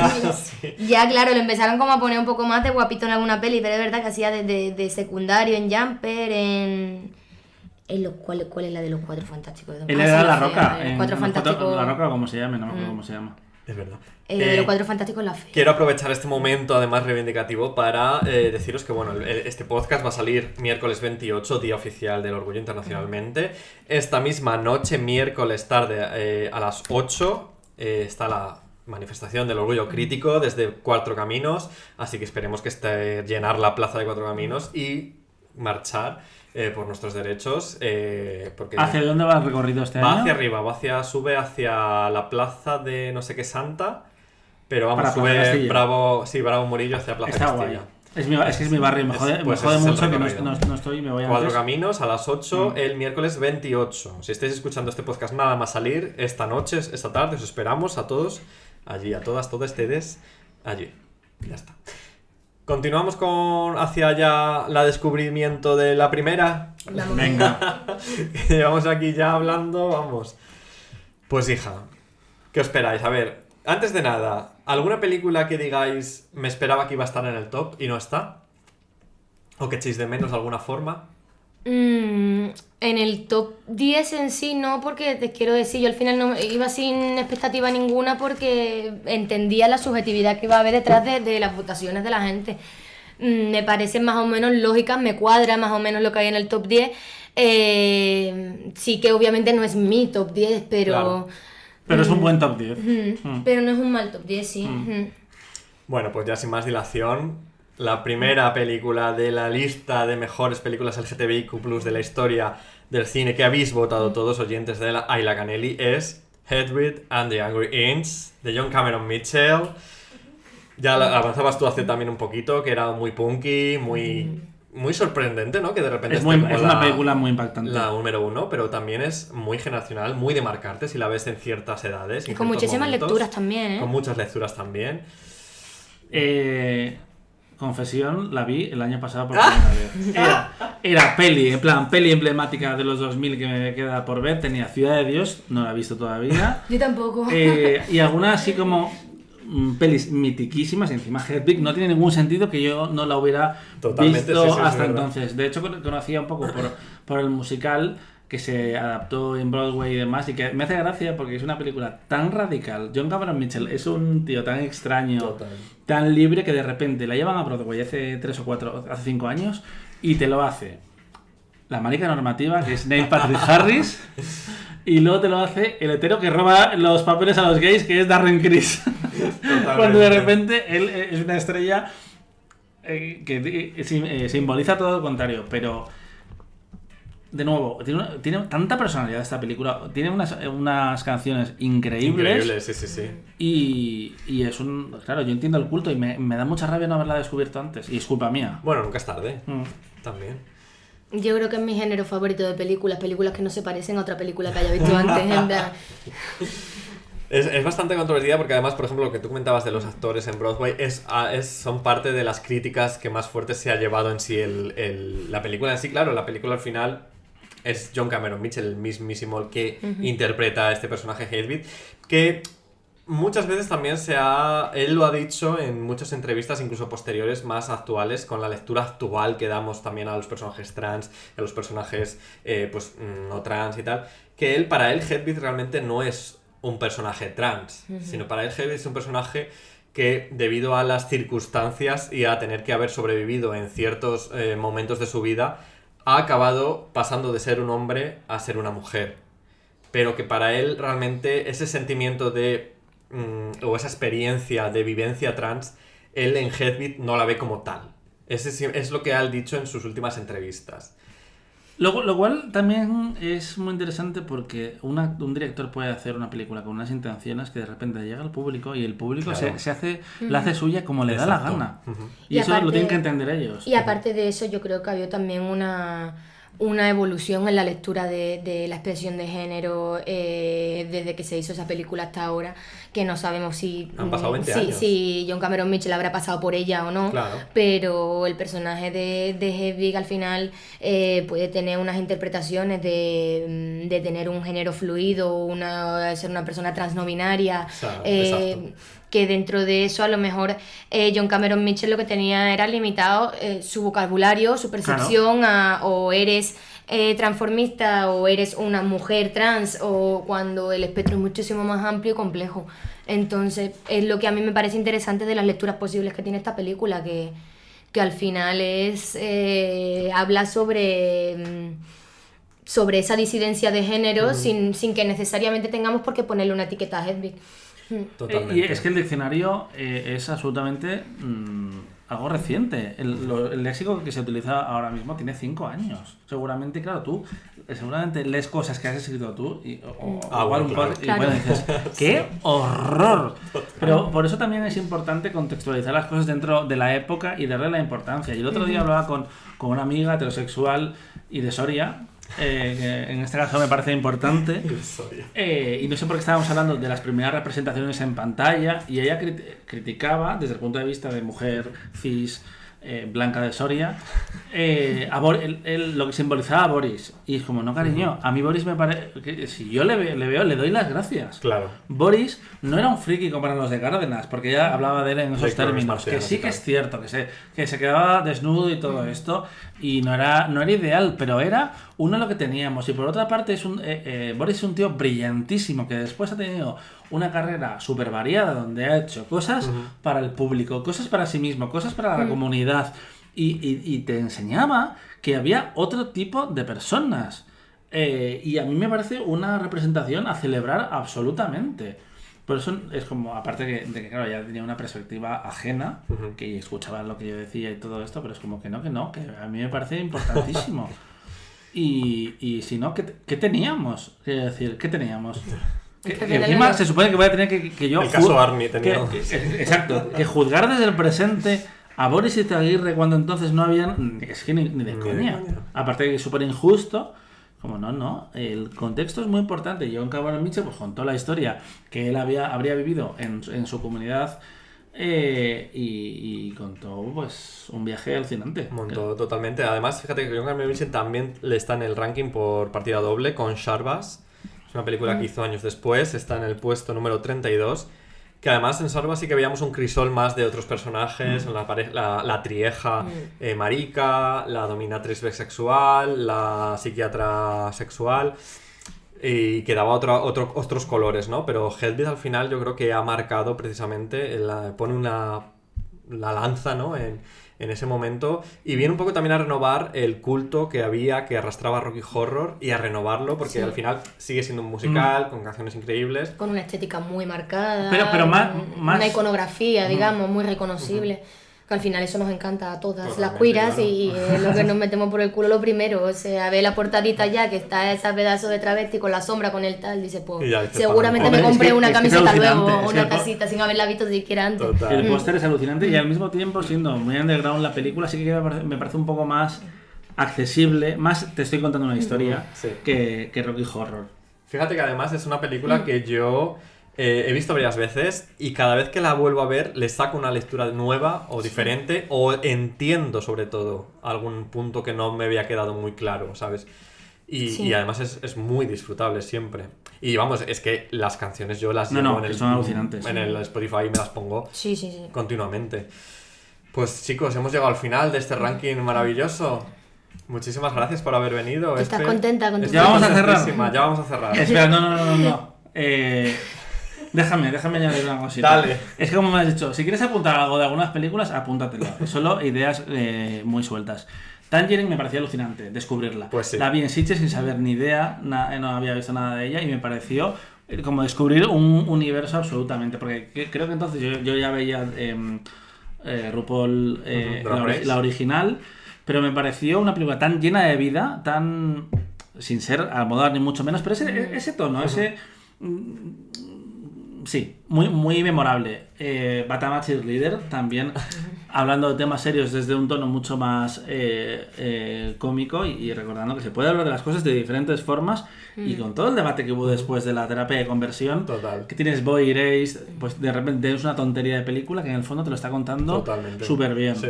Ya, claro, lo empezaron como a poner un poco más de guapito en alguna peli, pero es verdad que hacía de secundario, en Jumper, ¿cuál es la de los Cuatro Fantásticos? Él era La Roca. Los Cuatro Fantásticos... La Roca, como se llame, no me acuerdo cómo se llama. Es verdad. De los Cuatro Fantásticos, La Fe. Quiero aprovechar este momento, además reivindicativo, para deciros que bueno, este podcast va a salir miércoles 28, día oficial del Orgullo internacionalmente. Esta misma noche, miércoles tarde, a las 8, está la manifestación del Orgullo Crítico desde Cuatro Caminos, así que esperemos que llenar la plaza de Cuatro Caminos y marchar por nuestros derechos. Porque ¿hacia dónde va el recorrido este año? Va hacia arriba, sube hacia la plaza de no sé qué santa, pero vamos, sube Bravo Murillo hacia Plaza Está Castilla. Guay. Es que es mi barrio, me jode mucho que no estoy y me voy a... Cuatro Caminos a las 8 el miércoles 28. Si estáis escuchando este podcast nada más salir, esta noche, esta tarde, os esperamos a todos allí, a todas ustedes allí. Ya está. Continuamos hacia ya la descubrimiento de la primera. Venga. Llevamos aquí ya hablando, vamos. Pues hija, ¿qué os esperáis? A ver, antes de nada, ¿alguna película que digáis me esperaba que iba a estar en el top y no está? ¿O que echéis de menos de alguna forma? En el top 10 en sí no, porque te quiero decir, yo al final no iba sin expectativa ninguna porque entendía la subjetividad que iba a haber detrás de las votaciones de la gente. Me parecen más o menos lógicas, me cuadra más o menos lo que hay en el top 10. Sí que obviamente no es mi top 10, pero... Claro. Pero es un buen top 10. Pero no es un mal top 10, sí. Bueno, pues ya sin más dilación... La primera película de la lista de mejores películas LGTBIQ+ de la historia del cine que habéis votado todos oyentes de la Ayla Canelli es Hedwig and the Angry Inch de John Cameron Mitchell. Ya avanzabas tú hace también un poquito, que era muy punky, muy sorprendente, ¿no? Que de repente es una película muy impactante. La número 1, pero también es muy generacional, muy de marcarte si la ves en ciertas edades. Y con muchísimas lecturas también, ¿eh? Con muchas lecturas también. Confesión, la vi el año pasado por primera vez. Era peli, en plan, peli emblemática de los 2000 que me queda por ver. Tenía Ciudad de Dios, no la he visto todavía. Yo tampoco. Y algunas así como pelis mitiquísimas, y encima Hedwig no tiene ningún sentido que yo no la hubiera visto hasta entonces. De hecho, conocía un poco por el musical que se adaptó en Broadway y demás, y que me hace gracia porque es una película tan radical. John Cameron Mitchell es un tío tan extraño, tan libre, que de repente la llevan a Broadway hace 5 años y te lo hace la marica normativa, que es Neil Patrick Harris, y luego te lo hace el hetero que roba los papeles a los gays, que es Darren Criss. Cuando de repente él es una estrella que simboliza todo lo contrario, pero... De nuevo, tiene tanta personalidad esta película, tiene unas canciones increíbles. Sí. Y es un... Claro, yo entiendo el culto y me da mucha rabia no haberla descubierto antes, y es culpa mía. Bueno, nunca es tarde, también. Yo creo que es mi género favorito de películas que no se parecen a otra película que haya visto antes. Es bastante controvertida porque además, por ejemplo, lo que tú comentabas de los actores en Broadway son parte de las críticas que más fuertes se ha llevado en sí la película en sí. Claro, la película al final es John Cameron Mitchell, el mismísimo el que interpreta a este personaje Hedwig, que muchas veces también él lo ha dicho en muchas entrevistas, incluso posteriores, más actuales, con la lectura actual que damos también a los personajes trans, a los personajes pues no trans y tal, que para él Hedwig realmente no es un personaje trans, sino para él Hedwig es un personaje que, debido a las circunstancias y a tener que haber sobrevivido en ciertos momentos de su vida, ha acabado pasando de ser un hombre a ser una mujer. Pero que para él realmente ese sentimiento o esa experiencia de vivencia trans, él en Hedwig no la ve como tal. Es lo que ha dicho en sus últimas entrevistas. Lo cual también es muy interesante porque un director puede hacer una película con unas intenciones que de repente llega al público y el público claro. la hace suya como le da la gana. Y eso aparte, lo tienen que entender ellos. Y aparte de eso, yo creo que ha habido también una evolución en la lectura de la expresión de género desde que se hizo esa película hasta ahora, que no sabemos si han pasado 20 años. Si John Cameron Mitchell habrá pasado por ella o no, claro. Pero el personaje de Hedwig al final puede tener unas interpretaciones de tener un género fluido, ser una persona transno-binaria, exacto. Que dentro de eso a lo mejor John Cameron Mitchell lo que tenía era limitado su vocabulario, su percepción claro. O eres transformista o eres una mujer trans, o cuando el espectro es muchísimo más amplio y complejo. Entonces es lo que a mí me parece interesante de las lecturas posibles que tiene esta película, que al final habla sobre esa disidencia de género sin que necesariamente tengamos por qué ponerle una etiqueta a Hedwig. Totalmente. Y es que el diccionario es absolutamente algo reciente. El léxico que se utiliza ahora mismo tiene 5 años. Seguramente, claro, tú seguramente lees cosas que has escrito tú y bueno, dices, ¡qué horror! Pero por eso también es importante contextualizar las cosas dentro de la época y darle la importancia. Y el otro día hablaba con una amiga heterosexual y de Soria, que en este caso me parece importante, y no sé por qué estábamos hablando de las primeras representaciones en pantalla, y ella criticaba desde el punto de vista de mujer cis blanca de Soria lo que simbolizaba a Boris, y es como, no cariño, a mí Boris me parece que si yo le veo le doy las gracias. Claro. Boris no era un friki como eran los de Cárdenas, porque ella hablaba de él en esos términos, que sí que es cierto, que se quedaba desnudo y todo esto, y no era ideal, pero era uno lo que teníamos. Y por otra parte Boris es un tío brillantísimo, que después ha tenido una carrera súper variada, donde ha hecho cosas para el público, cosas para sí mismo, cosas para la comunidad, y te enseñaba que había otro tipo de personas, y a mí me parece una representación a celebrar absolutamente. Por eso es como, aparte de que claro, ya tenía una perspectiva ajena, que escuchaba lo que yo decía y todo esto, pero es como que a mí me parece importantísimo. Y si no, ¿qué teníamos? Quiero decir, ¿qué teníamos? Encima se supone que voy a tener que yo... El caso Army tenía... Exacto, que juzgar desde el presente a Boris Izaguirre cuando entonces no habían... Es que ni de coña. Aparte de que es súper injusto. Como no, el contexto es muy importante. John Cameron Mitchell pues contó la historia que él habría vivido en su comunidad, y contó pues un viaje alucinante. Montó totalmente. Además, fíjate que John Cameron Mitchell también le está en el ranking por partida doble con Sharbas. Es una película que hizo años después, está en el puesto número 32. Que además en Sharbas sí que veíamos un crisol más de otros personajes, la trieja marica, la dominatriz bisexual, la psiquiatra sexual, y que daba otros colores, ¿no? Pero Hedwig al final yo creo que ha marcado precisamente, pone la lanza, ¿no? En ese momento, y viene un poco también a renovar el culto que arrastraba Rocky Horror, y a renovarlo porque al final sigue siendo un musical con canciones increíbles, con una estética muy marcada, pero más una iconografía, digamos, muy reconocible. Que al final eso nos encanta a todas las queeras, claro. Y lo que nos metemos por el culo lo primero, o sea, ve la portadita ya que está ese pedazo de travesti con la sombra, con el tal, dice, pues seguramente me compré una camiseta luego, o una casita sin haberla visto siquiera antes. Total. El póster es alucinante, y al mismo tiempo, siendo muy underground la película, sí que me parece un poco más accesible, más te estoy contando una historia que Rocky Horror. Fíjate que además es una película que yo he visto varias veces y cada vez que la vuelvo a ver le saco una lectura nueva o diferente o entiendo sobre todo algún punto que no me había quedado muy claro, ¿sabes? Y además es muy disfrutable siempre. Y vamos, es que las canciones yo las llevo son alucinantes. En el Spotify, me las pongo continuamente. Pues chicos, hemos llegado al final de este ranking maravilloso. Muchísimas gracias por haber venido. ¿Estás contenta con tu Ya vamos a cerrar. Ya vamos a cerrar. Espera, no. Déjame añadir una cosita. Dale. Es que como me has dicho, si quieres apuntar algo de algunas películas, apúntatelo. Solo ideas muy sueltas. Tangerine me pareció alucinante descubrirla. Pues sí. La vi en Sitges sin saber ni idea, no había visto nada de ella y me pareció como descubrir un universo absolutamente. Porque creo que entonces yo ya veía RuPaul, la original, pero me pareció una película tan llena de vida, tan sin ser a moda ni mucho menos, pero ese tono, ese... Sí, muy memorable. Batama Cheerleader también, hablando de temas serios desde un tono mucho más cómico y recordando que se puede hablar de las cosas de diferentes formas y con todo el debate que hubo después de la terapia de conversión. Total. Que tienes Boy Erased, pues de repente es una tontería de película que en el fondo te lo está contando súper bien. Sí.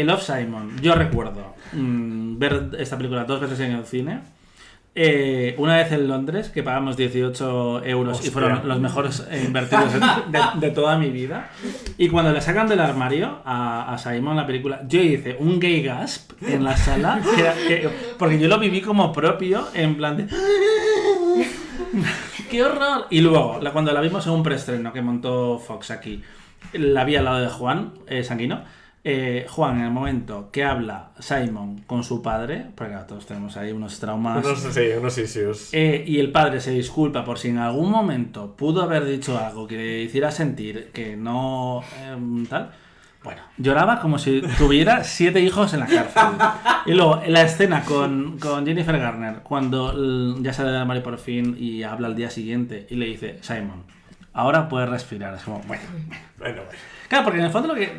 Love, Simon, yo recuerdo ver esta película 2 veces en el cine. Una vez en Londres, que pagamos 18 euros. Hostia. Y fueron los mejores invertidos de toda mi vida. Y cuando le sacan del armario a Simon la película, yo hice un gay gasp en la sala, porque yo lo viví como propio, en plan de... ¡Qué horror! Y luego, cuando la vimos en un preestreno que montó Fox aquí, la vi al lado de Juan Sanguino. Juan, en el momento que habla Simon con su padre, porque claro, todos tenemos ahí unos traumas, unos issues, y el padre se disculpa por si en algún momento pudo haber dicho algo que le hiciera sentir que no tal. Bueno, lloraba como si tuviera 7 hijos en la cárcel. Y luego la escena con Jennifer Garner, cuando ya sale del armario por fin y habla al día siguiente y le dice: Simon, ahora puedes respirar. Es como, bueno. Claro, porque en el fondo lo que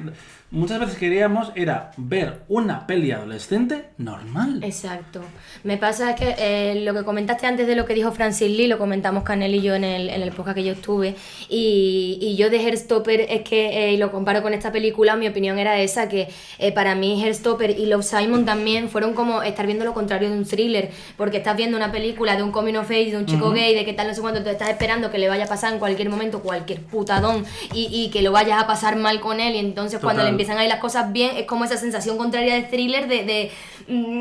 muchas veces queríamos era ver una peli adolescente normal. Exacto. Me pasa que lo que comentaste antes de lo que dijo Francis Lee, lo comentamos Canel y yo en el podcast que yo estuve, y yo de Heartstopper es que lo comparo con esta película. Mi opinión era esa, que para mí Heartstopper y Love, Simon también fueron como estar viendo lo contrario de un thriller, porque estás viendo una película de un coming of age, de un chico gay, de que tal no sé cuánto, tú estás esperando que le vaya a pasar en cualquier momento cualquier putadón y que lo vayas a pasar mal con él, y entonces cuando le empiezan a ir las cosas bien es como esa sensación contraria de thriller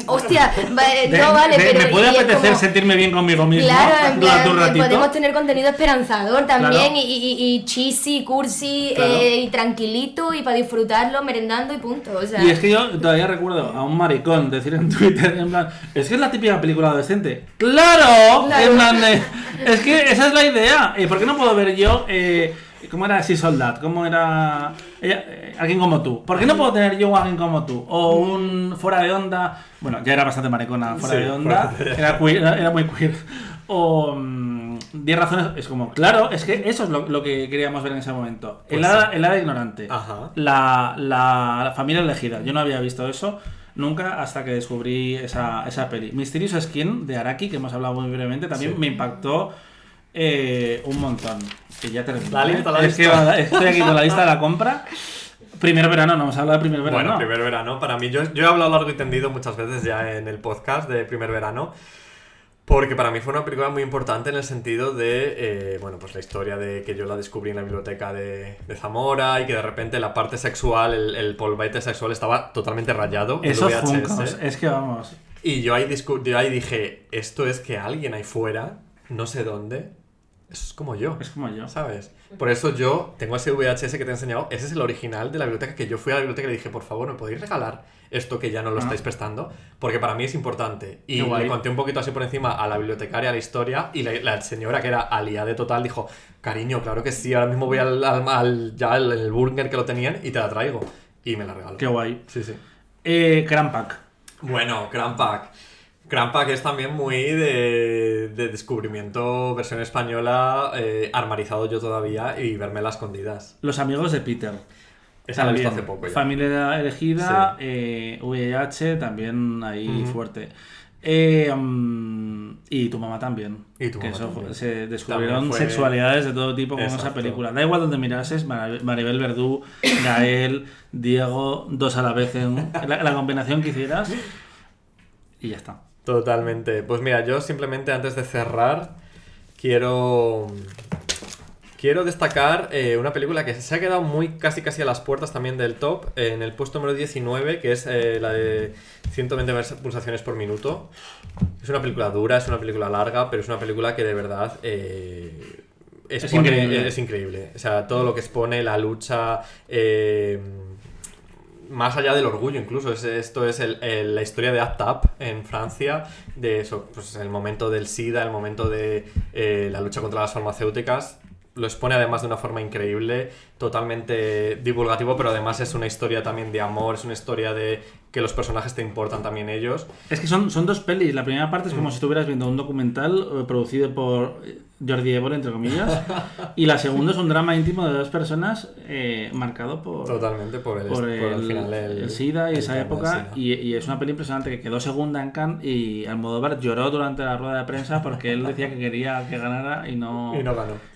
hostia, no vale, pero me puede apetecer como, sentirme bien conmigo mismo. Claro, en plan, podemos tener contenido esperanzador también, claro. y cheesy, cursi, claro. Y tranquilito, y para disfrutarlo merendando y punto, o sea. Y es que yo todavía recuerdo a un maricón decir en Twitter, en plan, es que es la típica película adolescente. ¡Claro! En plan es que esa es la idea. ¿Por qué no puedo ver yo cómo era She Sold That? ¿Cómo era alguien como tú? ¿Por qué no puedo tener yo a alguien como tú? O un Fuera de Onda. Bueno, ya era bastante maricona Fuera de Onda. Era muy queer. O 10 razones. Es como, claro, es que eso es lo que queríamos ver en ese momento. Pues el hada ignorante. Ajá. La familia elegida. Yo no había visto eso nunca hasta que descubrí esa peli. Mysterious Skin de Araki, que hemos hablado muy brevemente, también me impactó un montón. Que ya terminé. La lista. Es que estoy aquí con la lista de la compra. Primer verano, no hemos hablado de primer verano. Bueno, primer verano, para mí, yo he hablado largo y tendido muchas veces ya en el podcast de primer verano, porque para mí fue una película muy importante en el sentido de, pues la historia de que yo la descubrí en la biblioteca de Zamora y que de repente la parte sexual, el polvete sexual estaba totalmente rayado. Esos funcos, es que vamos. Y yo ahí dije, esto es que alguien ahí fuera, no sé dónde, eso es como yo. Es como yo. ¿Sabes? Por eso yo tengo ese VHS que te he enseñado. Ese es el original de la biblioteca, que yo fui a la biblioteca y le dije, por favor, ¿me podéis regalar esto que ya no lo estáis prestando? Porque para mí es importante. Y le conté un poquito así por encima a la bibliotecaria la historia, y la señora, que era aliada total, dijo, cariño, claro que sí, ahora mismo voy al Burger que lo tenían y te la traigo. Y me la regaló. Qué guay. Sí. Crampack. Bueno, Crampack es también muy de descubrimiento, versión española, armarizado yo todavía, y verme las escondidas. Los amigos de Peter. Esa la he visto hace poco ya. Familia elegida, VIH también ahí fuerte. Y tu mamá también. Y tu mamá también. Se descubrieron sexualidades de todo tipo con esa película. Da igual donde mirases, Maribel Verdú, Gael, Diego, dos a la vez en la combinación que hicieras. Y ya está. Totalmente. Pues mira, yo simplemente antes de cerrar quiero destacar una película que se ha quedado casi a las puertas también del top, en el puesto número 19, que es la de 120 pulsaciones por minuto. Es una película dura, es una película larga, pero es una película que de verdad es increíble. O sea, todo lo que expone, la lucha... más allá del orgullo incluso, esto es la historia de ACT UP en Francia, de eso, pues el momento del SIDA, el momento de la lucha contra las farmacéuticas. Lo expone además de una forma increíble, totalmente divulgativo, pero además es una historia también de amor, es una historia de que los personajes te importan también ellos. Es que son dos pelis. La primera parte es como si estuvieras viendo un documental producido por Jordi Évole, entre comillas, y la segunda es un drama íntimo de dos personas marcado por... Totalmente, por el final el SIDA y esa época, y es una peli impresionante que quedó segunda en Cannes, y Almodóvar lloró durante la rueda de prensa porque él decía que quería que ganara y no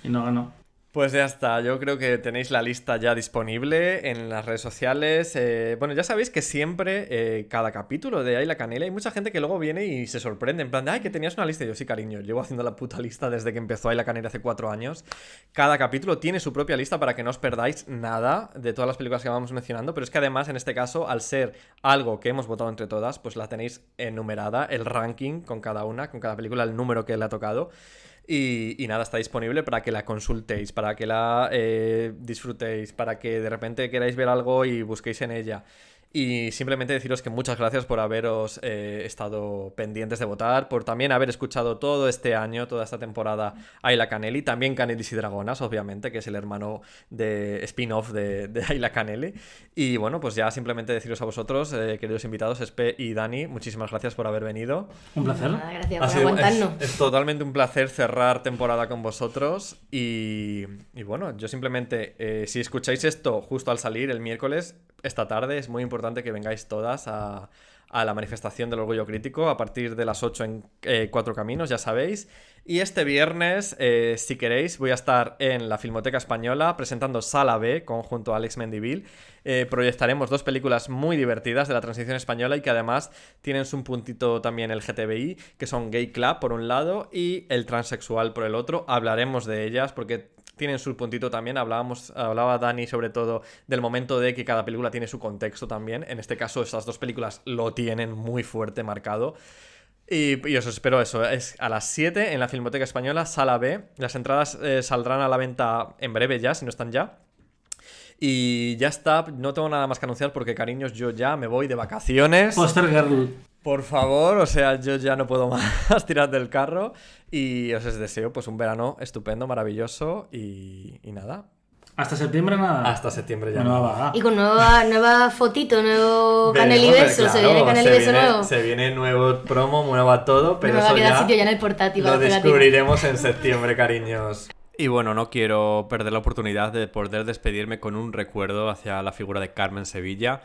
ganó. Pues ya está, yo creo que tenéis la lista ya disponible en las redes sociales. Bueno, ya sabéis que siempre, cada capítulo de Ay la Canela, hay mucha gente que luego viene y se sorprende, en plan de, ay, que tenías una lista. Y yo, sí, cariño, llevo haciendo la puta lista desde que empezó Ay la Canela hace 4 años. Cada capítulo tiene su propia lista para que no os perdáis nada de todas las películas que vamos mencionando, pero es que además, en este caso, al ser algo que hemos votado entre todas, pues la tenéis enumerada, el ranking con cada una, con cada película, el número que le ha tocado. Y nada, está disponible para que la consultéis, para que la disfrutéis, para que de repente queráis ver algo y busquéis en ella. Y simplemente deciros que muchas gracias por haberos estado pendientes de votar, por también haber escuchado todo este año, toda esta temporada, Ayla Canelli, también Canelis y Dragonas, obviamente, que es el hermano de spin-off de Ayla Canelli. Y bueno, pues ya simplemente deciros a vosotros, queridos invitados, Espe y Dani, muchísimas gracias por haber venido. Un placer. Gracias por aguantarnos. Es totalmente un placer cerrar temporada con vosotros. Y bueno, yo simplemente, si escucháis esto justo al salir el miércoles, esta tarde, es muy importante que vengáis todas a la manifestación del Orgullo Crítico a partir de las 8 en 4 Caminos, ya sabéis. Y este viernes, si queréis, voy a estar en la Filmoteca Española presentando Sala B junto a Alex Mendivil. Proyectaremos 2 películas muy divertidas de la transición española y que además tienen un puntito también el LGTBI, que son Gay Club por un lado y el transexual por el otro. Hablaremos de ellas porque tienen su puntito también. Hablaba Dani sobre todo del momento de que cada película tiene su contexto también. En este caso, esas 2 películas lo tienen muy fuerte marcado. Y os espero eso. Es a las 7 en la Filmoteca Española, Sala B. Las entradas saldrán a la venta en breve ya, si no están ya. Y ya está. No tengo nada más que anunciar porque, cariños, yo ya me voy de vacaciones. Poster Girl. Por favor, o sea, yo ya no puedo más tirar del carro y os deseo pues un verano estupendo, maravilloso y nada. ¿Hasta septiembre nada? Hasta septiembre ya. Y con nueva fotito, nuevo Canelli Beso, claro, se viene Canelli Beso nuevo. Se viene nuevo promo, nueva todo, pero no eso va a quedar sitio ya en el portátil. Lo descubriremos en septiembre, cariños. Y bueno, no quiero perder la oportunidad de poder despedirme con un recuerdo hacia la figura de Carmen Sevilla,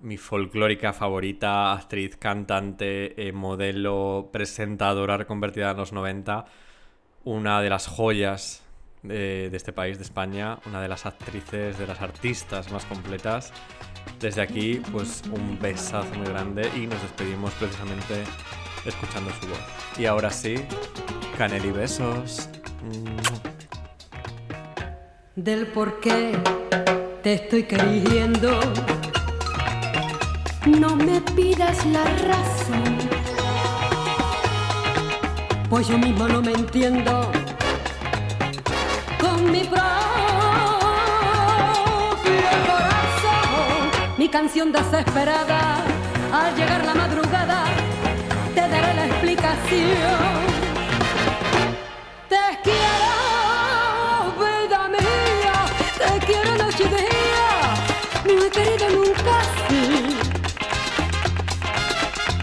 mi folclórica favorita, actriz, cantante, modelo, presentadora reconvertida en los 90, una de las joyas de este país, de España, una de las actrices, de las artistas más completas. Desde aquí, pues un besazo muy grande y nos despedimos precisamente escuchando su voz. Y ahora sí, Canelli besos. Del por qué te estoy queriendo, no me pidas la razón, pues yo mismo no me entiendo con mi propio corazón. Mi canción desesperada, al llegar la madrugada, te daré la explicación. Te quiero, vida mía, te quiero noche y día, no he querido nunca así.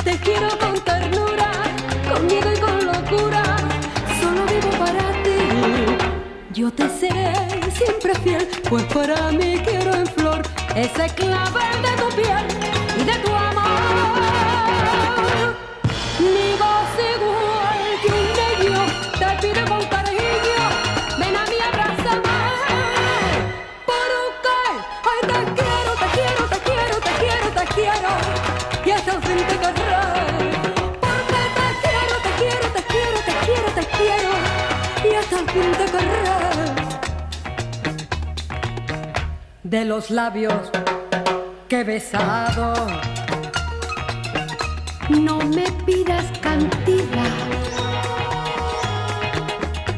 Te quiero con ternura, con miedo y con locura, solo vivo para ti. Yo te seré siempre fiel, pues para mí quiero en flor ese clavel de tu piel y de tu amor. Mi de los labios que he besado. No me pidas cantidad,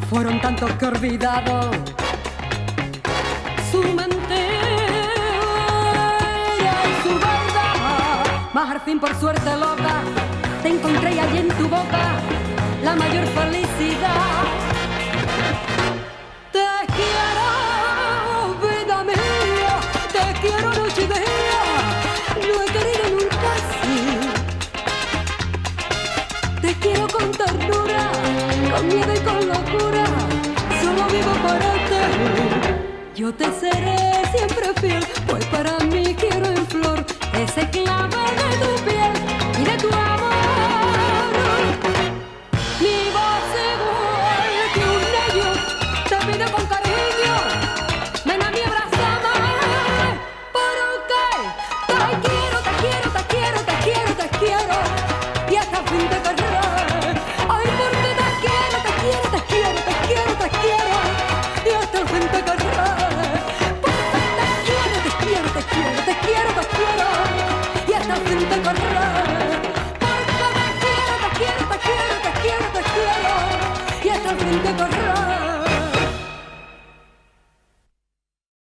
fueron tantos que he olvidado. Su mentira y su verdad, mas al fin por suerte loca te encontré y hallé en tu boca la mayor felicidad. Te quiero, vida mía, te quiero noche y día, no he querido nunca así. Te quiero con ternura, con miedo y con locura, solo vivo para ti. Yo te seré siempre fiel, pues para mí quiero en flor ese clave de tu piel y de tu amor. Mi voz igual que un niño te pide con cariño, ven a mi abrazame, porque te quiero, te quiero, te quiero, te quiero, te quiero, y hasta el fin te querré. Ay, porque te quiero, te quiero, te quiero, te quiero, te quiero, y hasta el fin te querré. Porque te quiero, te quiero, te quiero, te quiero, te quiero, y hasta el fin te querré.